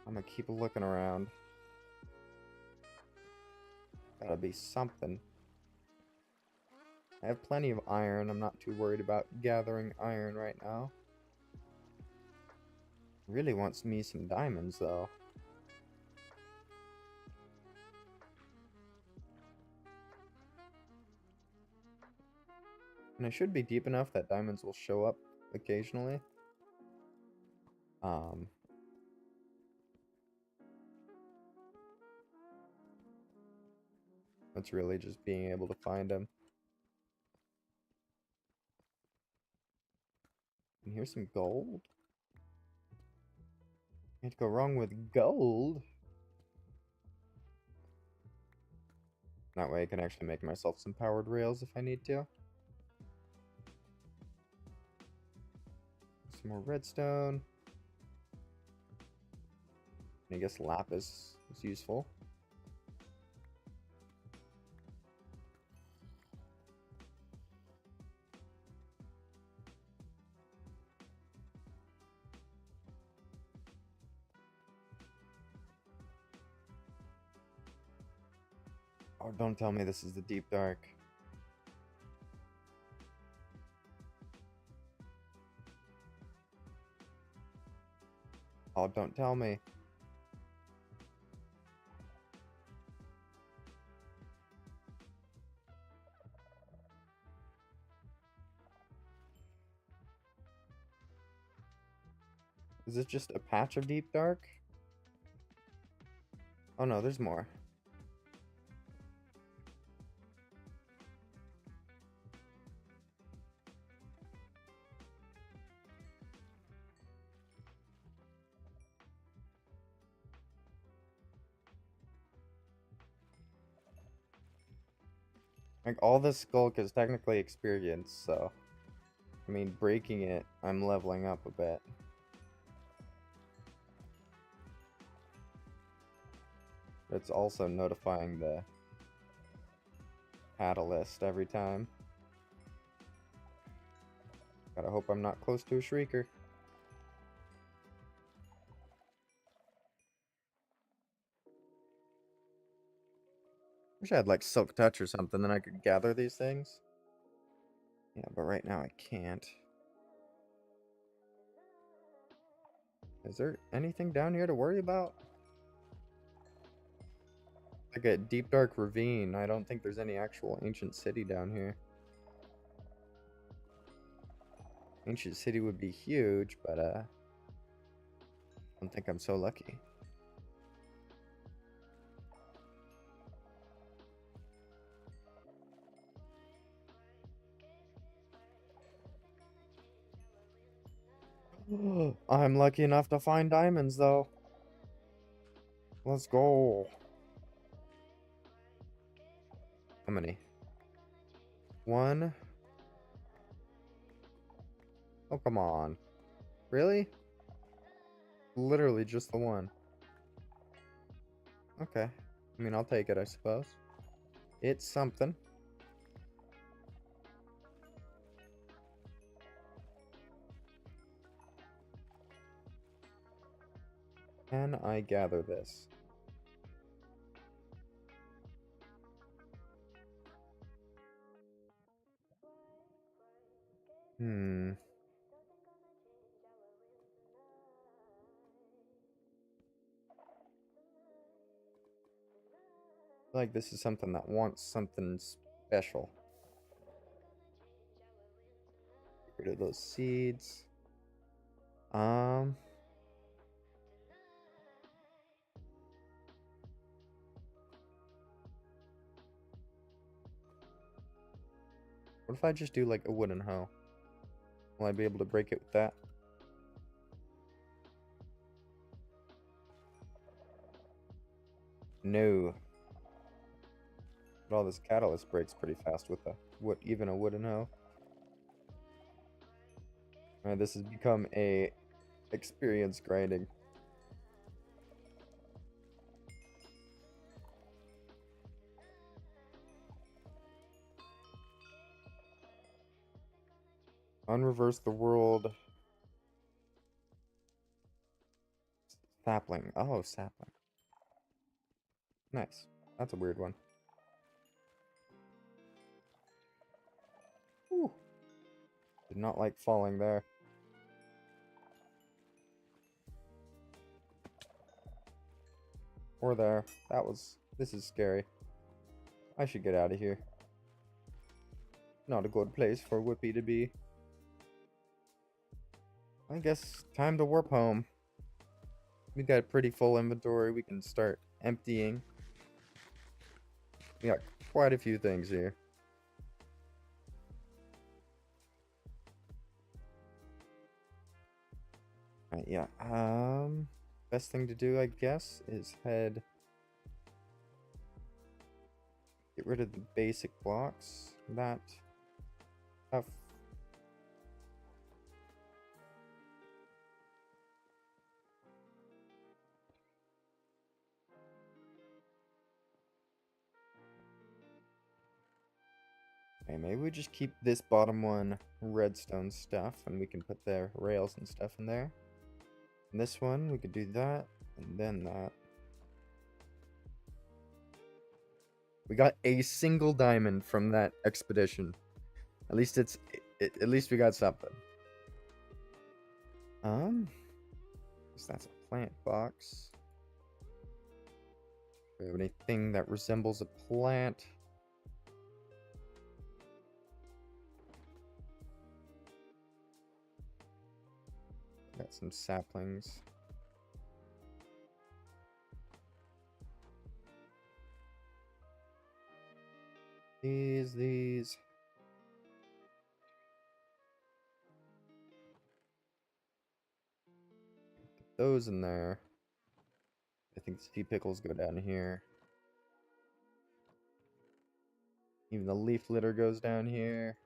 I'm gonna keep looking around. Gotta be something. I have plenty of iron. I'm not too worried about gathering iron right now. Really wants me some diamonds, though. And I should be deep enough that diamonds will show up occasionally. Um, it's really just being able to find them. And here's some gold. Can't go wrong with gold. That way I can actually make myself some powered rails if I need to. Some more redstone. I guess lapis is useful. Oh, don't tell me this is the deep dark. Oh, don't tell me. Is it just a patch of deep dark? Oh no, there's more. Like, all this skulk is technically experience, so... I mean, breaking it, I'm leveling up a bit. It's also notifying the catalyst every time. Gotta hope I'm not close to a shrieker. Wish I had like silk touch or something, then I could gather these things. Yeah, but right now I can't. Is there anything down here to worry about? Like a deep dark ravine. I don't think there's any actual ancient city down here. Ancient city would be huge, but I don't think I'm so lucky. I'm lucky enough to find diamonds though. Let's go. How many? One. Oh, come on. Really? Literally just the one. Okay. I mean, I'll take it, I suppose. It's something. Can I gather this? Hmm. I feel like this is something that wants something special. Get rid of those seeds. Um. What if I just do like a wooden hoe? Will I be able to break it with that? No. But all this catalyst breaks pretty fast with a wood, even a wooden hoe. Alright, this has become a experience grinding. Unreverse the world. Sapling. Oh, sapling. Nice. That's a weird one. Whew. Did not like falling there. Or there. This is scary. I should get out of here. Not a good place for Whippy to be. I guess time to warp home. We got a pretty full inventory. We can start emptying. We got quite a few things here. Alright, yeah. Best thing to do, I guess, is get rid of the basic blocks. That stuff. Okay, maybe we just keep this bottom one redstone stuff, and we can put the rails and stuff in there. And this one, we could do that, and then that. We got a single diamond from that expedition. At least at least we got something. So that's a plant box. Do we have anything that resembles a plant? Got some saplings. These. Put those in there. I think the sea pickles go down here. Even the leaf litter goes down here.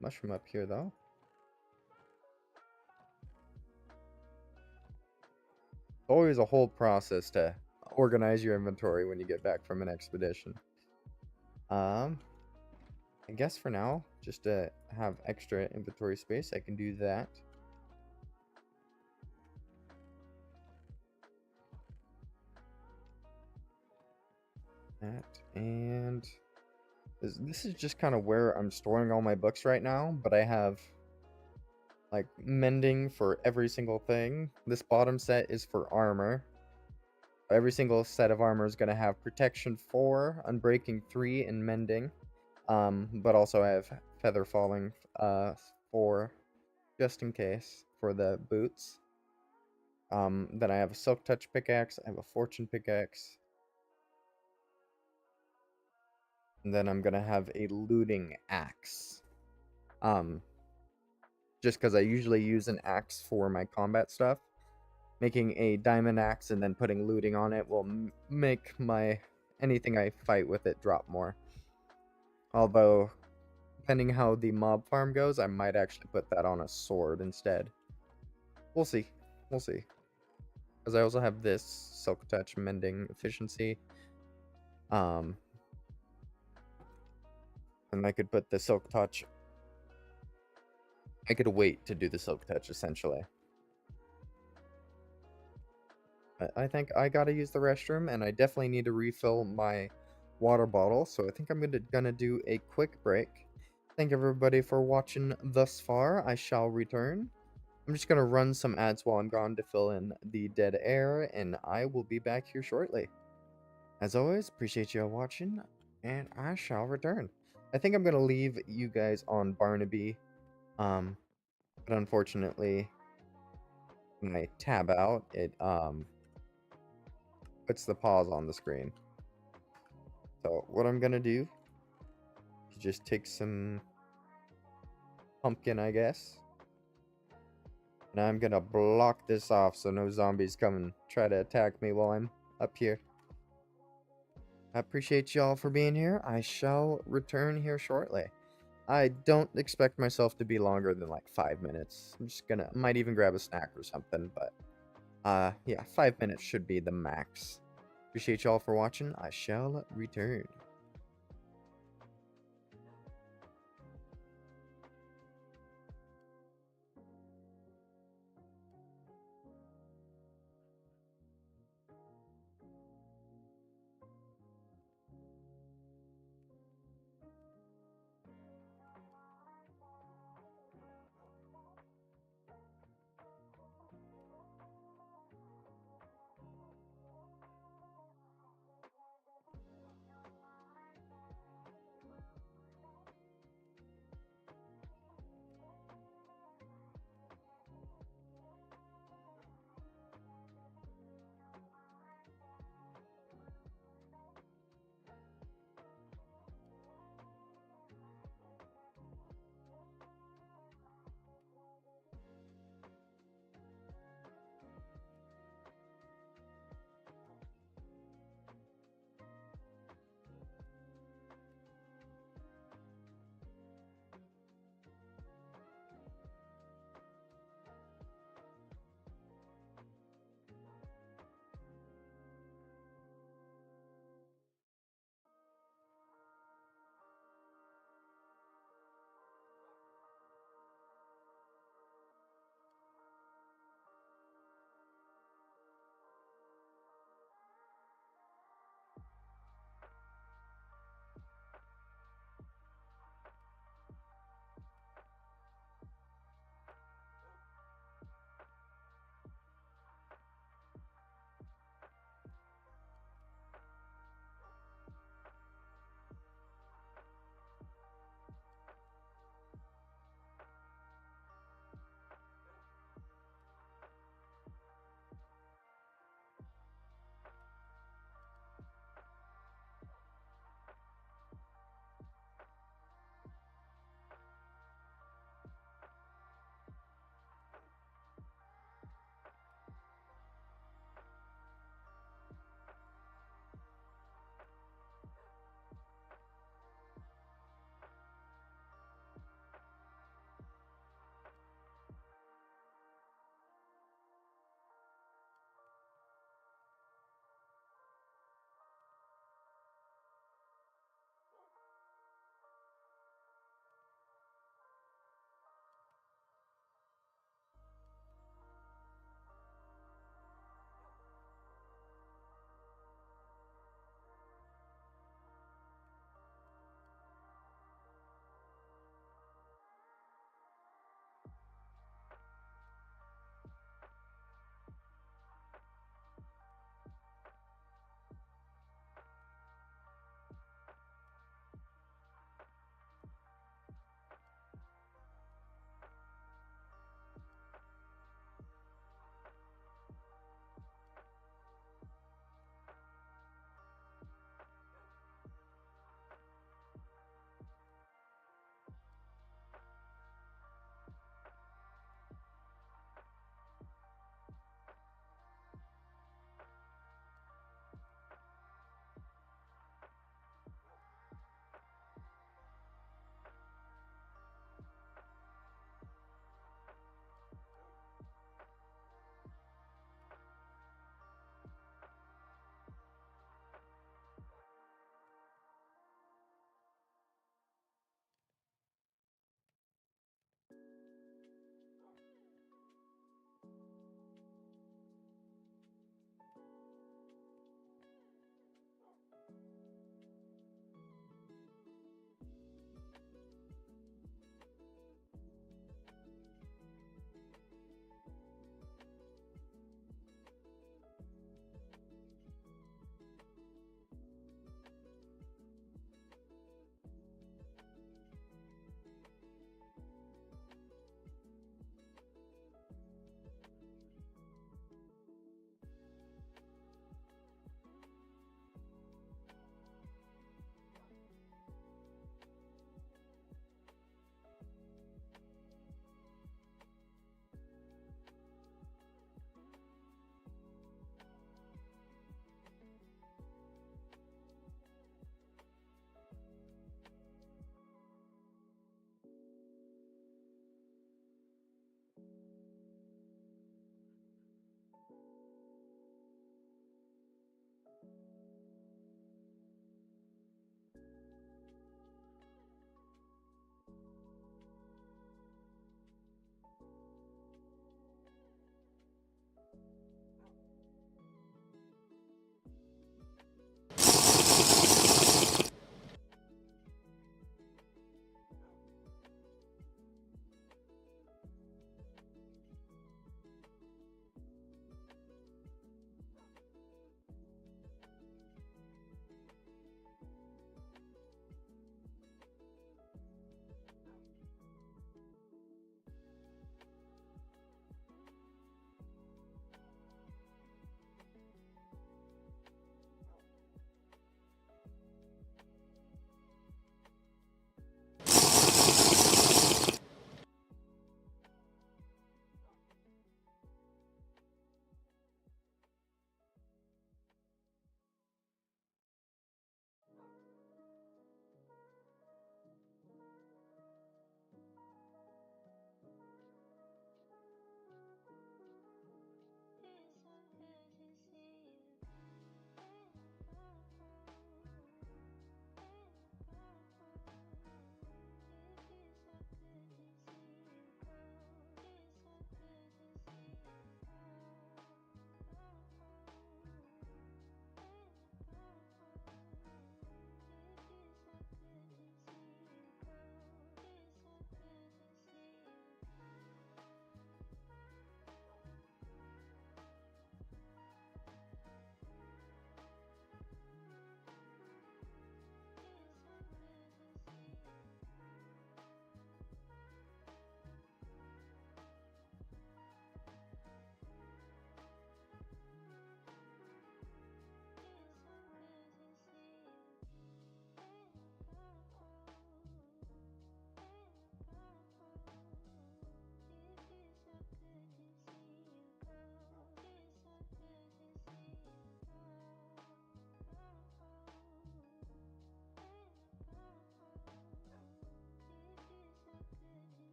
Mushroom up here, though. Always a whole process to organize your inventory when you get back from an expedition. I guess for now, just to have extra inventory space, I can do that. And this is just kind of where I'm storing all my books right now, but I have like mending for every single thing. This bottom set is for armor. Every single set of armor is going to have protection 4, unbreaking 3, and mending. But also I have feather falling 4, just in case, for the boots. Then I have a silk touch pickaxe, I have a fortune pickaxe. And then I'm gonna have a looting axe. Just because I usually use an axe for my combat stuff. Making a diamond axe and then putting looting on it will make anything I fight with it drop more. Although, depending how the mob farm goes, I might actually put that on a sword instead. We'll see. We'll see. Because I also have this silk touch mending efficiency. And I could put the silk touch. I could wait to do the silk touch essentially. But I think I gotta use the restroom, and I definitely need to refill my water bottle. So I think I'm gonna do a quick break. Thank everybody for watching thus far. I shall return. I'm just gonna run some ads while I'm gone to fill in the dead air, and I will be back here shortly. As always, appreciate you all watching, and I shall return. I think I'm gonna leave you guys on Barnaby, but unfortunately, when I tab out, it puts the pause on the screen. So what I'm gonna do is just take some pumpkin, I guess, and I'm gonna block this off so no zombies come and try to attack me while I'm up here. I appreciate y'all for being here. I shall return here shortly. I don't expect myself to be longer than like 5 minutes. I'm just gonna, might even grab a snack or something, but yeah, 5 minutes should be the max. Appreciate y'all for watching. I shall return.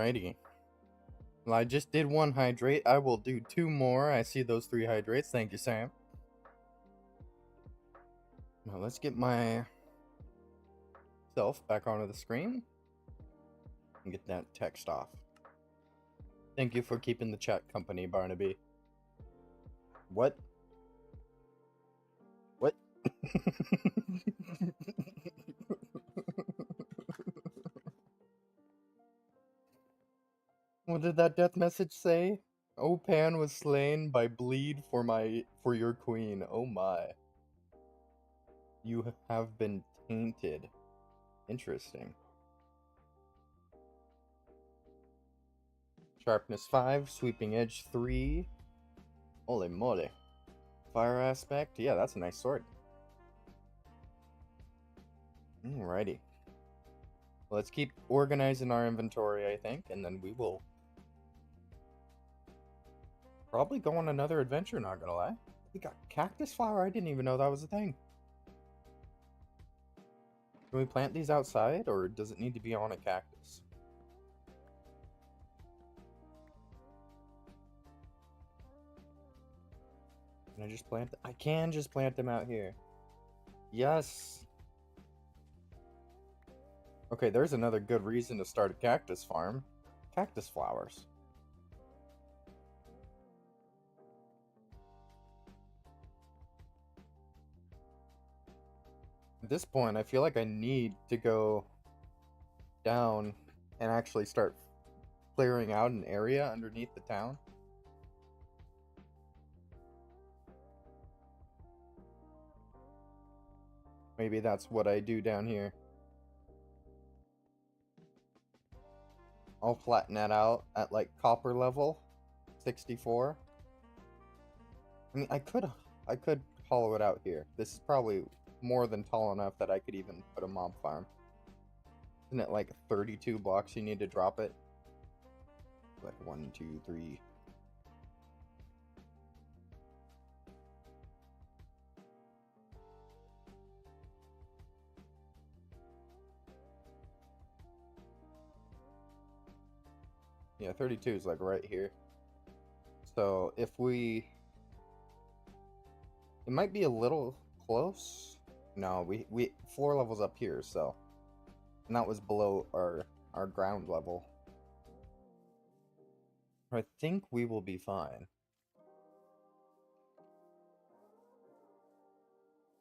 Alrighty. Well, I just did 1 hydrate. I will do 2 more. I see those 3 hydrates. Thank you, Sam. Now let's get myself back onto the screen and get that text off. Thank you for keeping the chat company, Barnaby. What? What? What did that death message say? Opan was slain by bleed for your queen. Oh my. You have been tainted. Interesting. Sharpness 5, sweeping edge 3. Holy moly. Fire aspect. Yeah, that's a nice sword. Alrighty. Well, let's keep organizing our inventory, I think, and then we will probably go on another adventure, not gonna lie. We got cactus flower? I didn't even know that was a thing. Can we plant these outside, or does it need to be on a cactus? Can I just plant them? I can just plant them out here. Yes! Okay, there's another good reason to start a cactus farm. Cactus flowers. At this point, I feel like I need to go down and actually start clearing out an area underneath the town. Maybe that's what I do down here. I'll flatten that out at like copper level, 64. I mean, I could hollow it out here. This is probably more than tall enough that I could even put a mob farm. Isn't it like 32 blocks you need to drop it? Like 1, 2, 3. Yeah, 32 is like right here. So if we... It might be a little close. No, we floor level's up here, so... And that was below our ground level. I think we will be fine.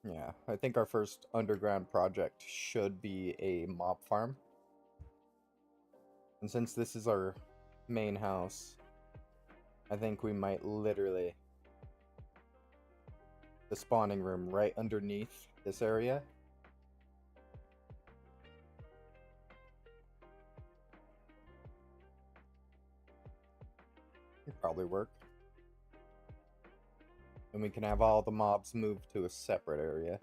Yeah, I think our first underground project should be a mob farm. And since this is our main house, I think we might literally the spawning room right underneath this area. It'd probably work. And we can have all the mobs move to a separate area.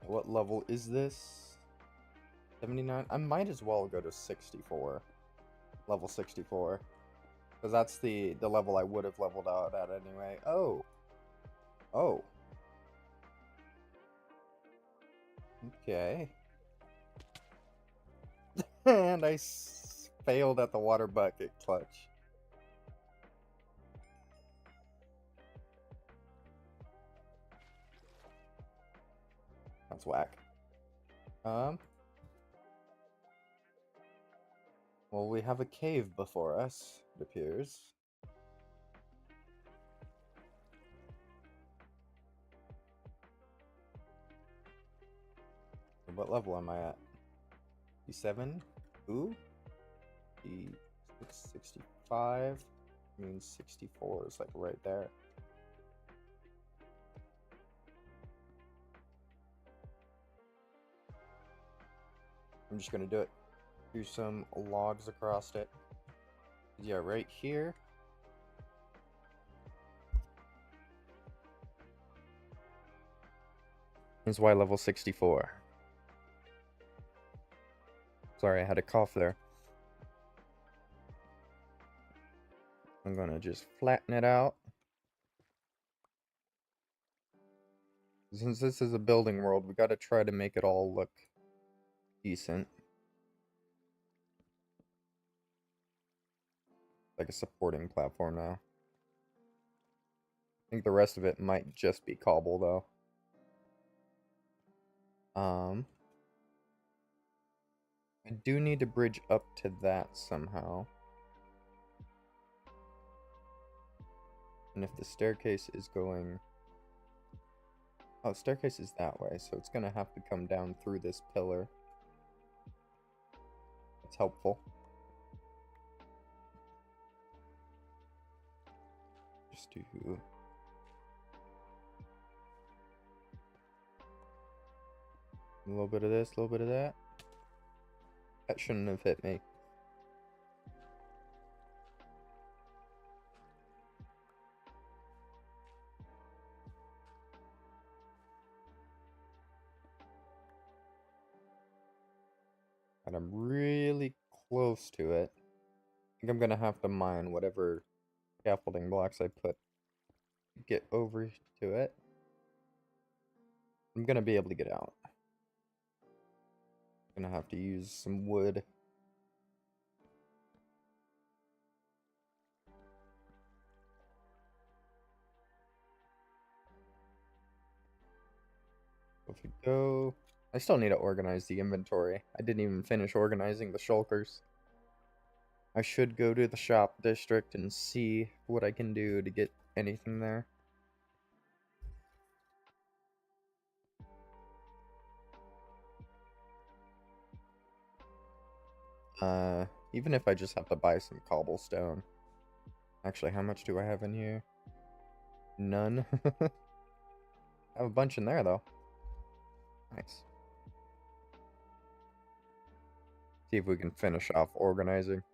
What level is this? 79? I might as well go to 64. Level 64. Because that's the level I would have leveled out at anyway. Oh. Oh. Okay. And I failed at the water bucket clutch. That's whack. Well, we have a cave before us, it appears. What level am I at? E7? Ooh? E65 means 64 is like right there. I'm just gonna do it. Do some logs across it. Yeah, right here. Is why level 64. Sorry, I had a cough there. I'm gonna just flatten it out. Since this is a building world, we gotta try to make it all look decent. Like a supporting platform now. I think the rest of it might just be cobble though. I do need to bridge up to that somehow. And if the staircase is going... Oh, staircase is that way, so it's gonna have to come down through this pillar. That's helpful. Just do... a little bit of this, a little bit of that. That shouldn't have hit me. And I'm really close to it. I think I'm gonna have to mine whatever scaffolding blocks I put to get over to it. I'm gonna be able to get out. I'm gonna have to use some wood. If we go... I still need to organize the inventory. I didn't even finish organizing the shulkers. I should go to the shop district and see what I can do to get anything there. Even if I just have to buy some cobblestone. Actually, how much do I have in here? None. I have a bunch in there, though. Nice. See if we can finish off organizing.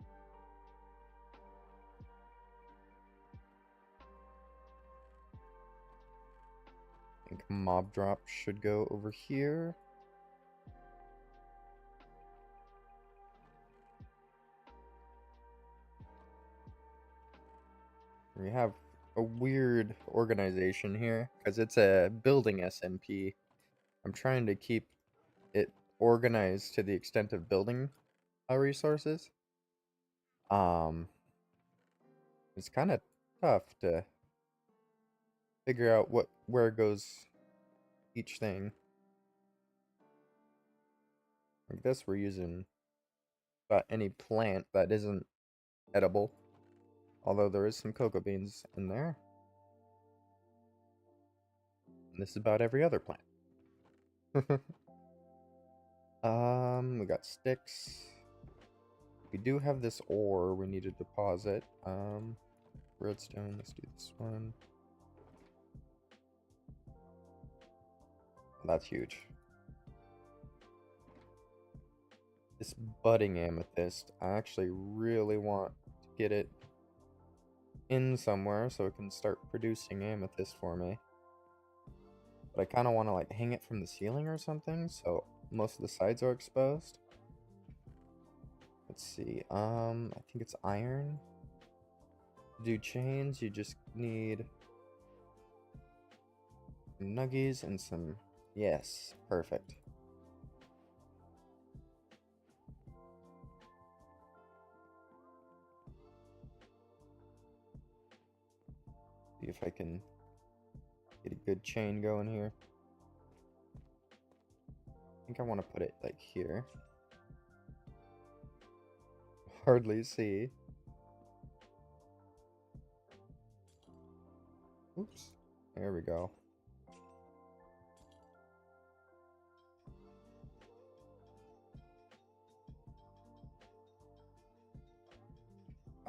I think mob drop should go over here. We have a weird organization here because it's a building SMP. I'm trying to keep it organized to the extent of building resources. It's kind of tough to figure out where goes each thing. Like this, we're using about any plant that isn't edible. Although there is some cocoa beans in there. And this is about every other plant. We got sticks. We do have this ore we need to deposit. Redstone, let's do this one. That's huge. This budding amethyst, I actually really want to get it in somewhere so it can start producing amethyst for me. But I kind of want to like hang it from the ceiling or something so most of the sides are exposed. Let's see, I think it's iron. To do chains, you just need some nuggies and some... Yes, perfect. See if I can get a good chain going here. I think I want to put it like here. Hardly see. Oops. There we go.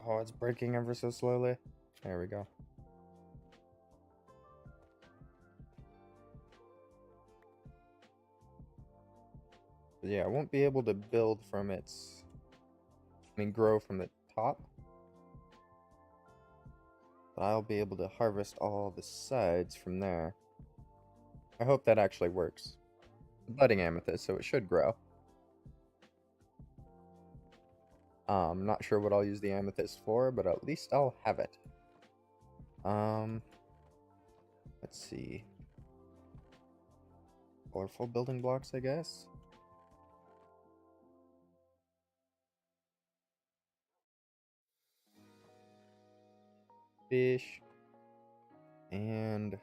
Oh, it's breaking ever so slowly. There we go. But yeah, I won't be able to build from its... grow from the top. But I'll be able to harvest all the sides from there. I hope that actually works. Budding amethyst, so it should grow. I'm not sure what I'll use the amethyst for, but at least I'll have it. Let's see. Colorful building blocks, I guess. Fish. And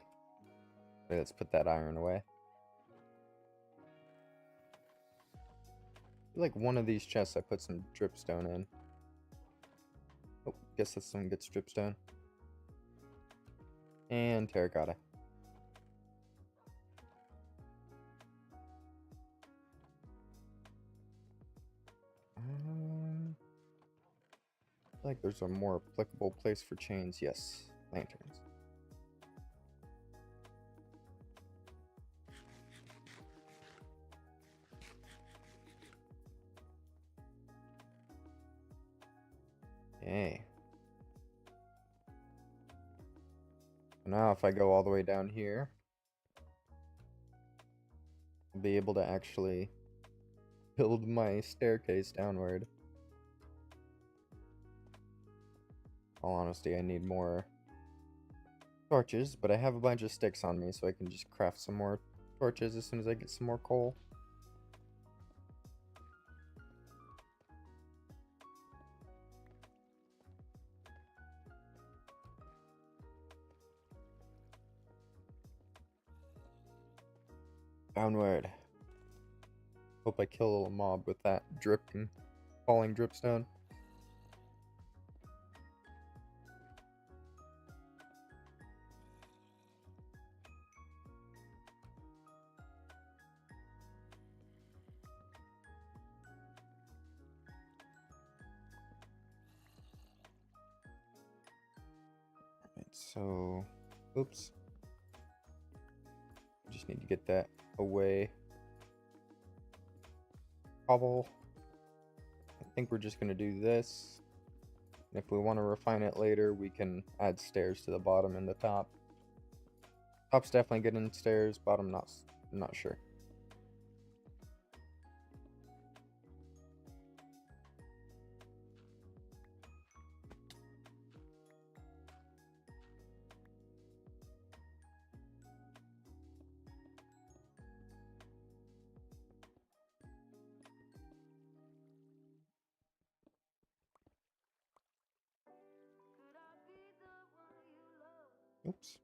let's put that iron away. I feel like one of these chests I put some dripstone in. Oh, guess this one gets dripstone. And terracotta. I feel like there's a more applicable place for chains. Yes, lanterns. Okay. Now if I go all the way down here, I'll be able to actually build my staircase downward. All honesty, I need more torches, but I have a bunch of sticks on me, so I can just craft some more torches as soon as I get some more coal. Downward. Hope I kill a mob with that dripping, falling dripstone. Alright, so, oops. Just need to get that away. Cobble. I think we're just gonna do this. And if we want to refine it later, we can add stairs to the bottom and the top. Top's definitely getting stairs, bottom not sure. Oops.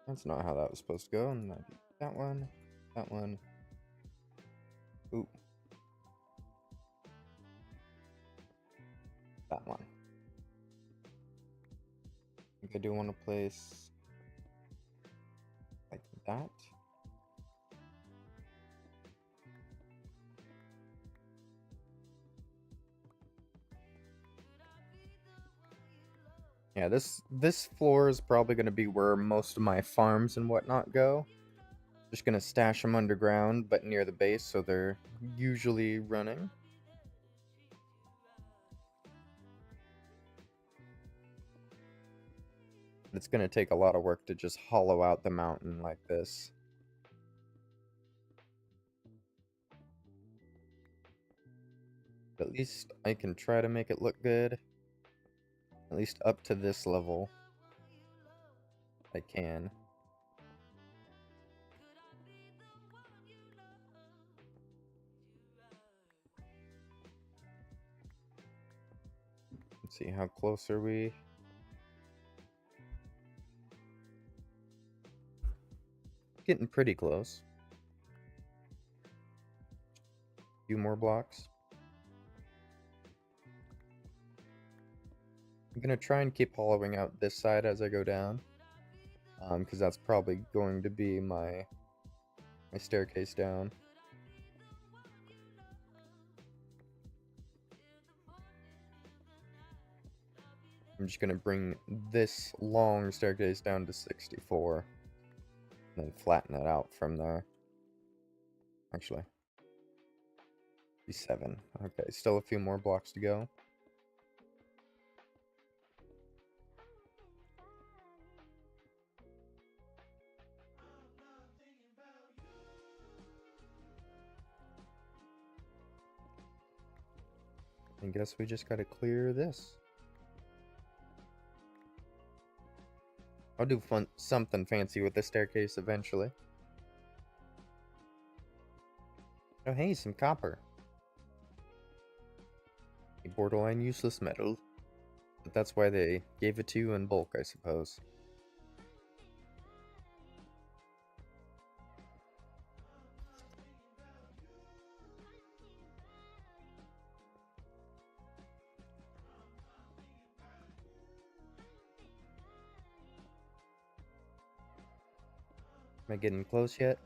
That's not how that was supposed to go. And I did that one, that one. Ooh. That one. I think I do want to place like that. Yeah, this floor is probably going to be where most of my farms and whatnot go. Just going to stash them underground, but near the base, so they're usually running. It's going to take a lot of work to just hollow out the mountain like this. At least I can try to make it look good. At least up to this level. I can. Let's see, how close are we? Getting pretty close. A few more blocks. I'm gonna try and keep hollowing out this side as I go down. Because that's probably going to be my staircase down. I'm just gonna bring this long staircase down to 64. And then flatten it out from there. Actually. 57. Okay, still a few more blocks to go. I guess we just gotta clear this. I'll do something fancy with the staircase eventually. Oh hey, some copper. A borderline useless metal. But that's why they gave it to you in bulk, I suppose. Am I getting close yet?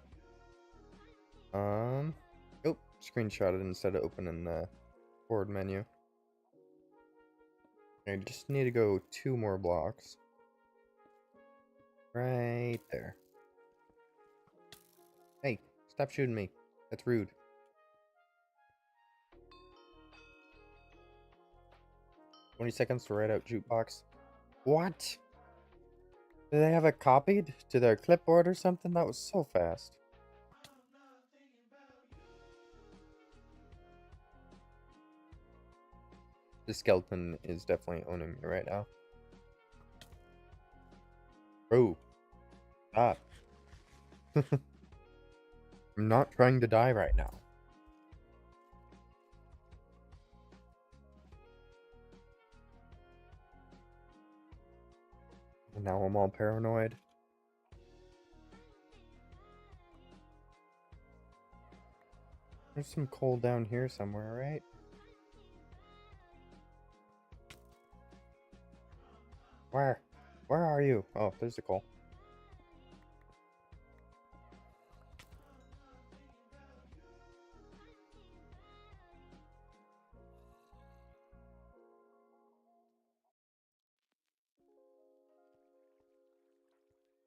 Oh, screenshot it instead of opening the board menu. I just need to go 2 more blocks. Right there. Hey, stop shooting me. That's rude. $20 to write out jukebox. What? Did they have it copied to their clipboard or something? That was so fast. The skeleton is definitely owning me right now. Bro. Stop. I'm not trying to die right now. And now I'm all paranoid. There's some coal down here somewhere, right? Where? Where are you? Oh, there's the coal.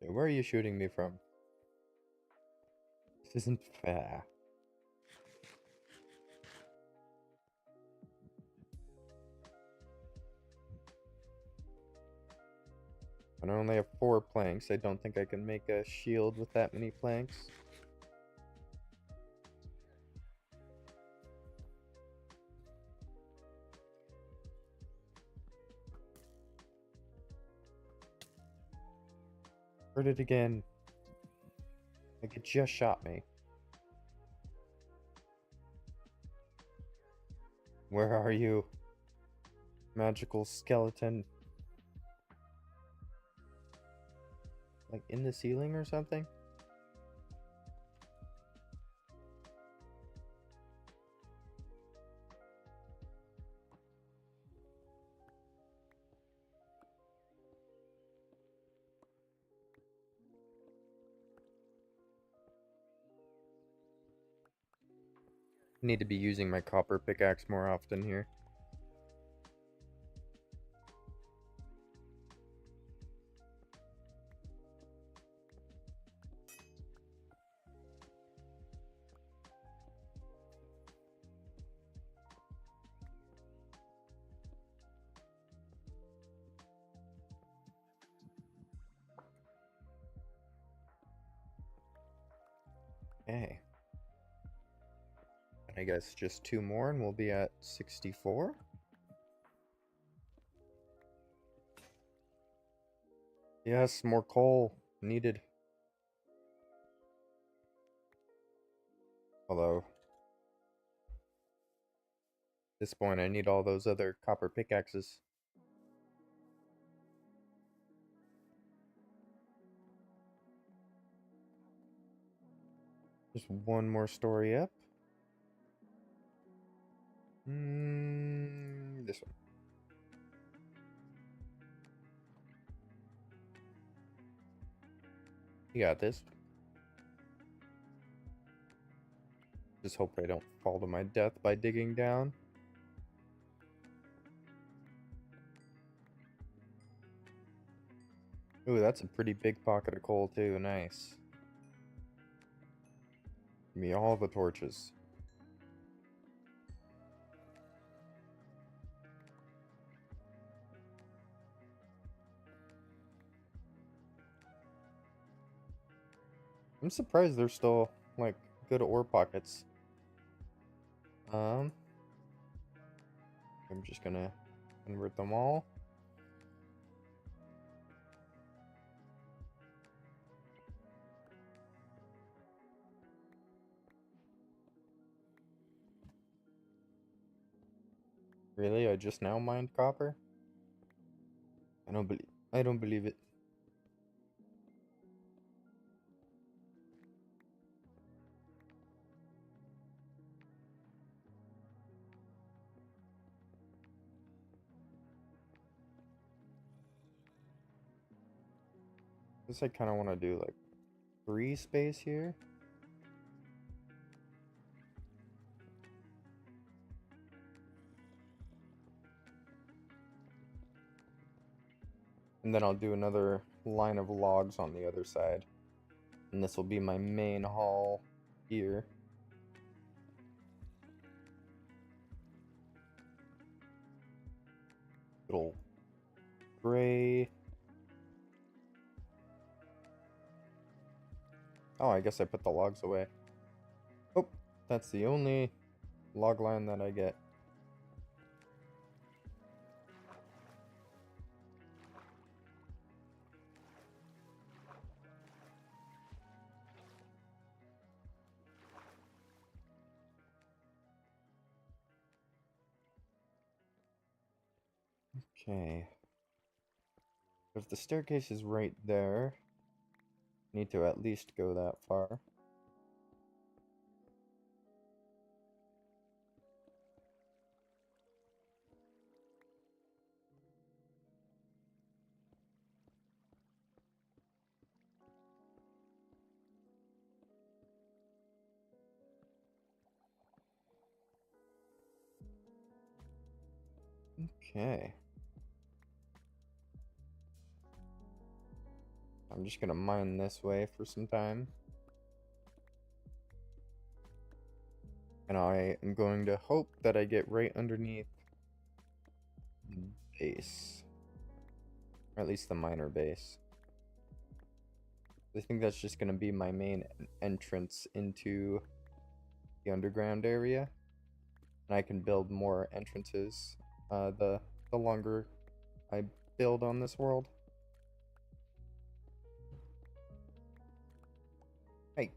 Okay, where are you shooting me from? This isn't fair. And I only have 4 planks. I don't think I can make a shield with that many planks. Heard it again. Like it just shot me. Where are you? Magical skeleton. Like in the ceiling or something? Need to be using my copper pickaxe more often here. Okay. I guess just 2 more and we'll be at 64. Yes, more coal needed. Although, at this point I need all those other copper pickaxes. Just 1 more story up. This one. You got this. Just hope I don't fall to my death by digging down. Ooh, that's a pretty big pocket of coal too. Nice. Give me all the torches. I'm surprised there's still, like, good ore pockets. I'm just gonna convert them all. Really? I just now mined copper? I don't believe it. Guess I kinda wanna do like free space here. And then I'll do another line of logs on the other side. And this will be my main hall here. Little gray. Oh, I guess I put the logs away. Oh, that's the only log line that I get. Okay. If the staircase is right there, I need to at least go that far. Okay. I'm just gonna mine this way for some time. And I am going to hope that I get right underneath the base. Or at least the miner base. I think that's just gonna be my main entrance into the underground area. And I can build more entrances the longer I build on this world. Hey.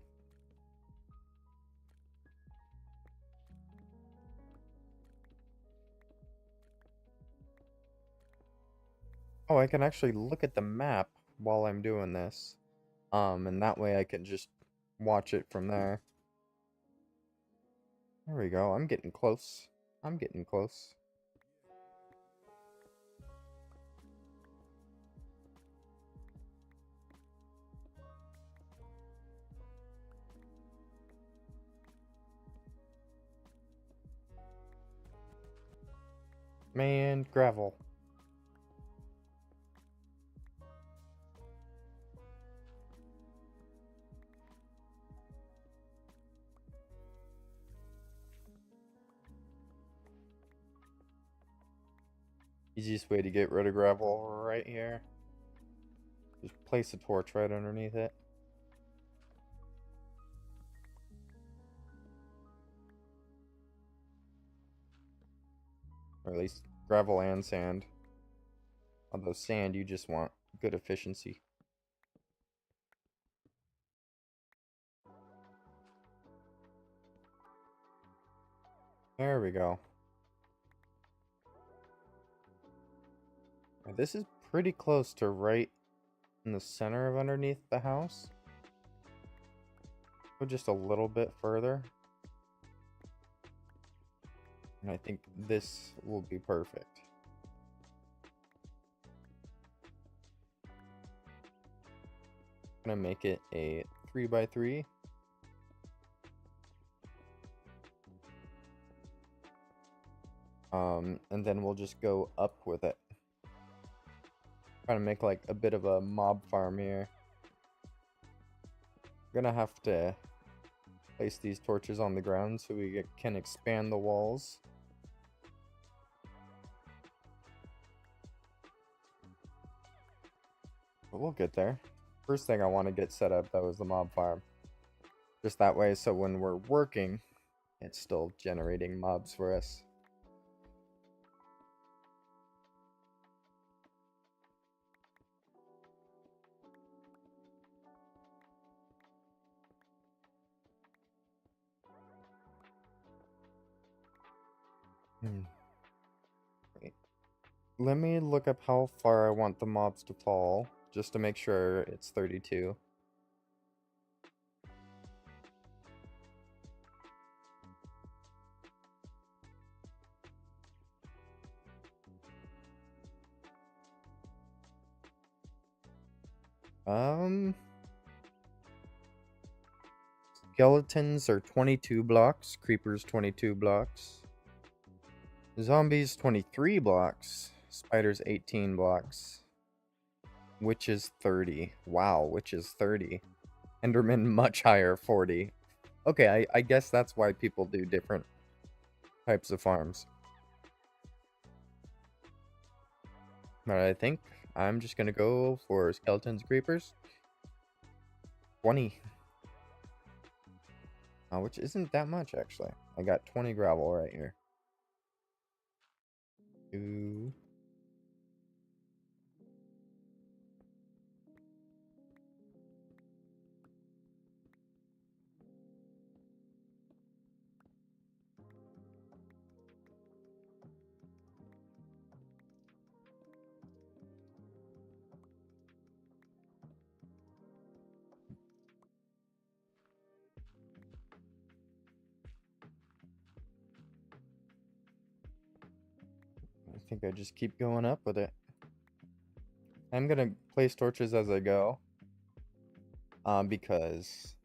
Oh, I can actually look at the map while I'm doing this. And that way I can just watch it from there. There we go. I'm getting close. I'm getting close. Man, gravel. Easiest way to get rid of gravel right here. Just place a torch right underneath it. Or at least gravel and sand. Although sand, you just want good efficiency. There we go. This is pretty close to right in the center of underneath the house. Go just a little bit further. And I think this will be perfect. I'm gonna make it a 3x3. And then we'll just go up with it. Trying to make like a bit of a mob farm here. Gonna have to place these torches on the ground so we can expand the walls. But we'll get there. First thing I want to get set up though is the mob farm. Just that way so when we're working, it's still generating mobs for us. Let me look up how far I want the mobs to fall, just to make sure it's 32. Skeletons are 22 blocks, creepers 22 blocks, zombies 23 blocks, spiders 18 blocks, witches 30. Wow, witches 30. Enderman much higher, 40. Okay, I guess that's why people do different types of farms. But I think I'm just gonna go for skeletons, creepers. 20. Which isn't that much, actually. I got 20 gravel right here. Ooh. I think I just keep going up with it. I'm gonna place torches as I go. Because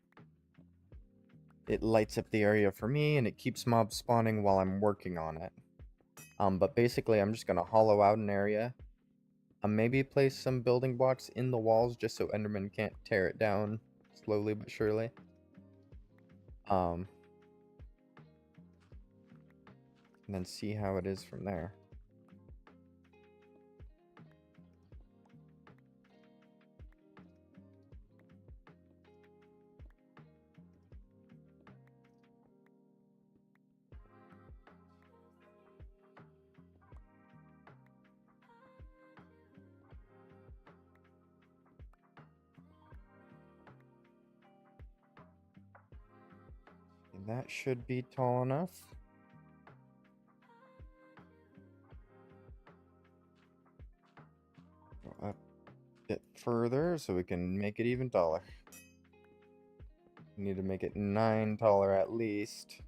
it lights up the area for me and it keeps mobs spawning while I'm working on it. But basically I'm just gonna hollow out an area. Maybe place some building blocks in the walls just so Enderman can't tear it down slowly but surely. And then see how it is from there. And that should be tall enough. Go up a bit further so we can make it even taller. We need to make it 9 taller at least.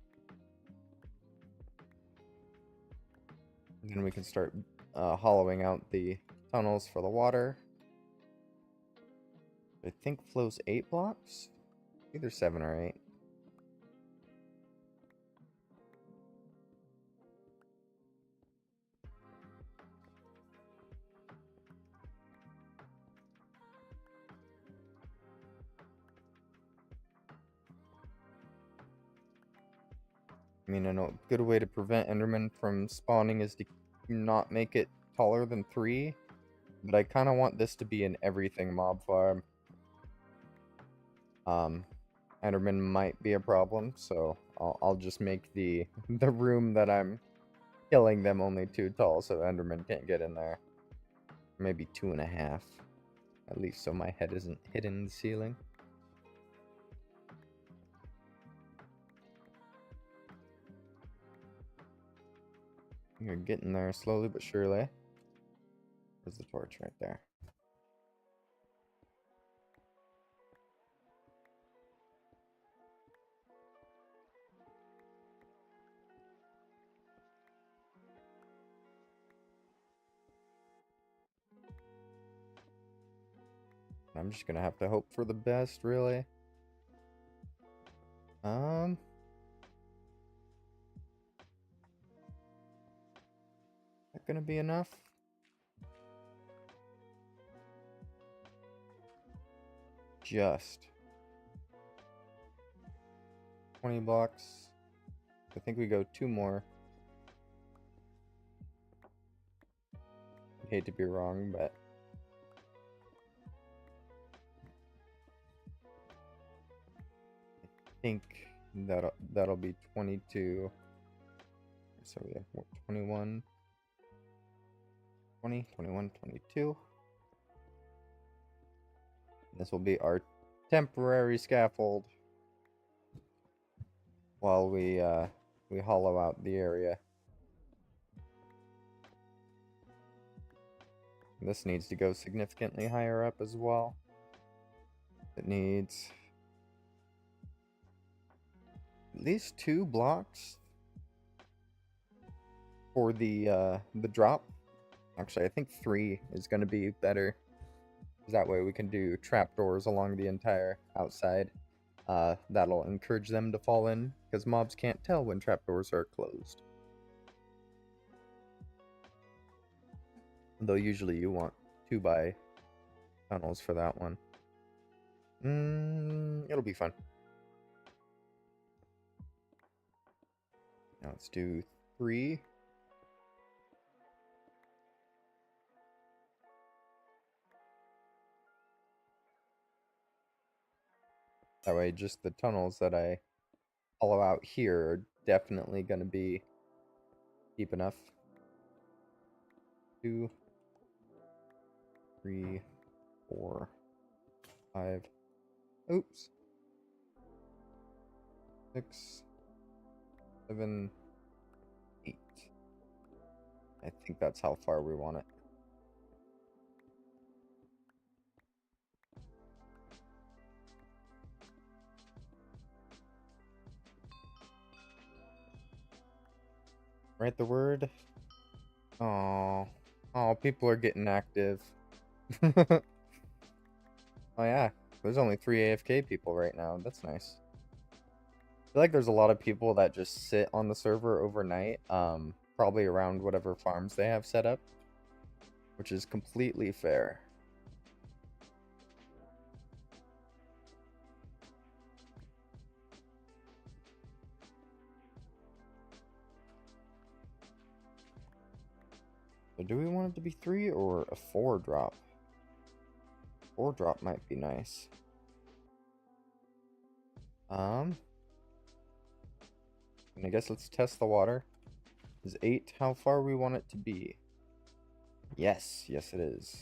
And then we can start hollowing out the tunnels for the water. I think flows 8 blocks? Either 7 or 8. I mean, I know a good way to prevent Enderman from spawning is to not make it taller than 3. But I kind of want this to be an everything mob farm. Enderman might be a problem, so I'll just make the room that I'm killing them only 2 tall so Enderman can't get in there. Maybe 2.5. At least so my head isn't hidden in the ceiling. You're getting there slowly but surely. There's the torch right there. I'm just gonna have to hope for the best, really. That gonna be enough? Just 20 blocks. I think we go 2 more. I hate to be wrong, but I think that'll be 22. So we have what, 21, 20, 21, 22. This will be our temporary scaffold while we hollow out the area. This needs to go significantly higher up as well. It needs at least 2 blocks for the drop. Actually, I think 3 is going to be better. That way we can do trapdoors along the entire outside. That'll encourage them to fall in, because mobs can't tell when trapdoors are closed. Though usually you want 2x tunnels for that one. It'll be fun. Now let's do 3. That way just the tunnels that I hollow out here are definitely going to be deep enough. 2, 3, 4, 5. Oops. 6, 7, 8. I think that's how far we want it. Write the word. Oh, people are getting active. Oh yeah, there's only 3 AFK people right now. That's nice. I feel like there's a lot of people that just sit on the server overnight, probably around whatever farms they have set up, which is completely fair. So do we want it to be 3 or a 4 drop? 4 drop might be nice. And I guess let's test the water. Is 8 how far we want it to be? Yes, yes it is.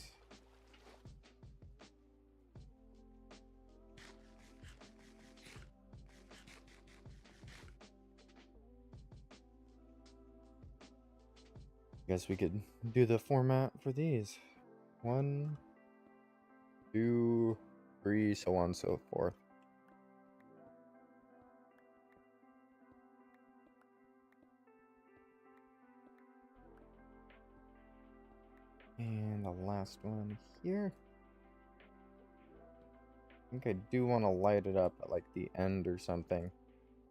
Guess we could do the format for these. 1, 2, 3, so on and so forth. And the last one here. I think I do want to light it up at like the end or something,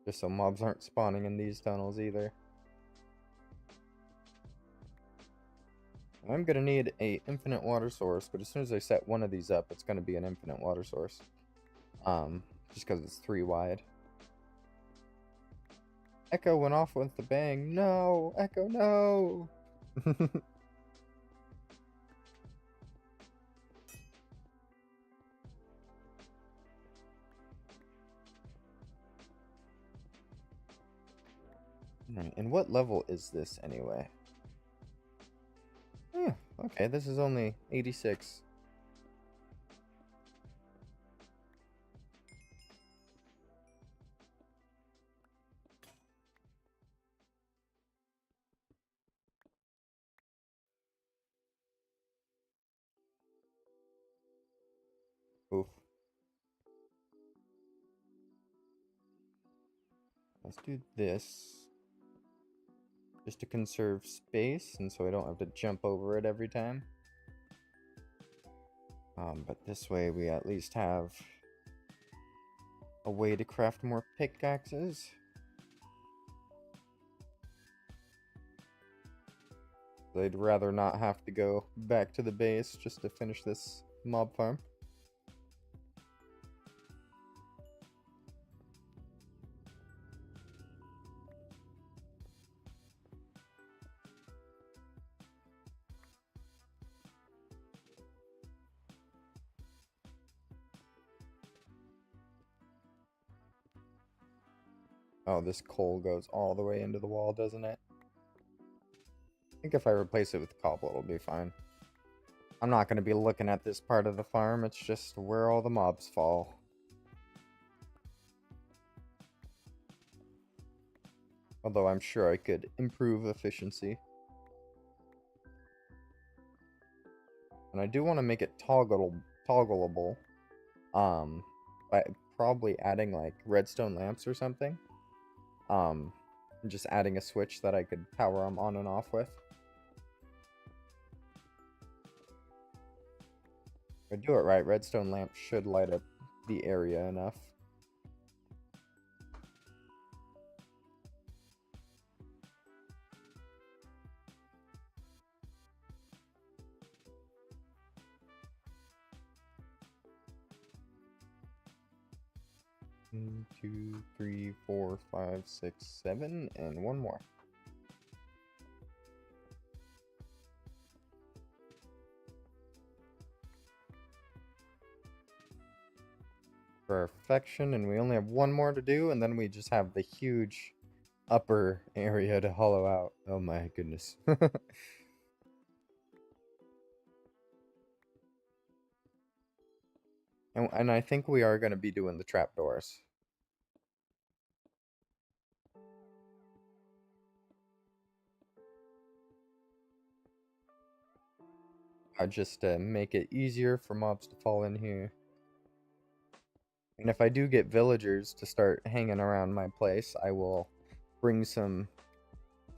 just so mobs aren't spawning in these tunnels either. I'm gonna need a infinite water source, but as soon as I set one of these up, it's gonna be an infinite water source. Just because it's 3 wide. Echo went off with the bang. No, Echo, no. And what level is this anyway? Okay, this is only 86. Oof. Let's do this. Just to conserve space, and so I don't have to jump over it every time. But this way we at least have a way to craft more pickaxes. I'd rather not have to go back to the base just to finish this mob farm. Oh, this coal goes all the way into the wall, doesn't it? I think if I replace it with cobble, it'll be fine. I'm not going to be looking at this part of the farm, it's just where all the mobs fall. Although I'm sure I could improve efficiency. And I do want to make it toggleable. By probably adding like redstone lamps or something. And just adding a switch that I could power them on and off with. If I do it right, redstone lamps should light up the area enough. One, 2, 3, 4, 5, 6, 7, and one more. Perfection, and we only have one more to do, and then we just have the huge upper area to hollow out. Oh my goodness. And I think we are going to be doing the trapdoors. Just to make it easier for mobs to fall in here. And if I do get villagers to start hanging around my place, I will bring some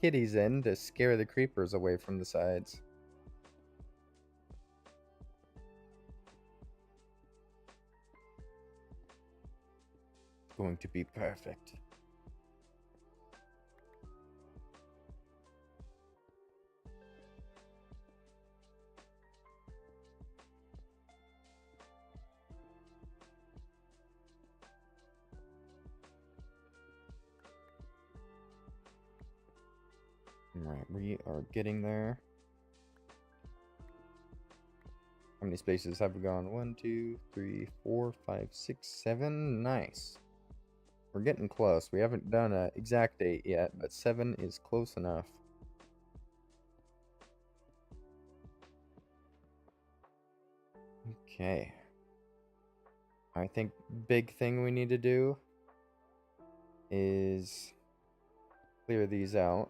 kitties in to scare the creepers away from the sides. It's going to be perfect. Alright, we are getting there. How many spaces have we gone? 1, 2, 3, 4, 5, 6, 7. Nice. We're getting close. We haven't done an exact date yet, but 7 is close enough. Okay. I think big thing we need to do is clear these out.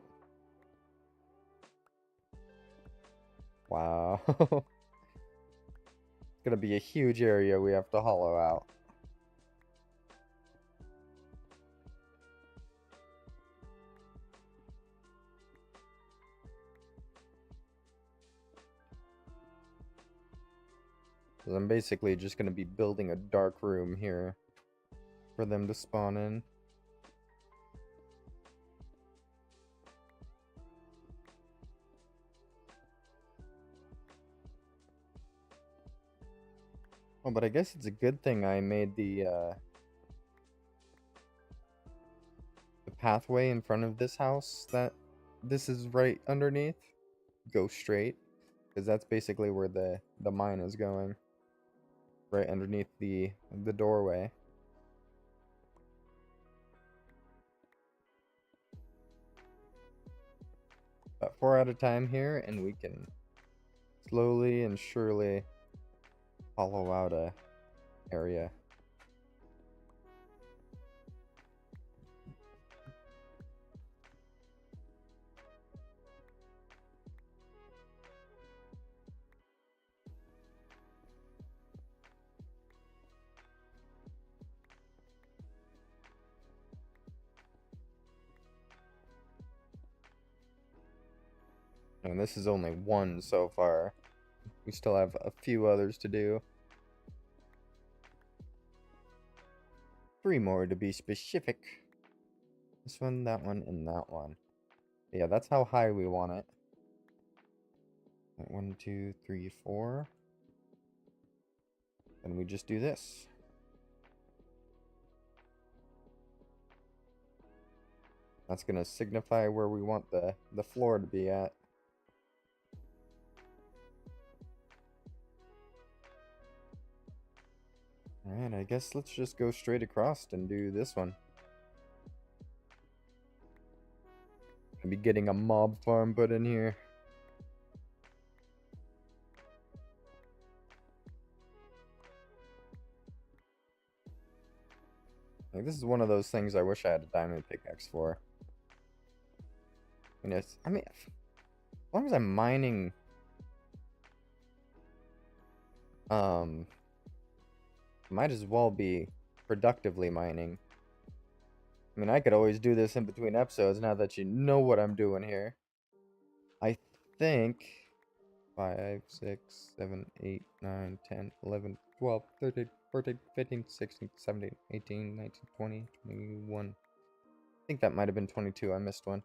Wow. It's gonna be a huge area we have to hollow out. So I'm basically just gonna be building a dark room here for them to spawn in. Oh, but I guess it's a good thing I made the pathway in front of this house that this is right underneath. Go straight, because that's basically where the mine is going. Right underneath the doorway. About 4 at a time here, and we can slowly and surely hollow out a area. And this is only one so far. We still have a few others to do. 3 more to be specific. This one, that one, and that one. Yeah, that's how high we want it. 1, 2, 3, 4. And we just do this. That's gonna signify where we want the floor to be at. Alright, I guess let's just go straight across and do this one. I'll be getting a mob farm put in here. Like, this is one of those things I wish I had a diamond pickaxe for. I mean, as long as I'm mining Might as well be productively mining. I mean, I could always do this in between episodes now that you know what I'm doing here. I think 5, 6, 7, 8, 9, 10, 11, 12, 13, 14, 15, 16, 17, 18, 19, 20, 21. I think that might have been 22. I missed one.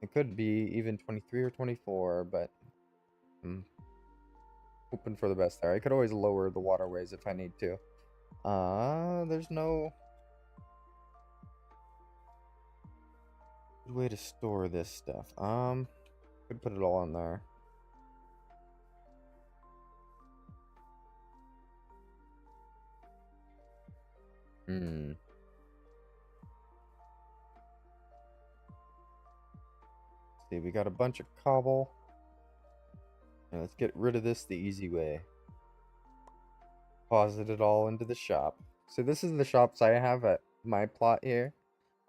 It could be even 23 or 24, but I'm hoping for the best there. I could always lower the waterways if I need to. There's no good way to store this stuff. Could put it all in there. See, we got a bunch of cobble. And let's get rid of this the easy way. Deposit it all into the shop. So this is the shops I have at my plot here.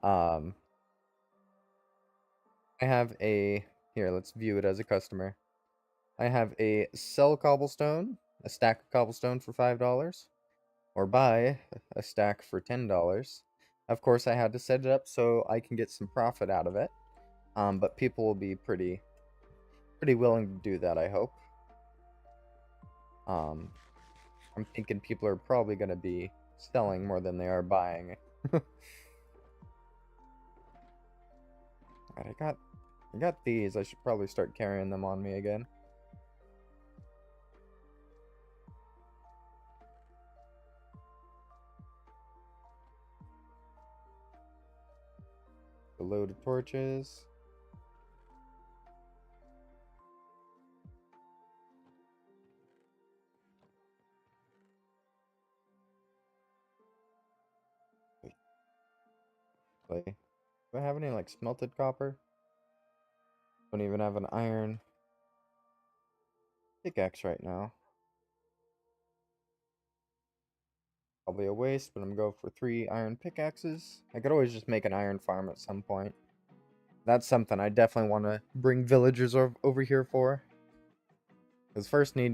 I have a... Here, let's view it as a customer. I have a sell cobblestone, a stack of cobblestone for $5, or buy a stack for $10. Of course, I had to set it up so I can get some profit out of it. But people will be pretty willing to do that, I hope. I'm thinking people are probably going to be selling more than they are buying. Alright, I got these. I should probably start carrying them on me again. A load of torches. Wait, do I have any like smelted copper? Don't even have an iron pickaxe right now. Probably a waste, but I'm going to go for 3 iron pickaxes. I could always just make an iron farm at some point. That's something I definitely want to bring villagers over here for. Because first I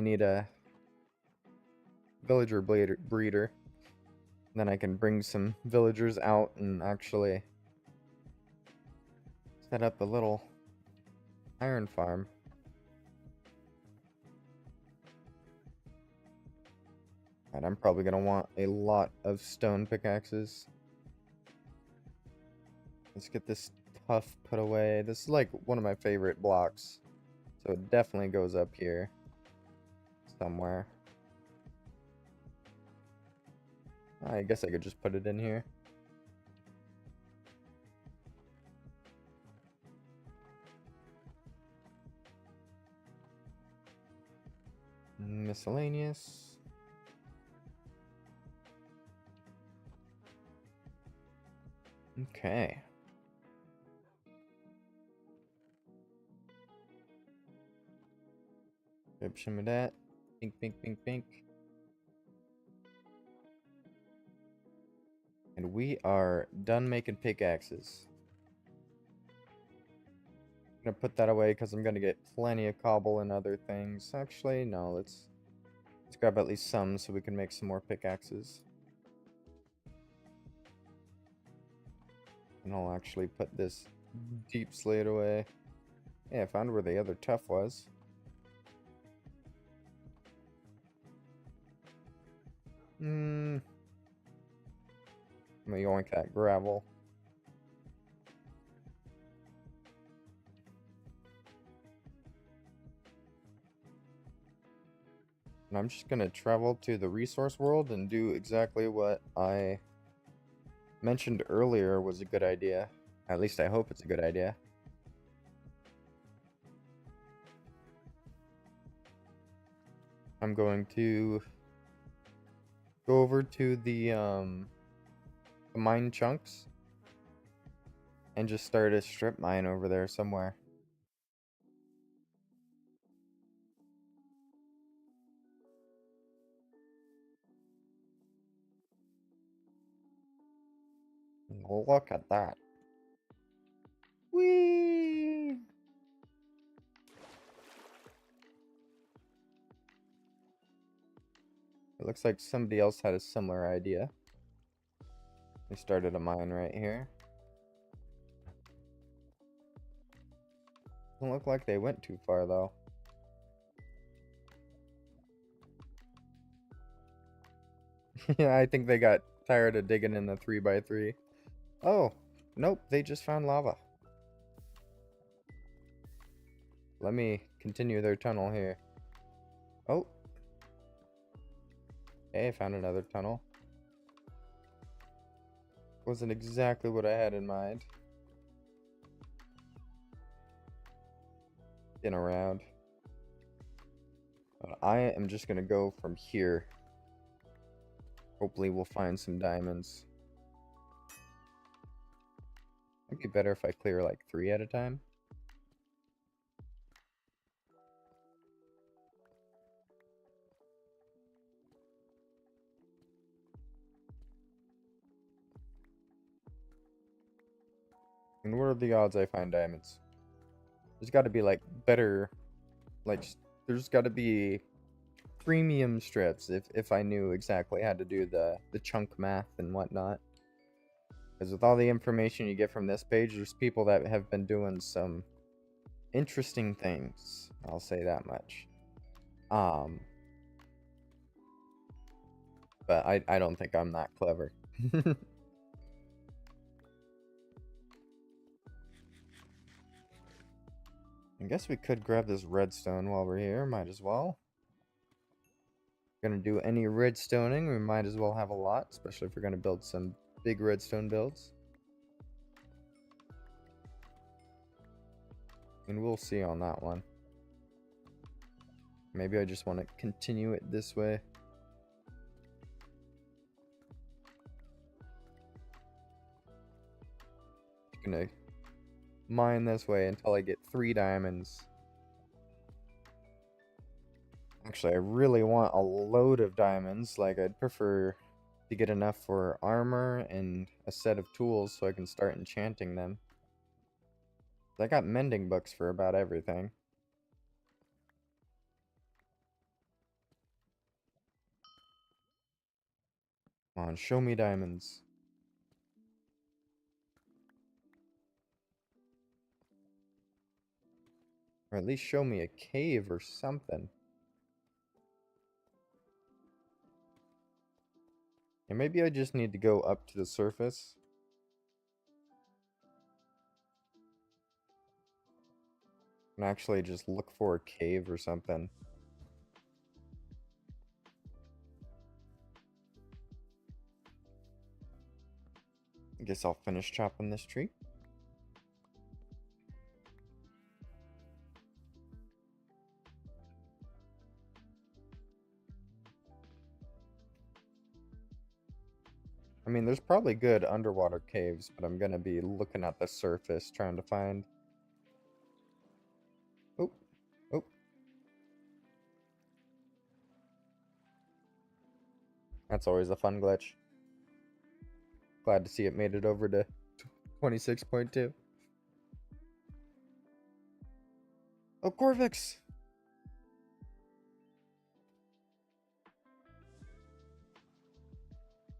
need a villager breeder. Then I can bring some villagers out and actually set up a little iron farm. And I'm probably going to want a lot of stone pickaxes. Let's get this tuff put away. This is like one of my favorite blocks. So it definitely goes up here somewhere. I guess I could just put it in here. Miscellaneous. Okay. Grab some of that. Pink, pink, pink, pink. And we are done making pickaxes. I'm gonna put that away because I'm gonna get plenty of cobble and other things. Actually, no, let's grab at least some so we can make some more pickaxes. And I'll actually put this deep slate away. Yeah, I found where the other tuff was. I'm gonna yoink that gravel. And I'm just gonna travel to the resource world and do exactly what I mentioned earlier was a good idea. At least I hope it's a good idea. I'm going to go over to the mine chunks and just start a strip mine over there somewhere. Look at that. Whee! It looks like somebody else had a similar idea. They started a mine right here. Doesn't look like they went too far though. Yeah, I think they got tired of digging in the 3x3. Oh, nope, they just found lava. Let me continue their tunnel here. Oh. Hey, I found another tunnel. Wasn't exactly what I had in mind. In around. But I am just gonna go from here. Hopefully we'll find some diamonds. It'd be better if I clear like 3 at a time. And what are the odds I find diamonds? There's got to be like better, like there's got to be premium strips if I knew exactly how to do the chunk math and whatnot. Because with all the information you get from this page, there's people that have been doing some interesting things. I'll say that much. But I don't think I'm that clever. I guess we could grab this redstone while we're here. Might as well. Gonna do any redstoning, we might as well have a lot, especially if we're gonna build some big redstone builds. And we'll see on that one. Maybe I just want to continue it this way. Gonna mine this way until I get 3 diamonds. Actually, I really want a load of diamonds. Like, I'd prefer to get enough for armor and a set of tools so I can start enchanting them. I got mending books for about everything. Come on, show me diamonds. Or at least show me a cave or something. And maybe I just need to go up to the surface. And actually just look for a cave or something. I guess I'll finish chopping this tree. I mean, there's probably good underwater caves, but I'm gonna be looking at the surface trying to find... Oh, oh. That's always a fun glitch. Glad to see it made it over to 26.2. Oh, Corvix!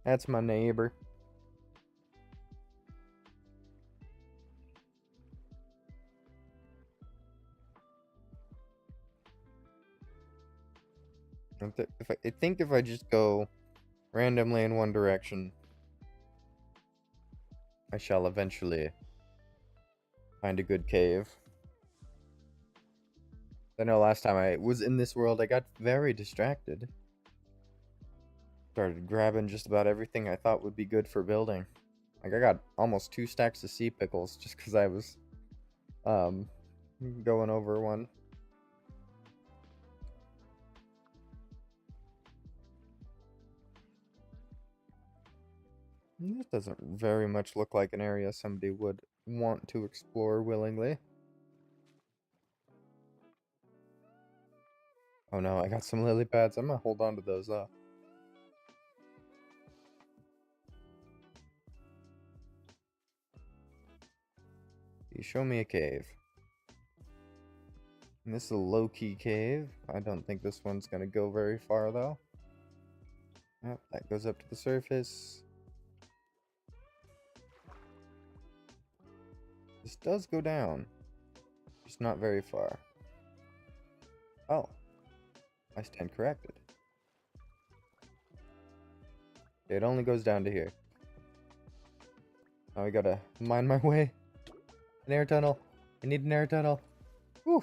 That's my neighbor. I think if I just go randomly in one direction, I shall eventually find a good cave. I know last time I was in this world, I got very distracted. Started grabbing just about everything I thought would be good for building. Like, I got almost 2 stacks of sea pickles just because I was going over one. This doesn't very much look like an area somebody would want to explore willingly. Oh no, I got some lily pads. I'm gonna hold on to those though. You show me a cave. And this is a low-key cave. I don't think this one's gonna go very far though. Yep, that goes up to the surface. This does go down. Just not very far. Oh. I stand corrected. It only goes down to here. Now I gotta mine my way. An air tunnel. I need an air tunnel. Whew.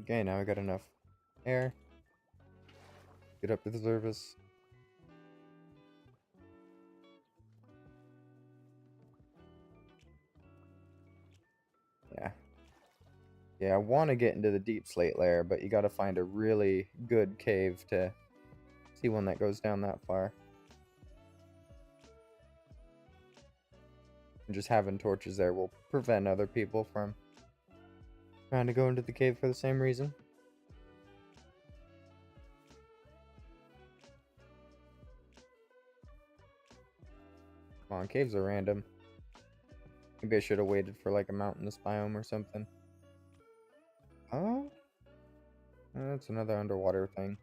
Okay, now I got enough air. Get up to the surface. Yeah. Yeah, I want to get into the deep slate layer, but you gotta find a really good cave to see one that goes down that far. And just having torches there will prevent other people from trying to go into the cave for the same reason. Come on, caves are random. Maybe I should have waited for like a mountainous biome or something. Oh? That's another underwater thing.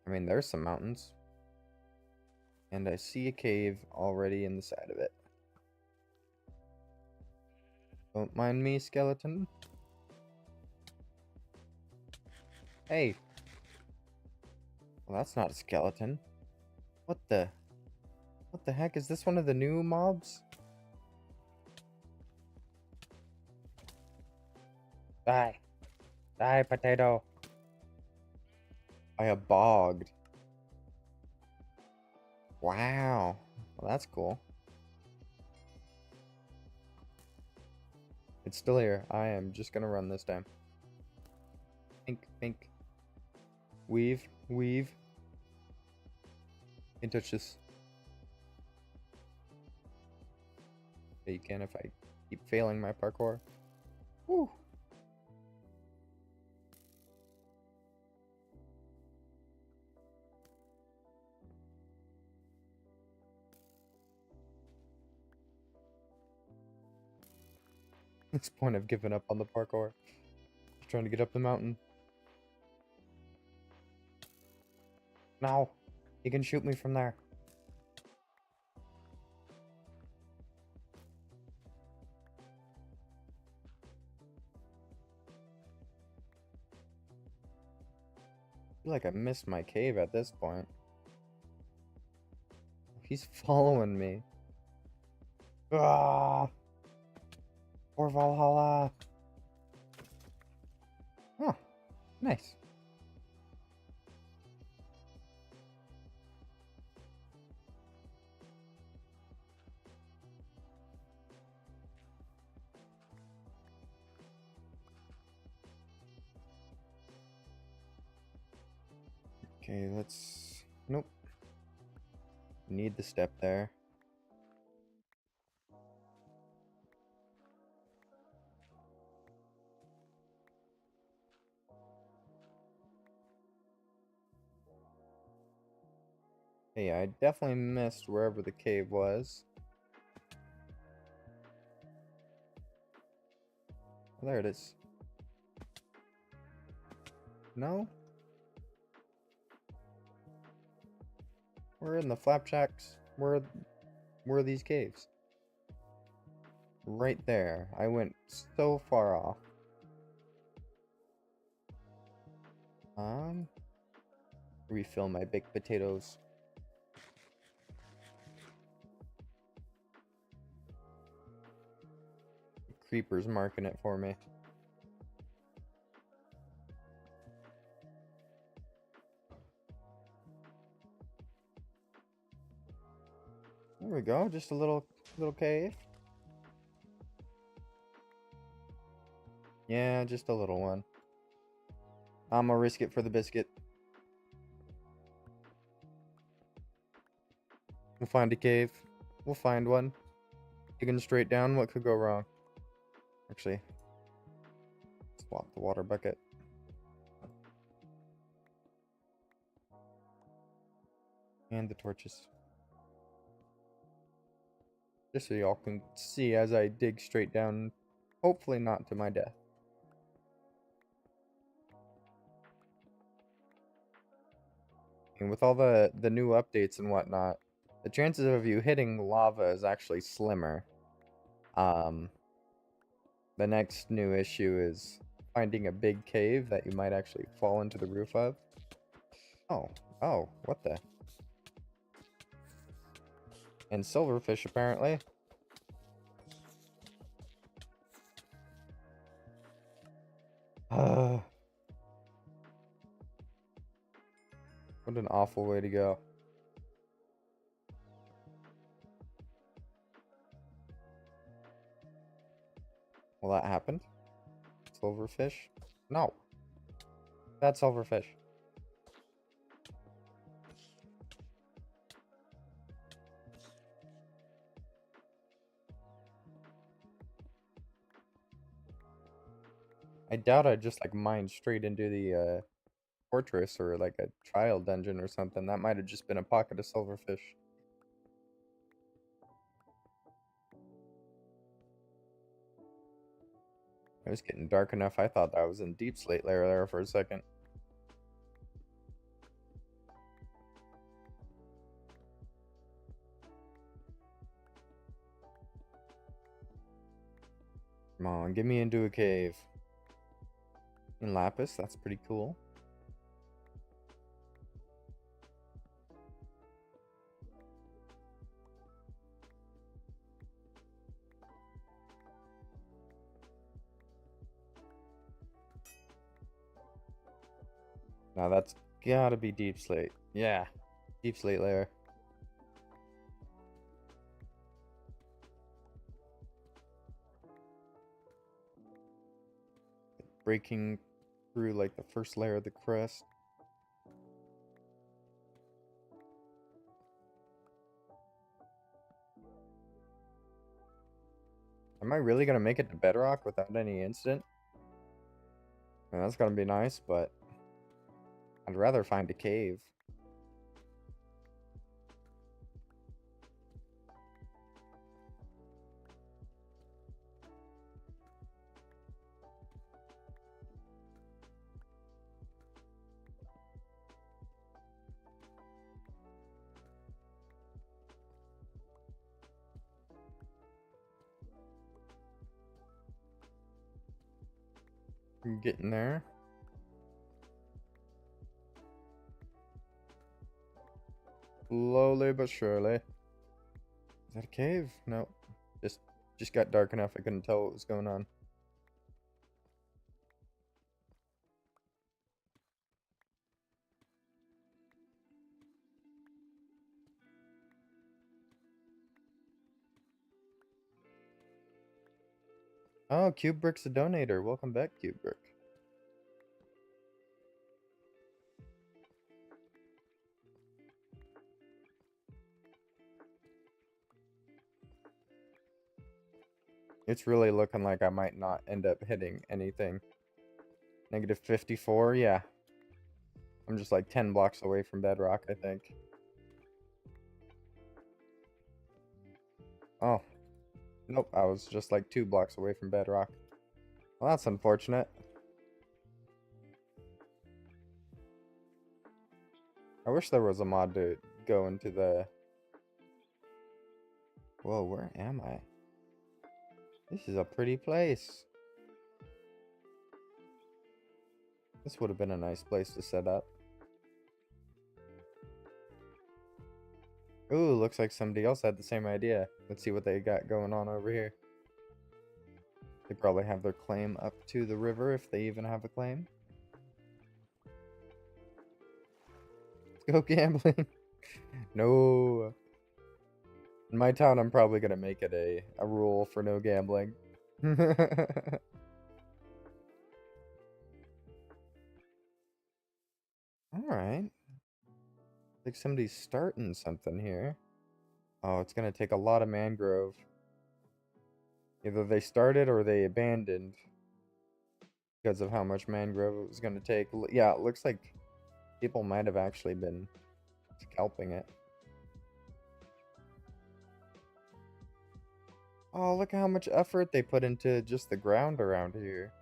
I mean, there's some mountains. And I see a cave already in the side of it. Don't mind me, skeleton. Hey. Well, that's not a skeleton. What the heck? Is this one of the new mobs? Die. Die, potato. I have bogged. Wow. Well, that's cool. It's still here. I am just gonna run this time. Pink, pink. Weave, weave. Can't touch this. Yeah, you can if I keep failing my parkour. Woo! At this point, I've given up on the parkour. Just trying to get up the mountain. No! You can shoot me from there. I feel like I missed my cave at this point. He's following me. Ah! Or Valhalla. Oh, nice. Okay, let's... Nope. Need the step there. Hey, I definitely missed wherever the cave was. Oh, there it is. No? We're in the flapjacks. Where are these caves? Right there. I went so far off. Refill my baked potatoes. Creeper's marking it for me. There we go, just a little cave. Yeah, just a little one. I'm gonna risk it for the biscuit. We'll find a cave. We'll find one. Digging straight down, what could go wrong? Actually, swap the water bucket. And the torches. Just so y'all can see as I dig straight down, hopefully not to my death. And with all the new updates and whatnot, the chances of you hitting lava is actually slimmer. The next new issue is finding a big cave that you might actually fall into the roof of. Oh, what the? And silverfish, apparently. What an awful way to go. Well, that happened. Silverfish? No. That's silverfish. I doubt I'd just like mine straight into the fortress or like a trial dungeon or something. That might have just been a pocket of silverfish. It was getting dark enough. I thought that I was in deep slate layer there for a second. Come on, get me into a cave. In lapis, that's pretty cool. Now that's gotta be deep slate. Yeah, deep slate layer. Breaking through like the first layer of the crust. Am I really gonna make it to bedrock without any incident? I mean, that's gonna be nice, but I'd rather find a cave. I'm getting there. Slowly but surely. Is that a cave? No. Just got dark enough I couldn't tell what was going on. Oh, Cube Brick's a donator. Welcome back, Cube Brick. It's really looking like I might not end up hitting anything. Negative 54, yeah. I'm just like 10 blocks away from bedrock, I think. Oh. Nope, I was just like 2 blocks away from bedrock. Well, that's unfortunate. I wish there was a mod to go into the... Whoa, where am I? This is a pretty place. This would have been a nice place to set up. Ooh, looks like somebody else had the same idea. Let's see what they got going on over here. They probably have their claim up to the river, if they even have a claim. Let's go gambling. No. In my town, I'm probably going to make it a rule for no gambling. Alright. Like somebody's starting something here. Oh, it's going to take a lot of mangrove. Either they started or they abandoned because of how much mangrove it was going to take. Yeah, it looks like people might have actually been scalping it. Oh, look at how much effort they put into just the ground around here.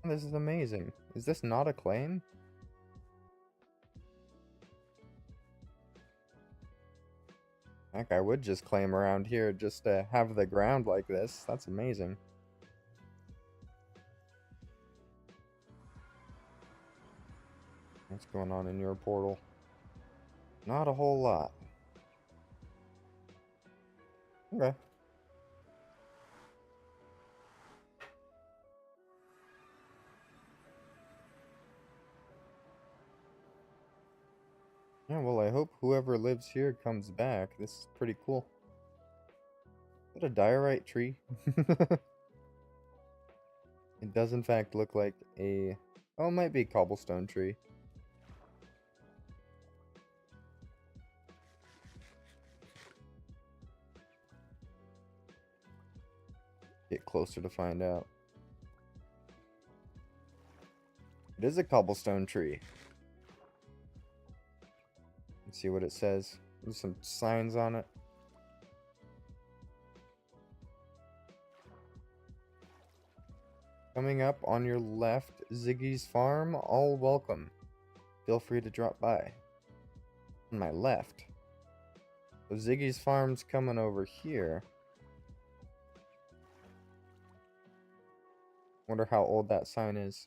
This is amazing. Is this not a claim? Heck, I would just claim around here just to have the ground like this. That's amazing. What's going on in your portal? Not a whole lot. Okay. Yeah, well, I hope whoever lives here comes back. This is pretty cool. Is that a diorite tree? It does in fact look like a... Oh, it might be a cobblestone tree. Get closer to find out. It is a cobblestone tree. Let's see what it says. There's some signs on it. Coming up on your left, Ziggy's Farm. All welcome. Feel free to drop by. On my left. So Ziggy's Farm's coming over here. Wonder how old that sign is.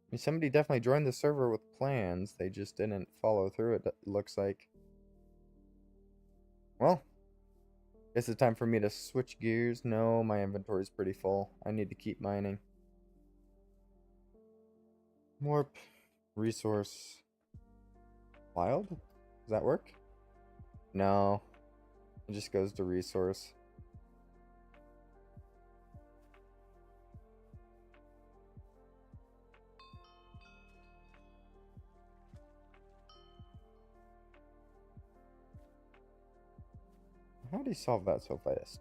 I mean, somebody definitely joined the server with plans. They just didn't follow through, it looks like. Well, guess it's time for me to switch gears. No, my inventory's pretty full. I need to keep mining. Warp. Resource. Wild? Does that work? No. It just goes to resource. How do you solve that so fast?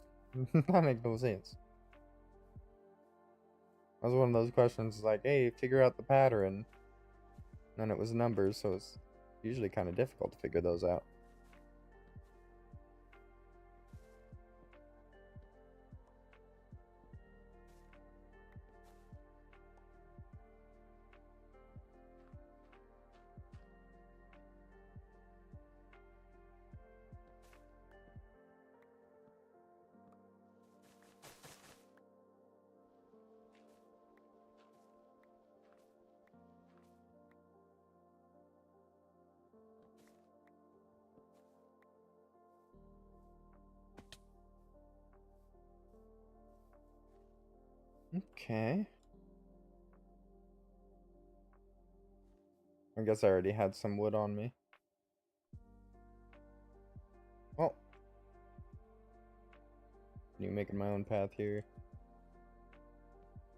That makes no sense. That was one of those questions like, hey, figure out the pattern. And then it was numbers, so it's usually kind of difficult to figure those out. Okay. I guess I already had some wood on me. Well, you making my own path here.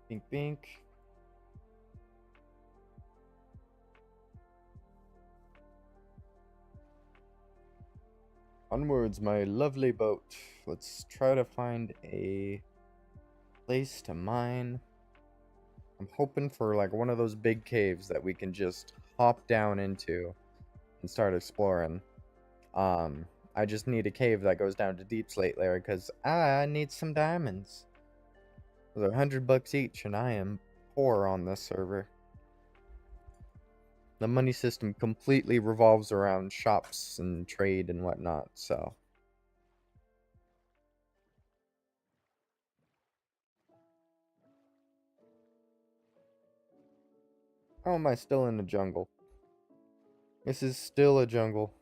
Bink, bink. Onwards, my lovely boat. Let's try to find a place to mine. I'm hoping for like one of those big caves that we can just hop down into and start exploring. I just need a cave that goes down to deep slate layer because I need some diamonds. They're $100 each, and I am poor on this server. The money system completely revolves around shops and trade and whatnot, so. How am I still in the jungle? This is still a jungle.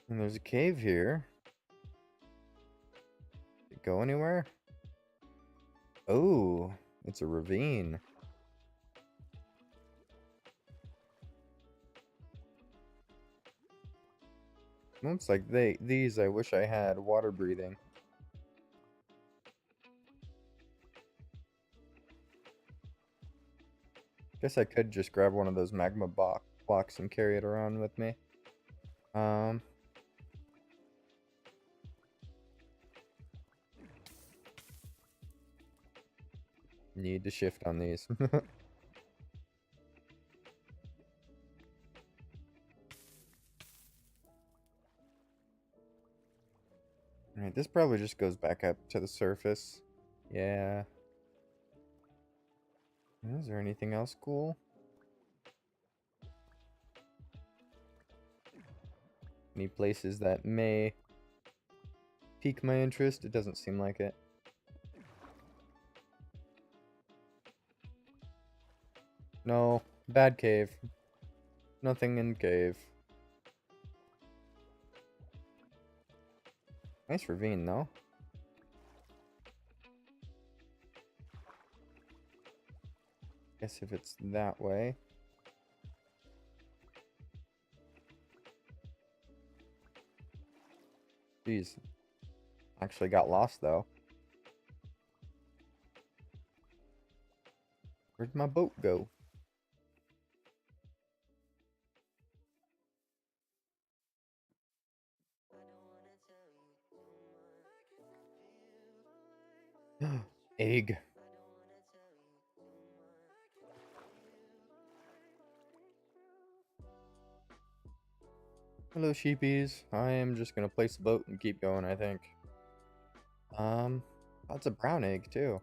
And there's a cave here. Did it go anywhere? Oh, it's a ravine. Looks like these I wish I had water breathing. Guess I could just grab one of those magma blocks and carry it around with me. Need to shift on these. Alright, this probably just goes back up to the surface. Yeah. Is there anything else cool? Any places that may pique my interest? It doesn't seem like it. No, bad cave. Nothing in cave. Nice ravine, though. Guess if it's that way. Jeez. Actually got lost, though. Where'd my boat go? Egg. Hello, sheepies. I am just gonna place the boat and keep going, I think. That's a brown egg, too.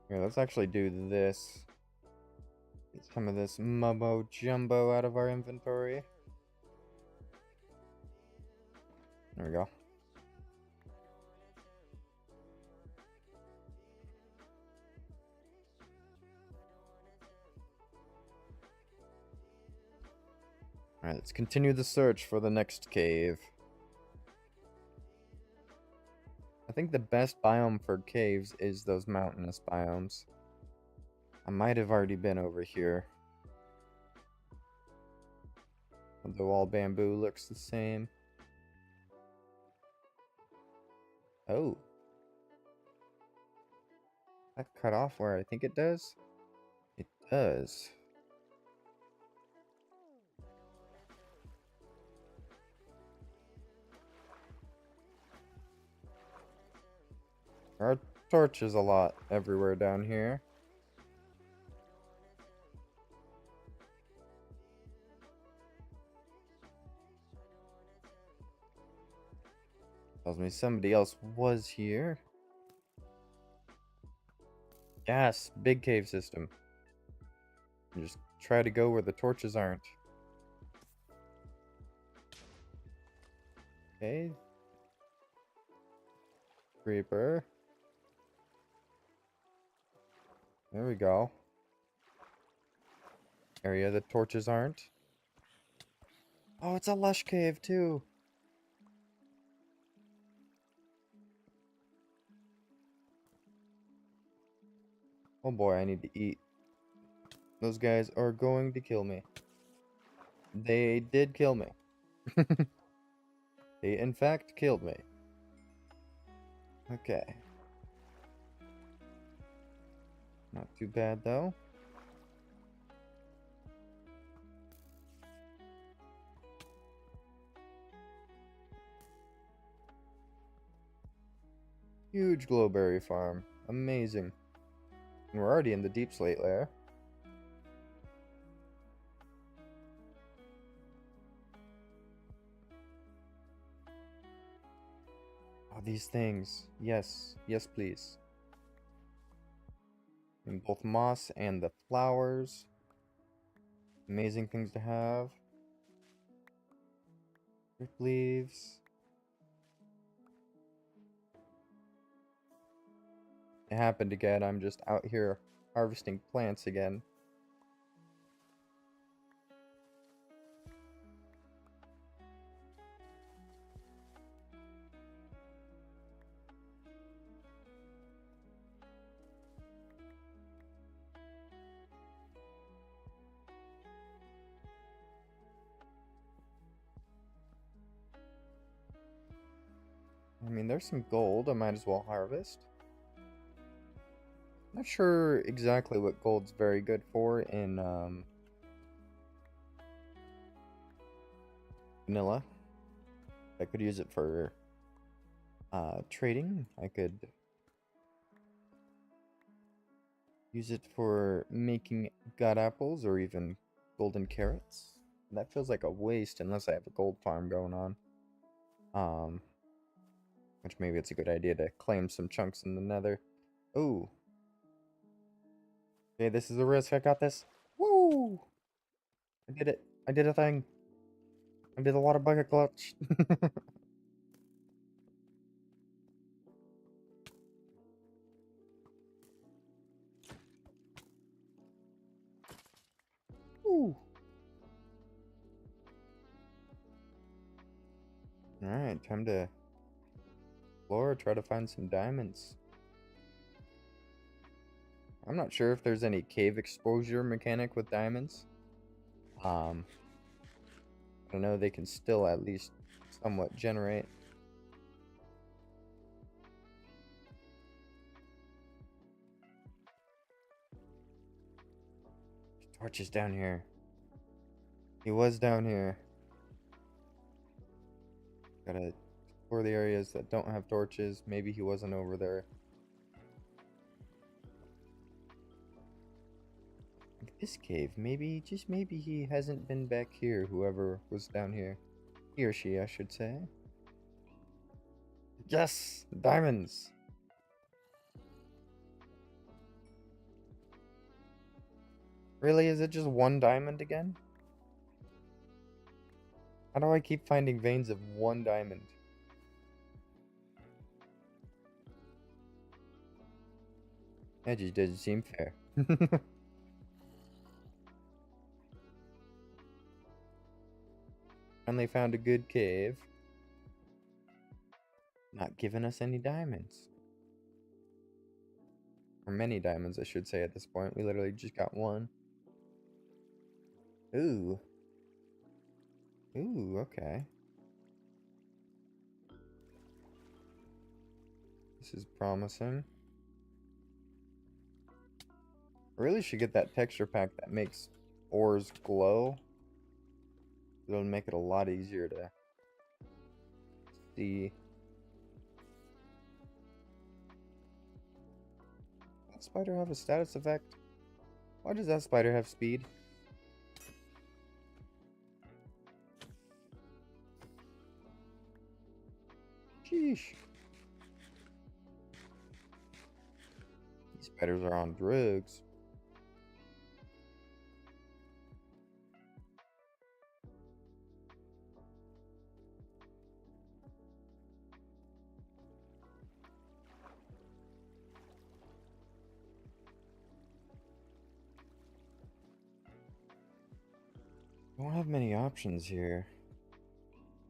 Here, let's actually do this. Get some of this mumbo jumbo out of our inventory. There we go. Alright, let's continue the search for the next cave. I think the best biome for caves is those mountainous biomes. I might have already been over here. Although all bamboo looks the same. Oh. That cut off where I think it does? It does. There are torches a lot everywhere down here. Tells me somebody else was here. Yes, big cave system. And just try to go where the torches aren't. Okay. Creeper. There we go. Area the torches aren't. Oh, it's a lush cave too. Oh boy, I need to eat. Those guys are going to kill me. They did kill me. They in fact killed me. Okay. Not too bad though. Huge glowberry farm. Amazing. And we're already in the deep slate layer. Oh, these things. Yes. Yes, please. In both moss and the flowers. Amazing things to have. Drip leaves. It happened again. I'm just out here harvesting plants again. mean, there's some gold I might as well harvest. Not sure exactly what gold's very good for in vanilla. I could use it for trading. I could use it for making god apples or even golden carrots. That feels like a waste unless I have a gold farm going on. Which maybe it's a good idea to claim some chunks in the nether. Ooh. Okay, this is a risk. I got this. Woo! I did it. I did a thing. I did a water bucket clutch. Ooh. Alright, time to explore, try to find some diamonds. I'm not sure if there's any cave exposure mechanic with diamonds. I know they can still at least somewhat generate. Torches down here. He was down here. Gotta explore the areas that don't have torches. Maybe he wasn't over there. Like this cave. Maybe, just maybe he hasn't been back here. Whoever was down here. He or she, I should say. Yes! Diamonds! Really? Is it just one diamond again? How do I keep finding veins of one diamond? That just doesn't seem fair. Finally found a good cave. Not giving us any diamonds. Or many diamonds, I should say, at this point. We literally just got one. Ooh. Ooh, okay. This is promising. I really should get that texture pack that makes ores glow. It'll make it a lot easier to see. Does that spider have a status effect? Why does that spider have speed? Sheesh. These spiders are on drugs. I don't have many options here.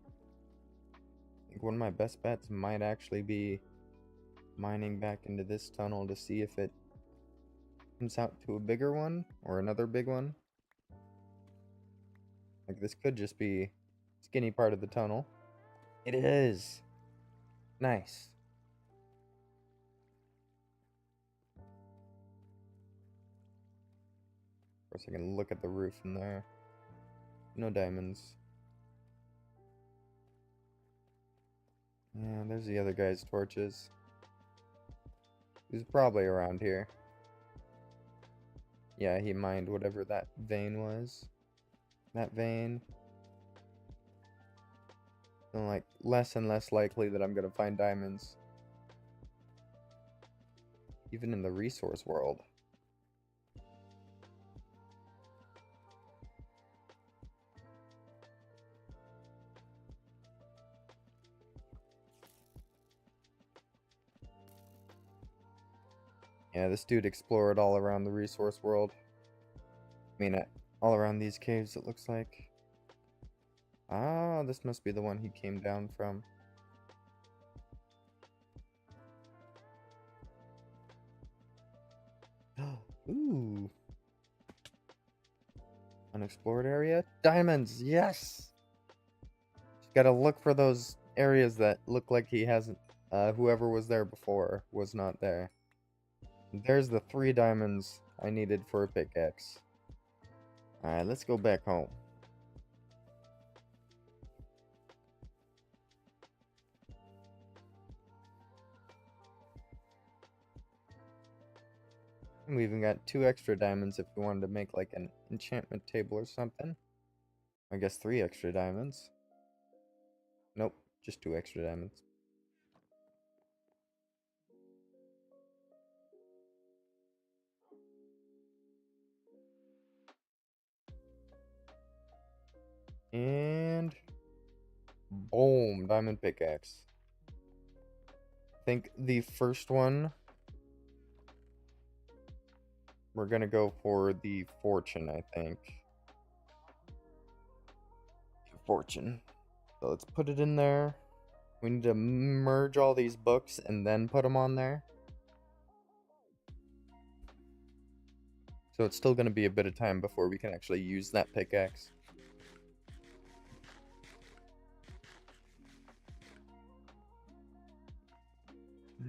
I think one of my best bets might actually be mining back into this tunnel to see if it comes out to a bigger one or another big one. Like this could just be skinny part of the tunnel. It is. Nice. Of course I can look at the roof in there. No diamonds. Yeah, there's the other guy's torches. He's probably around here. Yeah, he mined whatever that vein was. That vein. And like less and less likely that I'm gonna find diamonds. Even in the resource world. Yeah, this dude explored all around the resource world. I mean, all around these caves, it looks like. Ah, this must be the one he came down from. Ooh. Unexplored area? Diamonds! Yes! Just gotta look for those areas that look like he hasn't Whoever was there before was not there. There's the 3 diamonds I needed for a pickaxe. Alright, let's go back home. And we even got 2 extra diamonds if we wanted to make like an enchantment table or something. I guess 3 extra diamonds. Nope, just 2 extra diamonds. And boom, diamond pickaxe. I think the first one we're gonna go for the fortune, I think. Fortune. So let's put it in there. We need to merge all these books and then put them on there. So it's still gonna be a bit of time before we can actually use that pickaxe.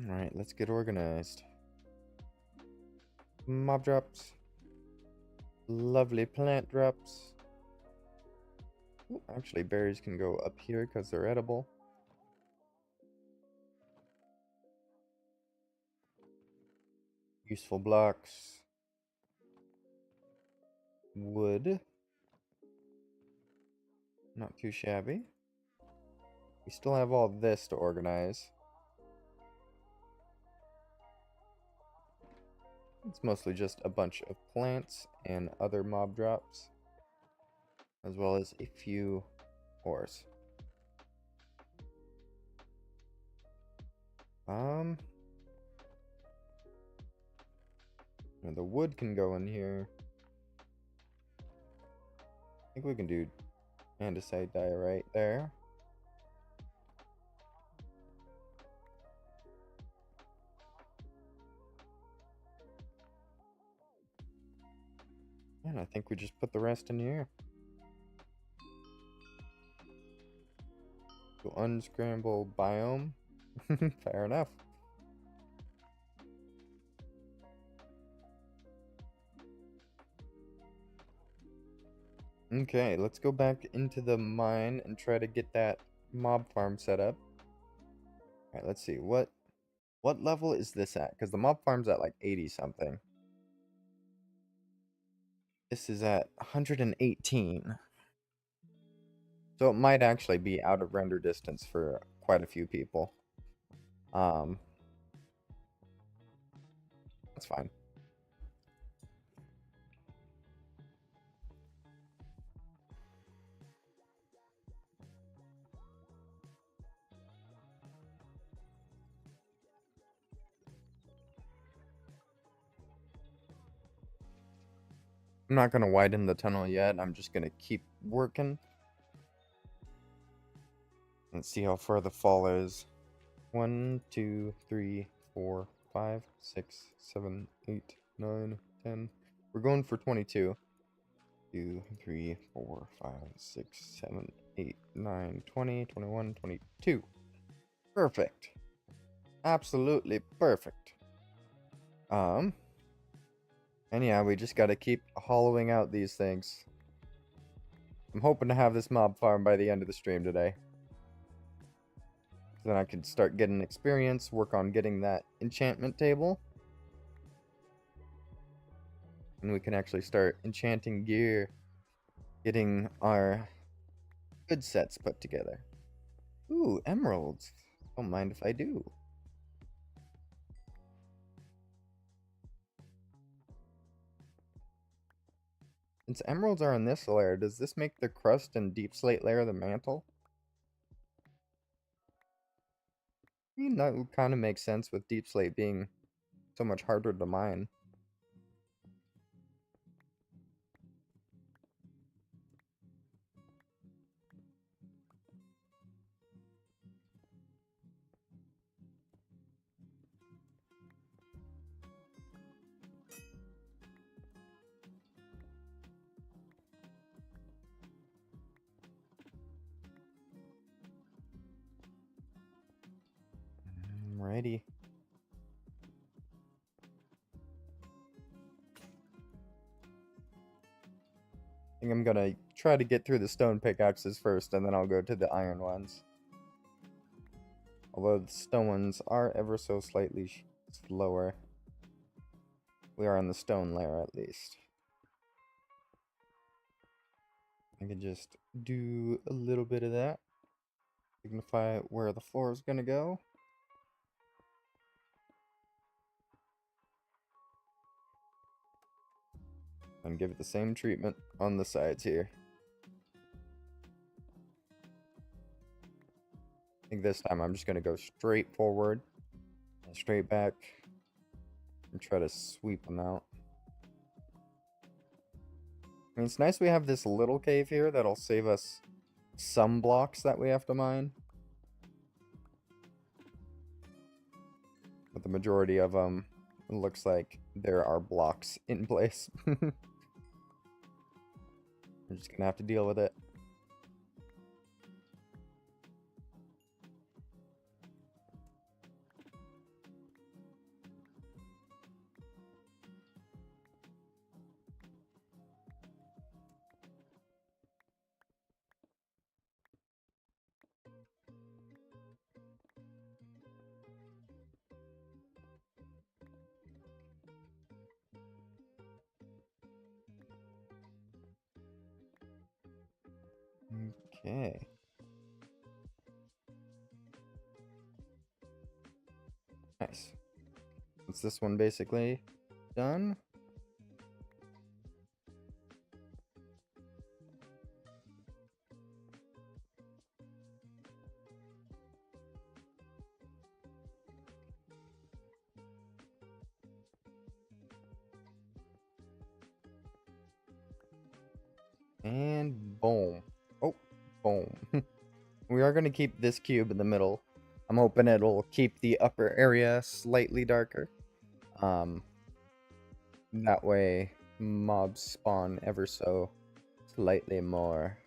Alright, let's get organized. Mob drops. Lovely plant drops. Ooh, actually, berries can go up here because they're edible. Useful blocks. Wood. Not too shabby. We still have all this to organize. It's mostly just a bunch of plants and other mob drops, as well as a few ores. And the wood can go in here. I think we can do andesite diorite there. And I think we just put the rest in here. So unscramble biome. Fair enough. Okay, let's go back into the mine and try to get that mob farm set up. Alright, let's see. What level is this at? Because the mob farm's at like 80 something. This is at 118. So it might actually be out of render distance for quite a few people. That's fine. I'm not going to widen the tunnel yet. I'm just going to keep working. And see how far the fall is. 1, 2, 3, 4, 5, 6, 7, 8, 9, 10. We're going for 22. 2, 3, 4, 5, 6, 7, 8, 9, 20, 21, 22. Perfect. Absolutely perfect. And yeah, we just gotta keep hollowing out these things. I'm hoping to have this mob farm by the end of the stream today. Then I can start getting experience, work on getting that enchantment table. And we can actually start enchanting gear, getting our good sets put together. Ooh, emeralds. Don't mind if I do. Since emeralds are in this layer, does this make the crust and deep slate layer the mantle? I mean, that would kind of make sense with deep slate being so much harder to mine. think I'm gonna try to get through the stone pickaxes first, and then I'll go to the iron ones. Although the stone ones are ever so slightly slower. We are on the stone layer at least. I can just do a little bit of that. Signify where the floor is gonna go. And give it the same treatment on the sides here. I think this time I'm just gonna go straight forward and straight back and try to sweep them out. I mean, it's nice we have this little cave here that'll save us some blocks that we have to mine. But the majority of them, it looks like there are blocks in place. We're just gonna have to deal with it. Okay. Nice. Is this one basically done? And boom. Oh, boom. We are going to keep this cube in the middle. I'm hoping it'll keep the upper area slightly darker. That way mobs spawn ever so slightly more.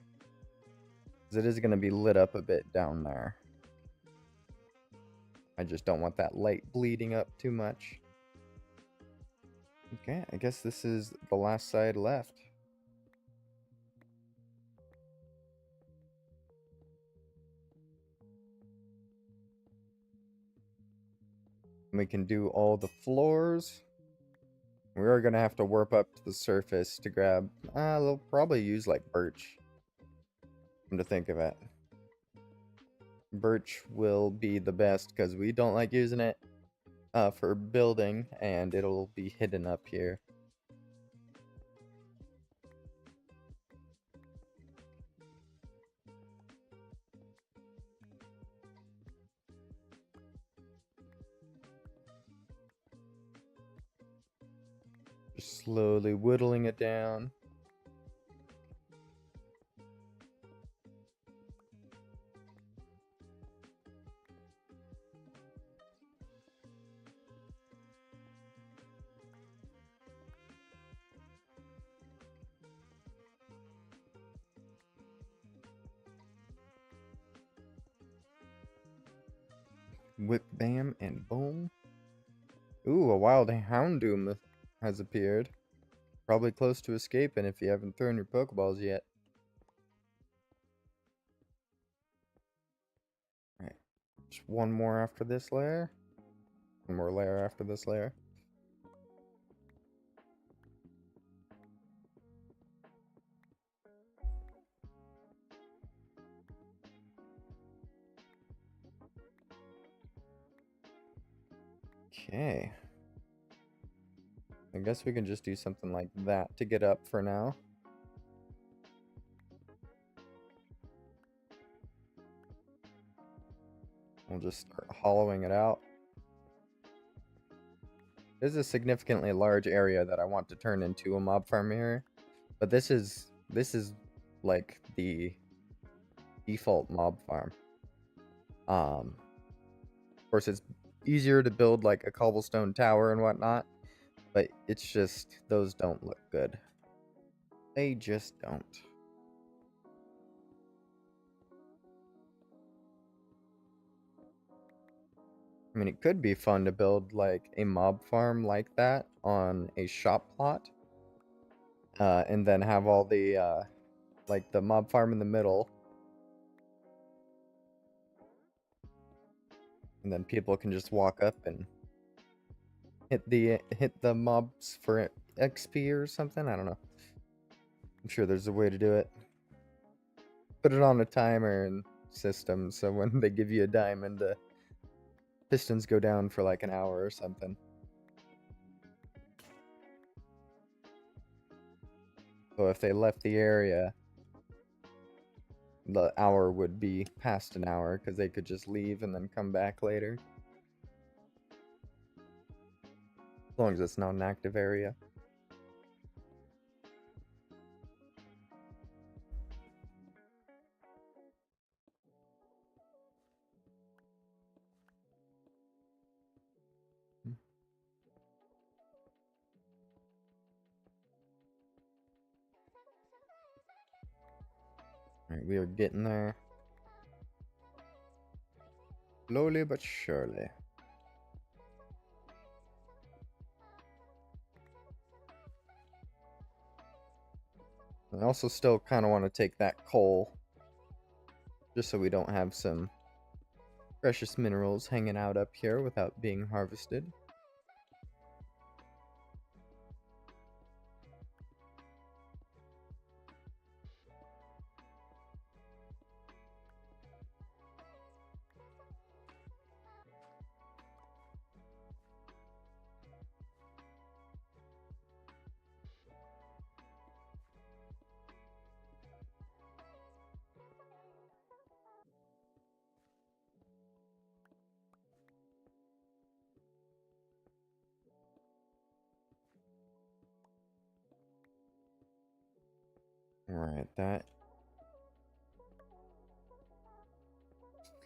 'Cause it is going to be lit up a bit down there. I just don't want that light bleeding up too much. Okay, I guess this is the last side left. We can do all the floors. We are going to have to warp up to the surface to grab... they'll probably use like birch. Come to think of it. Birch will be the best because we don't like using it for building, and it'll be hidden up here. Just slowly whittling it down. Whip, bam, and boom. Ooh, a wild houndoom has appeared. Probably close to escaping if you haven't thrown your Pokeballs yet. Alright, just one more after this layer. One more layer after this layer. Okay. I guess we can just do something like that to get up for now. We'll just start hollowing it out. There's a significantly large area that I want to turn into a mob farm here. But this is like the default mob farm. Of course, it's easier to build like a cobblestone tower and whatnot, but it's just those don't look good. They just don't. I mean, it could be fun to build like a mob farm like that on a shop plot. and then have all the like the mob farm in the middle, and then people can just walk up and hit the mobs for XP or something. I don't know. I'm sure there's a way to do it. Put it on a timer and system, so when they give you a diamond, the pistons go down for like an hour or something. So if they left the area, the hour would be past an hour because they could just leave and then come back later. As long as it's not an active area. Alright, we are getting there. Slowly but surely. I also still kind of want to take that coal, just so we don't have some precious minerals hanging out up here without being harvested. Alright, that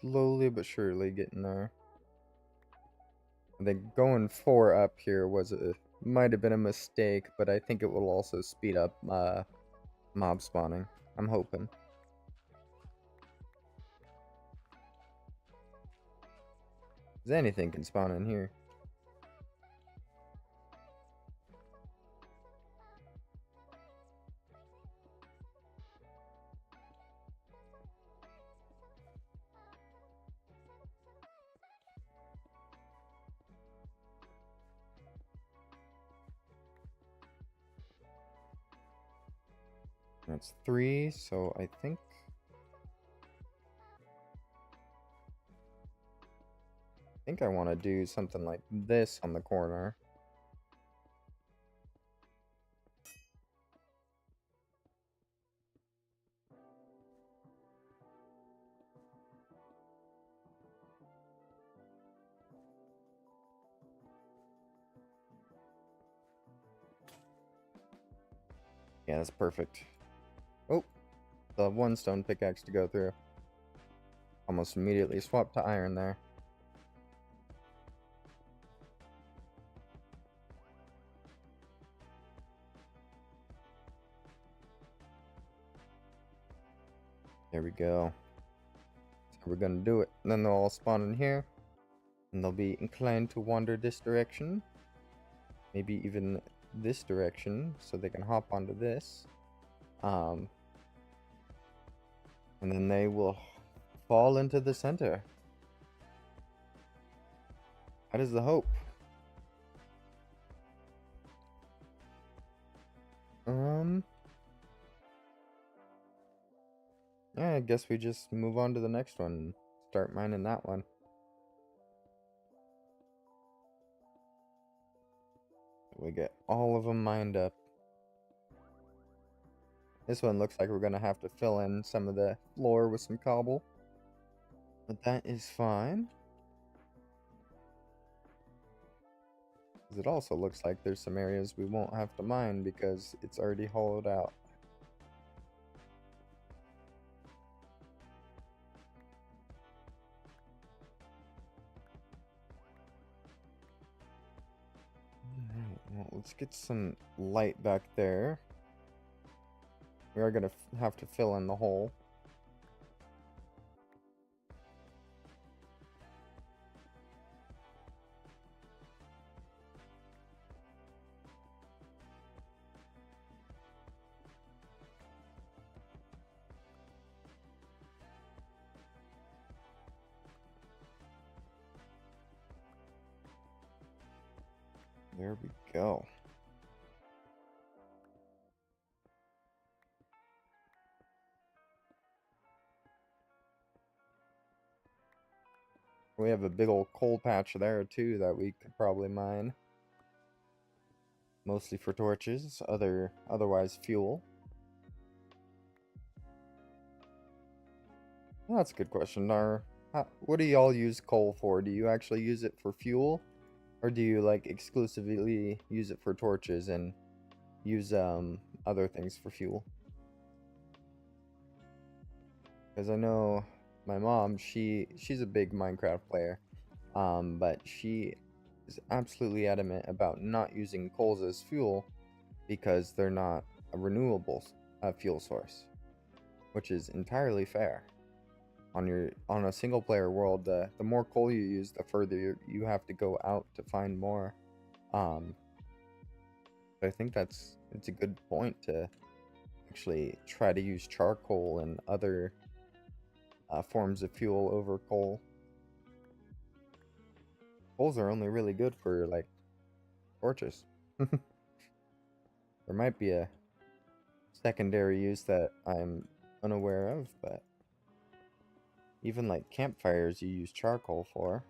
slowly but surely getting there. I think going 4 up here might have been a mistake, but I think it will also speed up mob spawning. I'm hoping. Because anything can spawn in here. That's 3, so I think I want to do something like this on the corner. Yeah, that's perfect. Oh, the 1 stone pickaxe to go through. Almost immediately swapped to iron there. There we go. So we're gonna do it. And then they'll all spawn in here. And they'll be inclined to wander this direction. Maybe even this direction, so they can hop onto this. And then they will fall into the center. That is the hope. Yeah, I guess we just move on to the next one and start mining that one. We get all of them mined up. This one looks like we're gonna have to fill in some of the floor with some cobble. But that is fine. Because it also looks like there's some areas we won't have to mine because it's already hollowed out. Alright, well, let's get some light back there. We are gonna have to fill in the hole. There we go. We have a big old coal patch there too that we could probably mine. Mostly for torches, otherwise fuel. Well, that's a good question. What do y'all use coal for? Do you actually use it for fuel? Or do you like exclusively use it for torches and use other things for fuel? Because I know my mom, she's a big Minecraft player, but she is absolutely adamant about not using coals as fuel because they're not a renewable fuel source, which is entirely fair. On a single player world, the more coal you use, the further you have to go out to find more. I think it's a good point to actually try to use charcoal and other forms of fuel over coal. Coals are only really good for like torches. There might be a secondary use that I'm unaware of, but even like campfires you use charcoal for.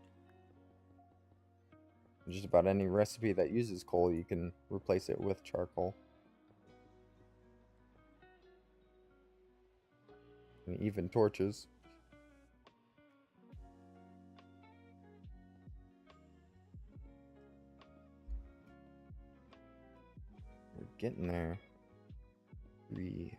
Just about any recipe that uses coal, you can replace it with charcoal. And even torches. We're getting there. 3.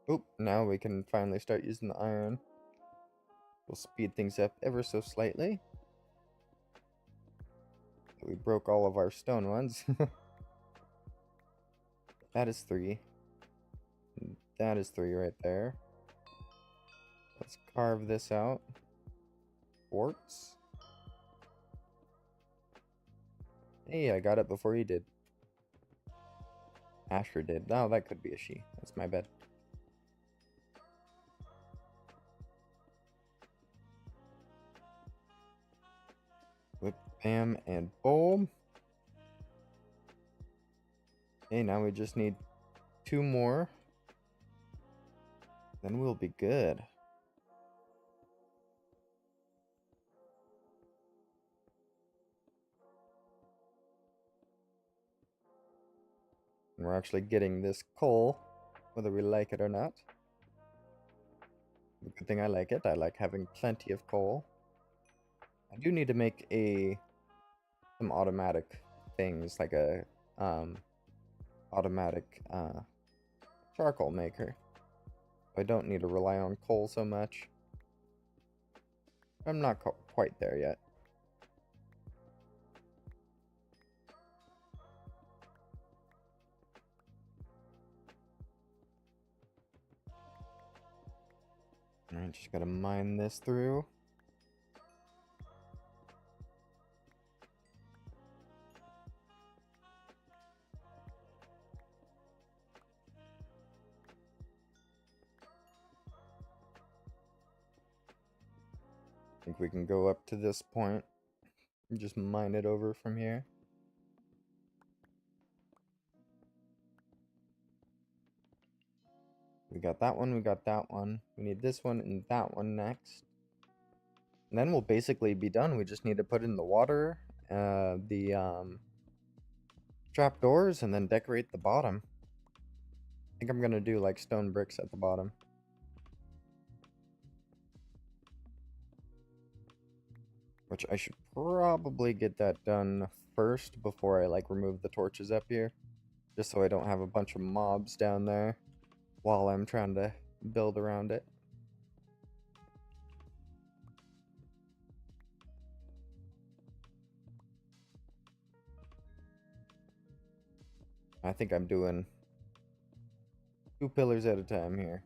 Oh, now we can finally start using the iron. We'll speed things up ever so slightly. We broke all of our stone ones. That is 3. That is 3 right there. Let's carve this out. Quartz. Hey, I got it before you did. Asher did. Oh, that could be a she. That's my bad. Whip, bam, and boom. Okay, now we just need 2 more. Then we'll be good. And we're actually getting this coal, whether we like it or not. The good thing I like it. I like having plenty of coal. I do need to make some automatic things, like a automatic charcoal maker. I don't need to rely on coal so much. I'm not quite there yet. I just gotta mine this through. I think we can go up to this point and just mine it over from here. We got that one, we got that one. We need this one and that one next. And then we'll basically be done. We just need to put in the water, the trapdoors, and then decorate the bottom. I think I'm gonna do like stone bricks at the bottom. Which I should probably get that done first before I like remove the torches up here. Just so I don't have a bunch of mobs down there while I'm trying to build around it. I think I'm doing 2 pillars at a time here.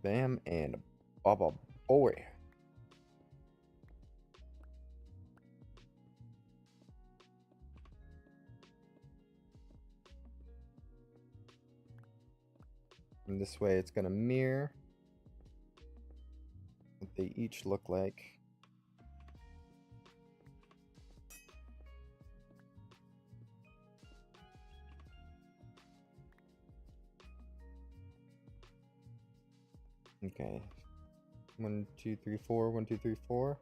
Bam and baba boy. And this way it's gonna mirror what they each look like. Okay. 1, 2, 3, 4. 1, 2, 3, 4.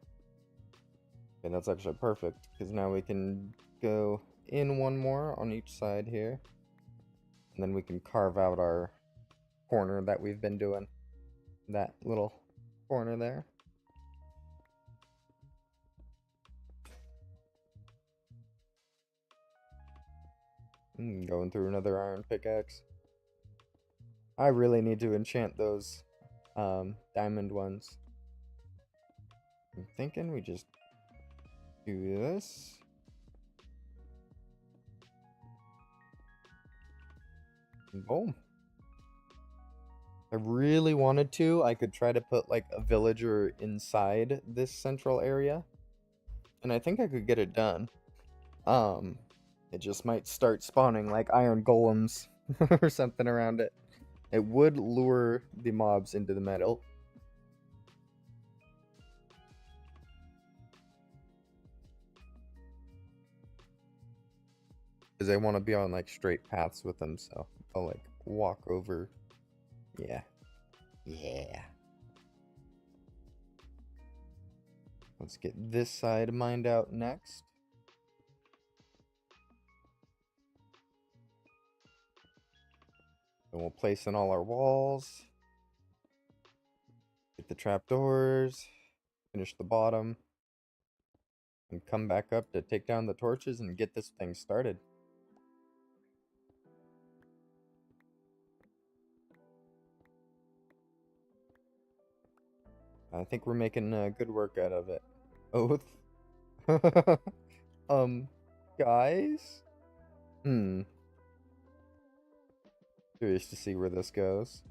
Okay, that's actually perfect because now we can go in one more on each side here, and then we can carve out our corner that we've been doing. That little corner there. Going through another iron pickaxe. I really need to enchant those diamond ones. I'm thinking we just do this. And boom. I really wanted to, I could try to put like a villager inside this central area. And I think I could get it done. It just might start spawning like iron golems or something around it. It would lure the mobs into the meadow. Because I want to be on like straight paths with them, so I'll like walk over. Yeah. Yeah. Let's get this side mined out next. Then we'll place in all our walls. Get the trapdoors. Finish the bottom. And come back up to take down the torches and get this thing started. I think we're making good work out of it. Oath. Guys? Curious to see where this goes.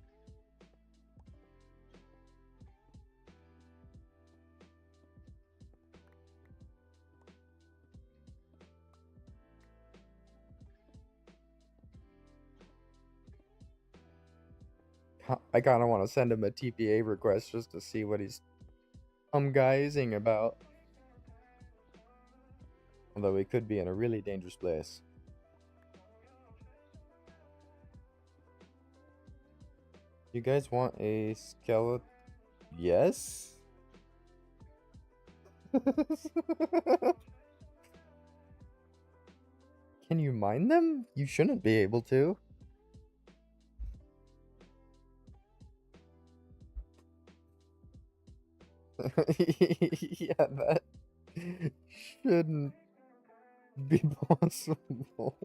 I kind of want to send him a TPA request just to see what he's guysing about. Although he could be in a really dangerous place. You guys want a skeleton? Yes? Can you mine them? You shouldn't be able to. Yeah, that shouldn't be possible.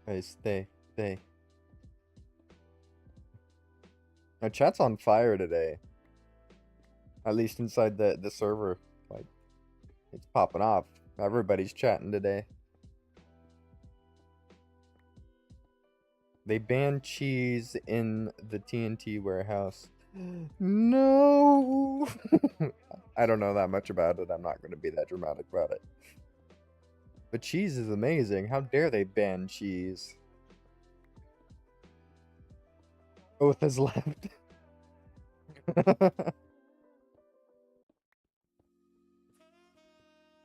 Hey, stay. Our chat's on fire today. At least inside the server. Like, it's popping off. Everybody's chatting today. They banned cheese in the TNT warehouse. No! I don't know that much about it. I'm not going to be that dramatic about it. But cheese is amazing. How dare they ban cheese? Oath has left.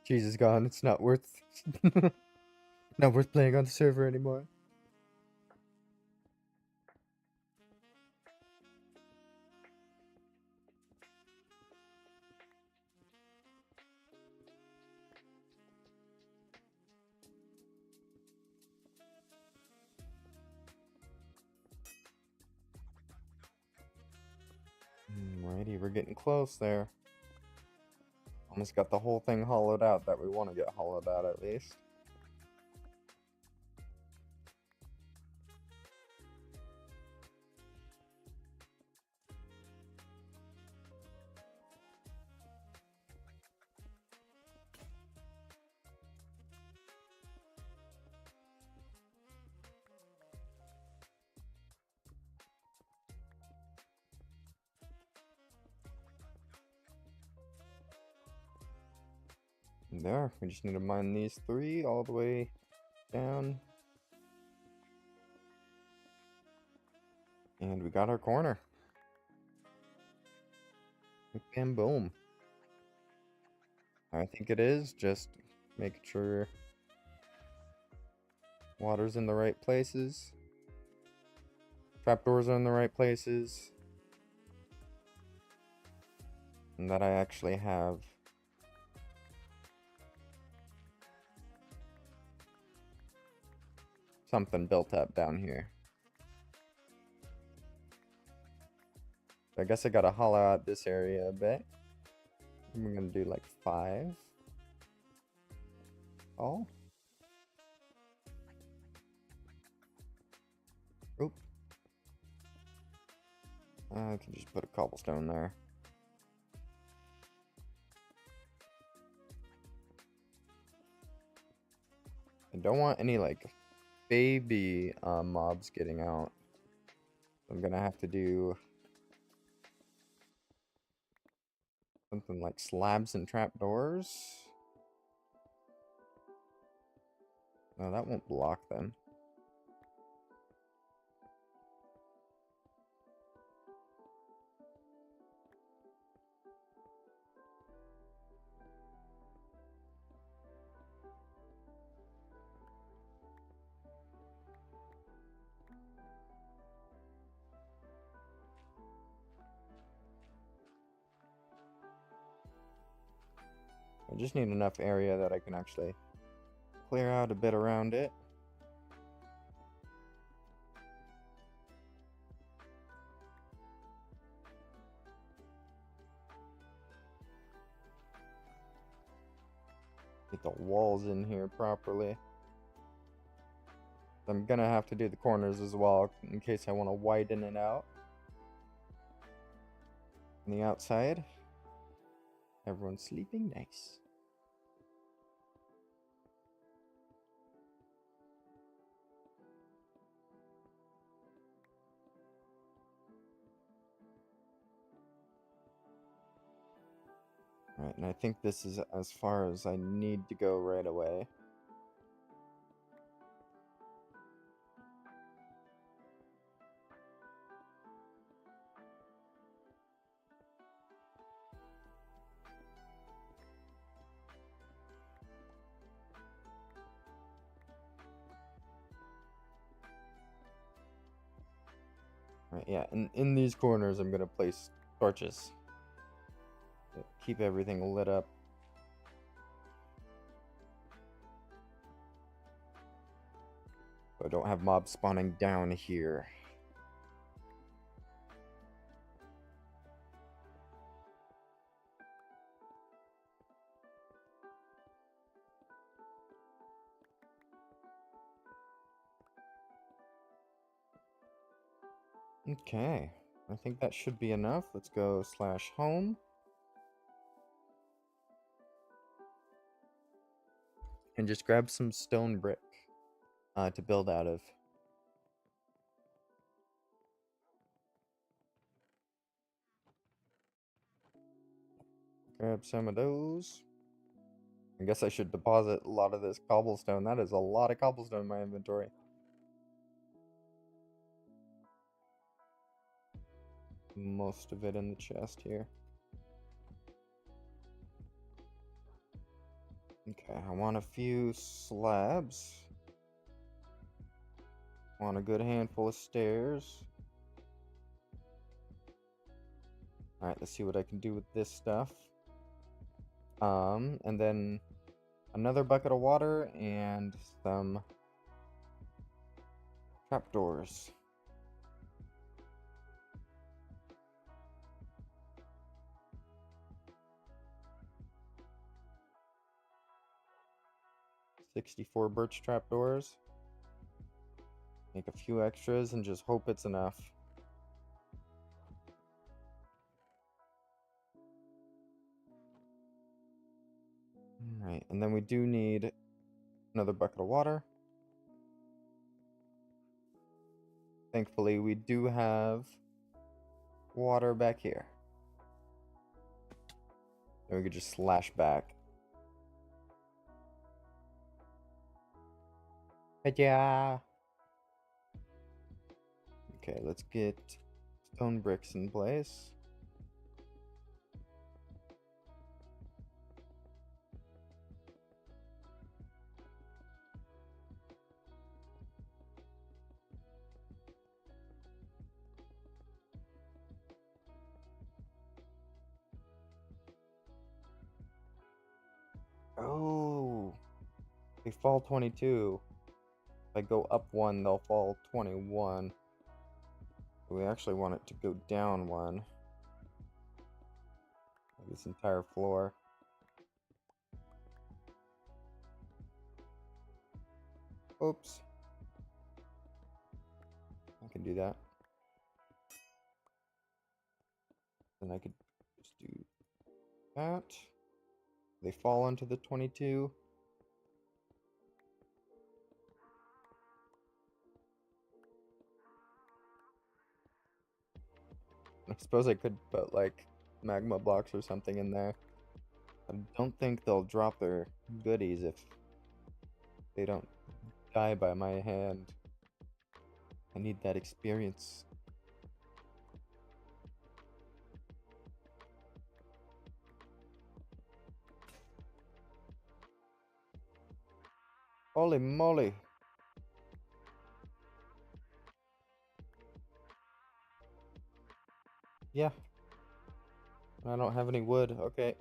Cheese is gone. It's not worth not worth playing on the server anymore. Alrighty, we're getting close there. Almost got the whole thing hollowed out that we want to get hollowed out at least. There, we just need to mine these 3 all the way down. And we got our corner. And boom. I think it is, just making sure water's in the right places. Trapdoors are in the right places. And that I actually have something built up down here. I guess I gotta hollow out this area a bit. We're gonna do like 5. Oh. Oop. I can just put a cobblestone there. I don't want any like baby mobs getting out. I'm gonna have to do something like slabs and trapdoors. No, that won't block them. I just need enough area that I can actually clear out a bit around it. Get the walls in here properly. I'm gonna have to do the corners as well in case I want to widen it out. On the outside, everyone's sleeping nice. Alright, and I think this is as far as I need to go right away. Right, yeah, and in these corners I'm gonna place torches. Keep everything lit up. So I don't have mobs spawning down here. Okay, I think that should be enough. Let's go /home. And just grab some stone brick to build out of. Grab some of those. I guess I should deposit a lot of this cobblestone. That is a lot of cobblestone in my inventory. Most of it in the chest here. Okay, I want a few slabs. Want a good handful of stairs. Alright, let's see what I can do with this stuff. And then another bucket of water and some trapdoors. $64 birch trapdoors. Make a few extras and just hope it's enough. Alright, and then we do need another bucket of water. Thankfully, we do have water back here. And we could just slash back. Yeah. Okay, let's get stone bricks in place. Oh, they fall 22. If I go up one, they'll fall 21. We actually want it to go down one. Like this entire floor. Oops. I can do that. Then I could just do that. They fall onto the 22. I suppose I could put like magma blocks or something in there. I don't think they'll drop their goodies if they don't die by my hand. I need that experience. Holy moly. Yeah. I don't have any wood. Okay.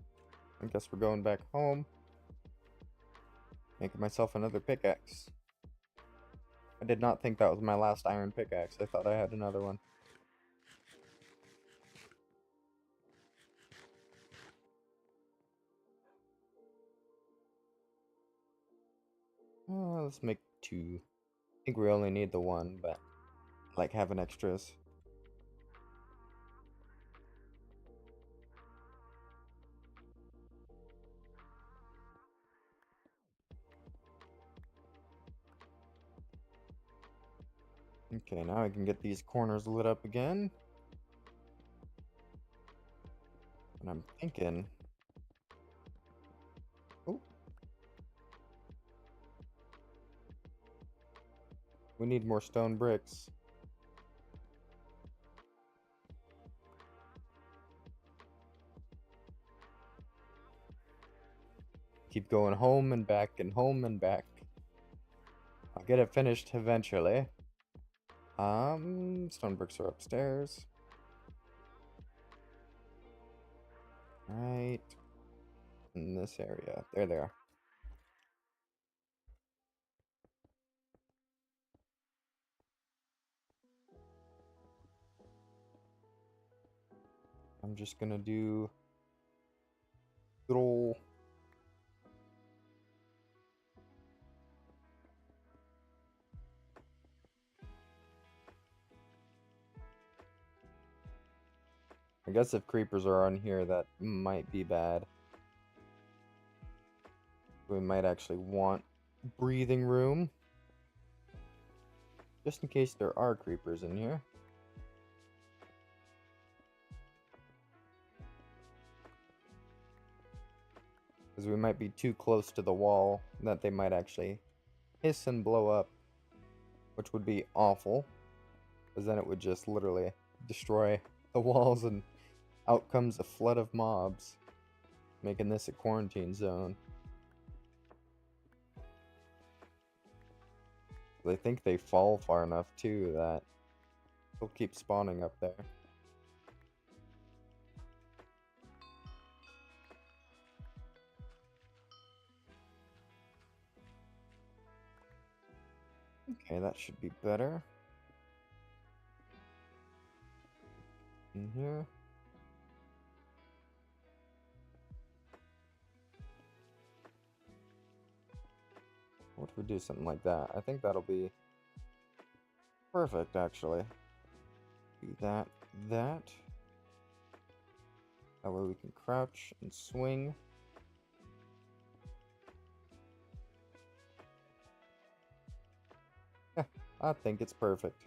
I guess we're going back home. Making myself another pickaxe. I did not think that was my last iron pickaxe. I thought I had another one. Let's make 2. I think we only need the 1, but I like having extras. Okay, now I can get these corners lit up again. And I'm thinking... Oh. We need more stone bricks. Keep going home and back and home and back. I'll get it finished eventually. Stone bricks are upstairs. Right in this area. There they are. I'm just gonna do good ol' I guess if creepers are on here, that might be bad. We might actually want breathing room. Just in case there are creepers in here. Because we might be too close to the wall that they might actually hiss and blow up. Which would be awful. Because then it would just literally destroy the walls and out comes a flood of mobs. Making this a quarantine zone. I think they fall far enough too that they'll keep spawning up there. Okay, that should be better. In here. What if we do something like that? I think that'll be perfect, actually. Do that, that. That way we can crouch and swing. Yeah, I think it's perfect.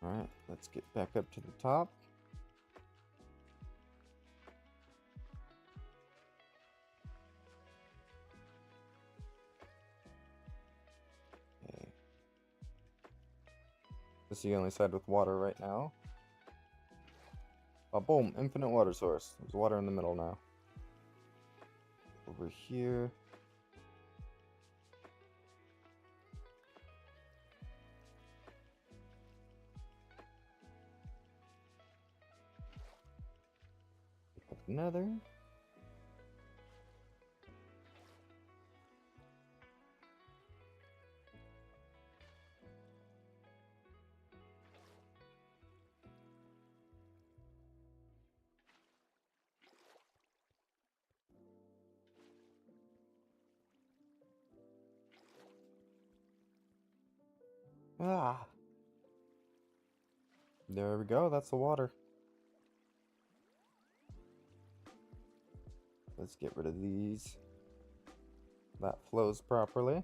Alright, Let's get back up to the top. Okay. This is the only side with water right now. Oh, boom, infinite water source. There's water in the middle now. Over here. Another. Ah. There we go, that's the water. Let's get rid of these. That flows properly.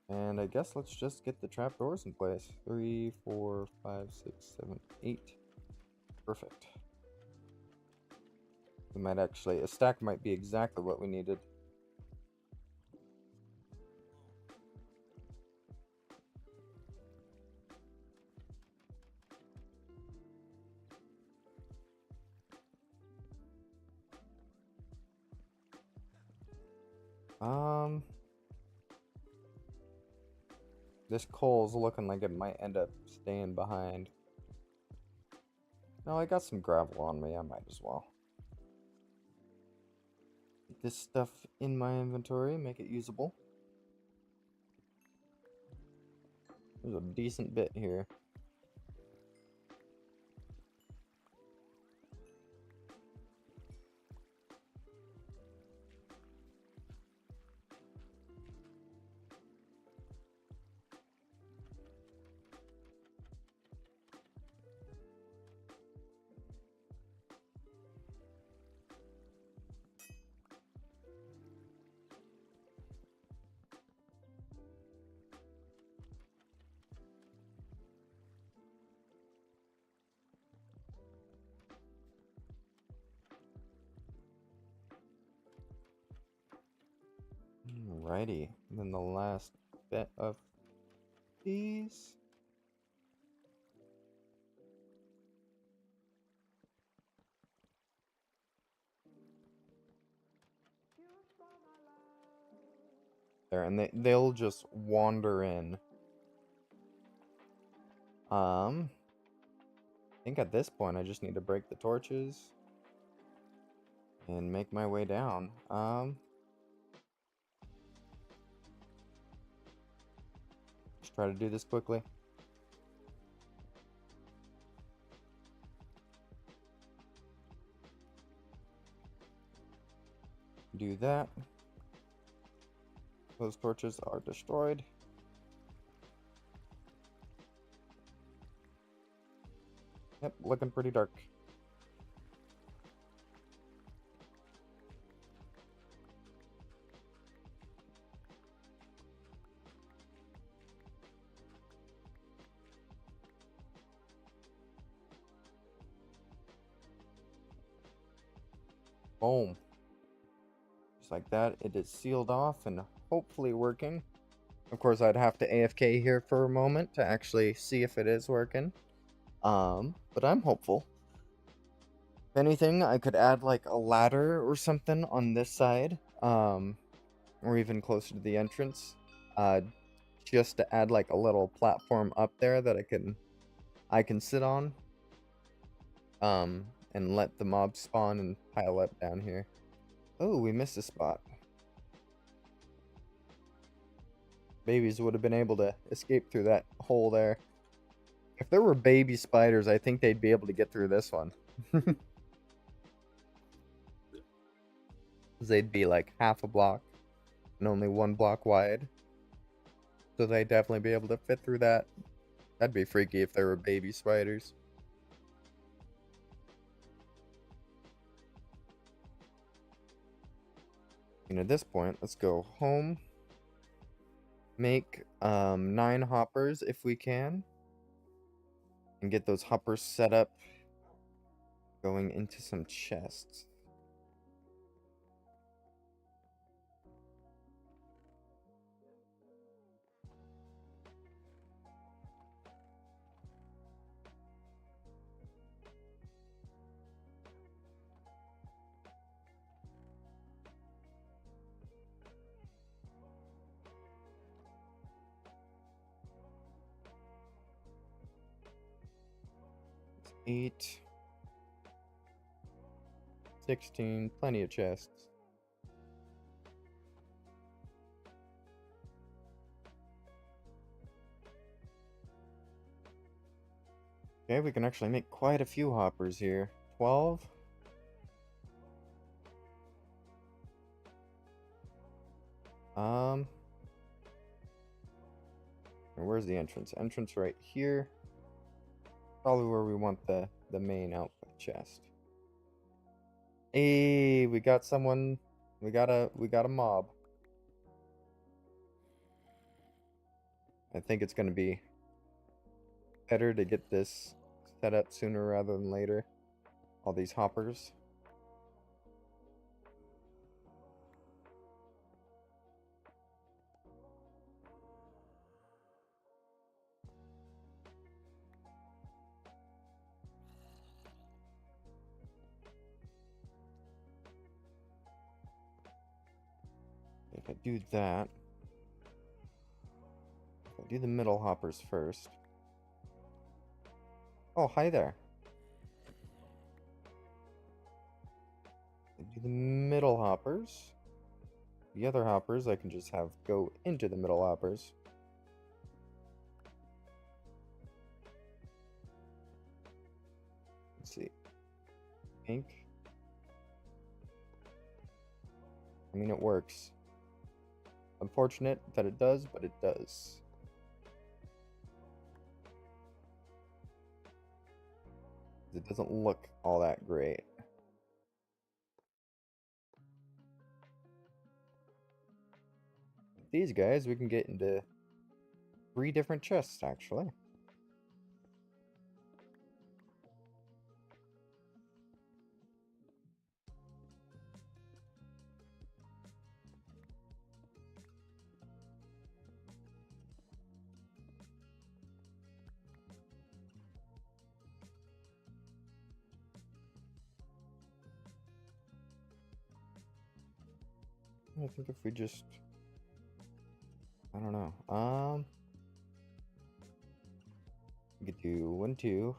And I guess let's just get the trapdoors in place. 3, 4, 5, 6, 7, 8. Perfect. We might actually, a stack might be exactly what we needed. This coal's looking like it might end up staying behind. No, I got some gravel on me, I might as well. Get this stuff in my inventory, make it usable. There's a decent bit here. Alrighty, and then the last bit of these. There, and they'll just wander in. I think at this point I just need to break the torches and make my way down. Just try to do this quickly. Do that. Those torches are destroyed. Yep, looking pretty dark. Boom. Just like that, it is sealed off and hopefully working. Of course, I'd have to AFK here for a moment to actually see if it is working. But I'm hopeful. If anything, I could add like a ladder or something on this side, or even closer to the entrance, just to add like a little platform up there that I can sit on, and let the mobs spawn and pile up down here. Oh, we missed a spot. Babies would have been able to escape through that hole there. If there were baby spiders, I think they'd be able to get through this one. They'd be like half a block and only 1 block wide. So they'd definitely be able to fit through that. That'd be freaky if there were baby spiders. And at this point, let's go home. make 9 hoppers if we can, and get those hoppers set up going into some chests. It's 8, 16, plenty of chests. Okay, we can actually make quite a few hoppers here. 12. Where's the entrance? Entrance right here. Probably where we want the main output chest. Hey, we got someone. We got a mob. I think it's gonna be better to get this set up sooner rather than later. All these hoppers. If I do that, if I do the middle hoppers first. Oh, hi there. I do the middle hoppers. The other hoppers I can just have go into the middle hoppers. Let's see. Pink. I mean, it works. Unfortunate that it does, but it does. It doesn't look all that great. These guys, we can get into 3 different chests, actually. I think if we just... I don't know. We could do 1, 2.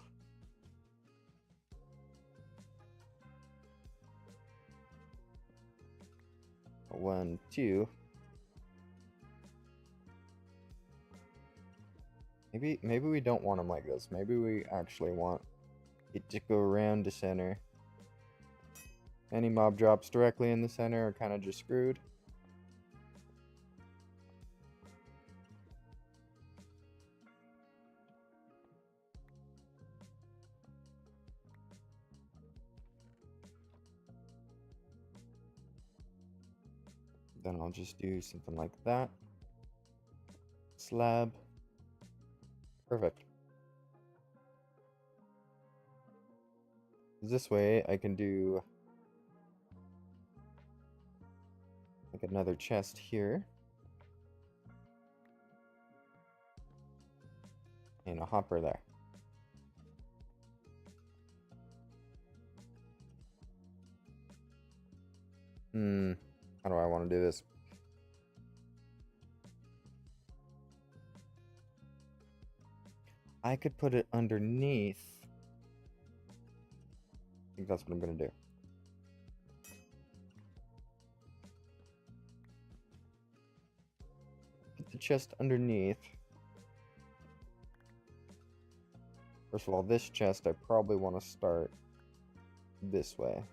1, 2. Maybe we don't want them like this. Maybe we actually want it to go around the center. Any mob drops directly in the center are kind of just screwed. Then I'll just do something like that. Slab. Perfect. This way I can do like another chest here. And a hopper there. How do I want to do this? I could put it underneath. I think that's what I'm gonna do. Put the chest underneath. First of all, this chest I probably want to start this way.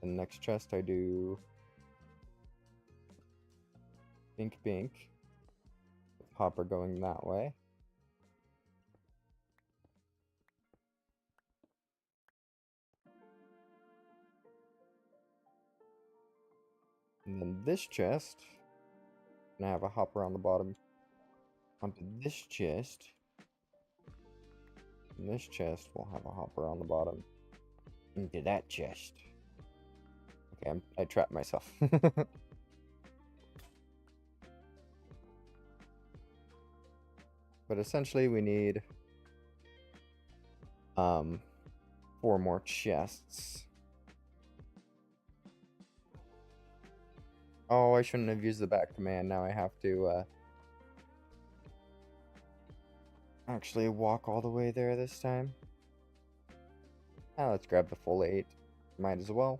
The next chest I do bink bink. With hopper going that way. And then this chest gonna have a hopper on the bottom. Onto this chest. And this chest will have a hopper on the bottom. Into that chest. Okay, I trapped myself. But essentially we need 4 more chests. Oh, I shouldn't have used the back command. Now I have to actually walk all the way there this time. Now let's grab the full 8. Might as well.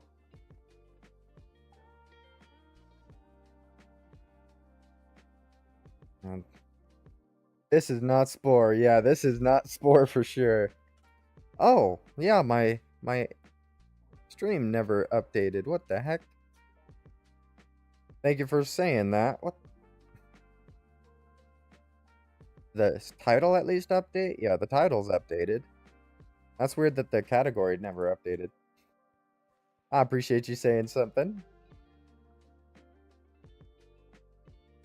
And this is not Spore. Yeah, this is not Spore for sure. Oh, yeah, my stream never updated. What the heck? Thank you for saying that. What? The title at least update? Yeah, the title's updated. That's weird that the category never updated. I appreciate you saying something.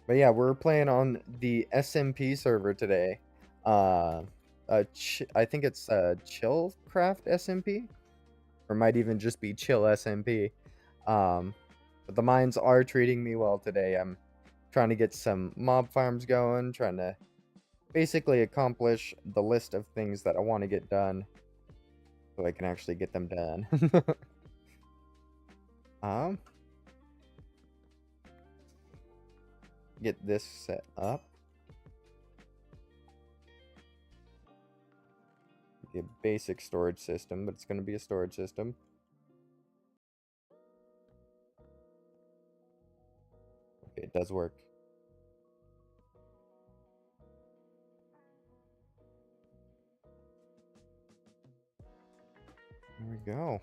But yeah, we're playing on the SMP server today. I think it's Chillcraft SMP, or might even just be Chill SMP. But the mines are treating me well today. I'm trying to get some mob farms going, trying to basically accomplish the list of things that I want to get done, so I can actually get them done. Get this set up. Be a basic storage system, but it's going to be a storage system. Okay, it does work. There we go.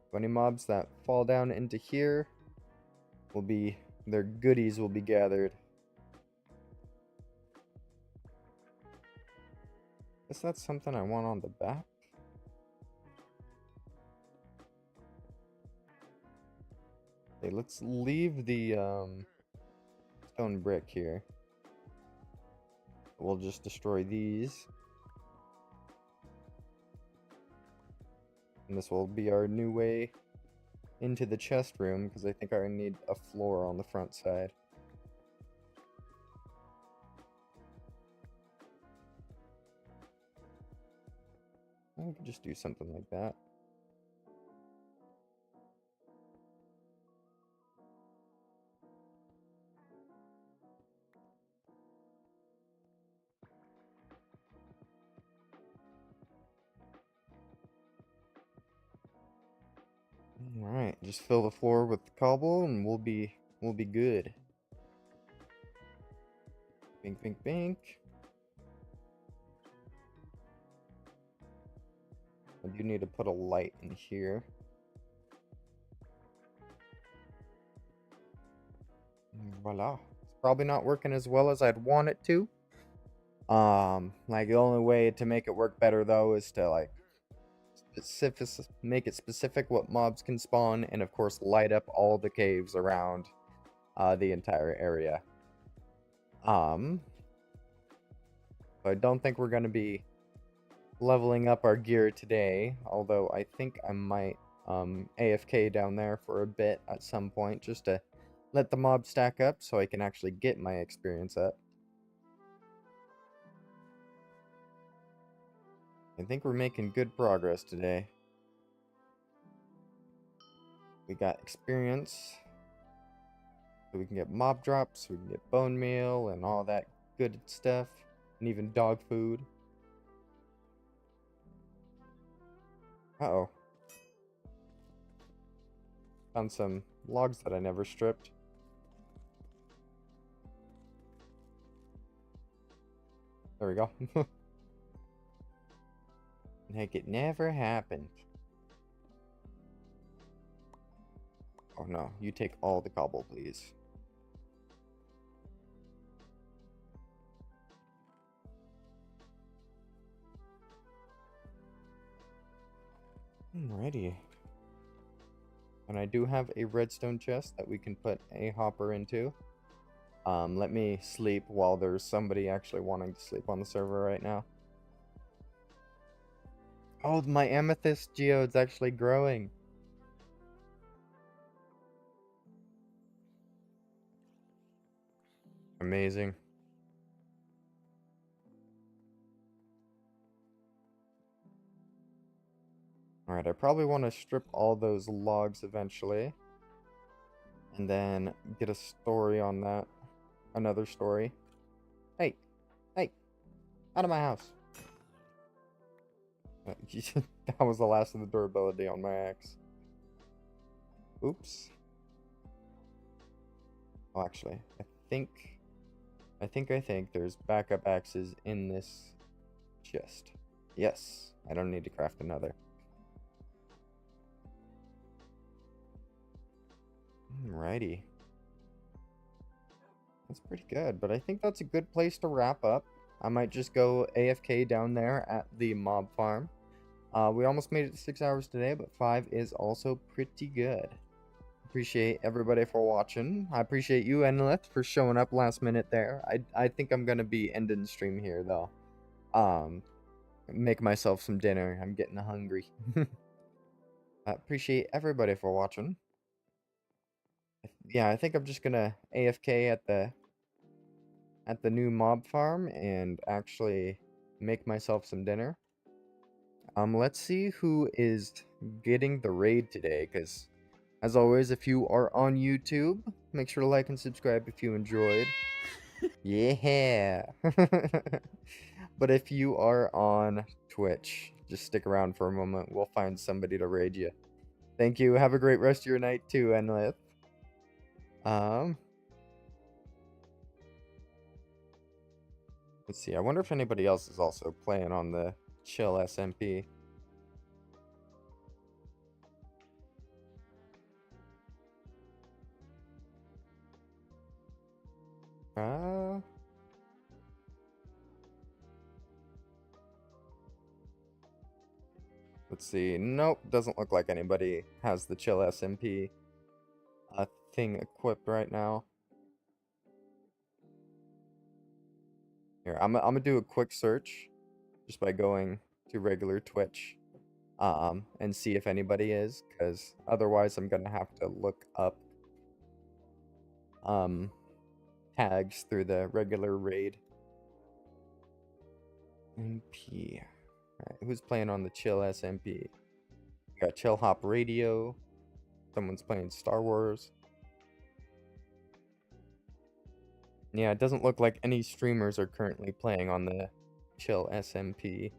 20 mobs that fall down into here will be, their goodies will be gathered. Guess that's something I want on the back. Okay, let's leave the stone brick here. We'll just destroy these. And this will be our new way into the chest room, because I think I need a floor on the front side. I could just do something like that. Alright, just fill the floor with cobble and we'll be good. Bink, bink, bink. I do need to put a light in here. Voila. It's probably not working as well as I'd want it to. Like the only way to make it work better though is to like make it specific what mobs can spawn, and of course light up all the caves around the entire area. So I don't think we're gonna be leveling up our gear today, although I think I might AFK down there for a bit at some point just to let the mob stack up so I can actually get my experience up. I think we're making good progress today. We got experience, so we can get mob drops, we can get bone meal and all that good stuff, and even dog food. Uh-oh. Found some logs that I never stripped. There we go. Heck, it never happened. Oh no, you take all the cobble, please. Alrighty. I And I do have a redstone chest that we can put a hopper into. Let me sleep while there's somebody actually wanting to sleep on the server right now. Oh, my amethyst geode's actually growing. Amazing. Alright, I probably want to strip all those logs eventually. And then get a story on that. Another story. Hey! Hey! Out of my house! That was the last of the durability on my axe. Oops. Oh, actually, I think there's backup axes in this chest. Yes, I don't need to craft another. Alrighty. That's pretty good, but I think that's a good place to wrap up. I might just go AFK down there at the mob farm. We almost made it to 6 hours today, but 5 is also pretty good. Appreciate everybody for watching. I appreciate you, Enlith, for showing up last minute there. I think I'm gonna be ending the stream here though. Make myself some dinner. I'm getting hungry. I appreciate everybody for watching. Yeah, I think I'm just gonna AFK at the new mob farm and actually make myself some dinner. Let's see who is getting the raid today, because as always, if you are on YouTube, make sure to like and subscribe if you enjoyed. Yeah. But if you are on Twitch, just stick around for a moment. We'll find somebody to raid you. Thank you. Have a great rest of your night too, Enlith. Let's see. I wonder if anybody else is also playing on the Chill SMP. Let's see. Nope, doesn't look like anybody has the Chill SMP thing equipped right now. Here, I'm gonna do a quick search just by going to regular Twitch and see if anybody is, because otherwise I'm gonna have to look up tags through the regular raid. MP. Alright, who's playing on the Chill SMP? Got Chill Hop Radio. Someone's playing Star Wars. Yeah, it doesn't look like any streamers are currently playing on the Chill SMP.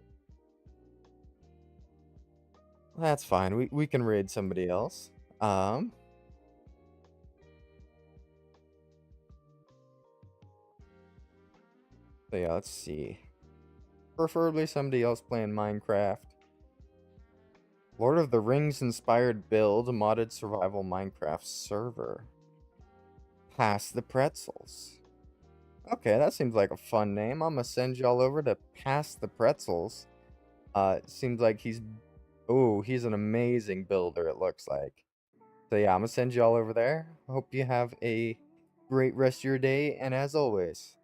That's fine. We can raid somebody else. So yeah, let's see. Preferably somebody else playing Minecraft. Lord of the Rings inspired build, modded survival Minecraft server. Pass the Pretzels. Okay, that seems like a fun name. I'm gonna send y'all over to Pass the Pretzels. It seems like he's an amazing builder, it looks like. So yeah, I'm gonna send y'all over there. Hope you have a great rest of your day, and as always,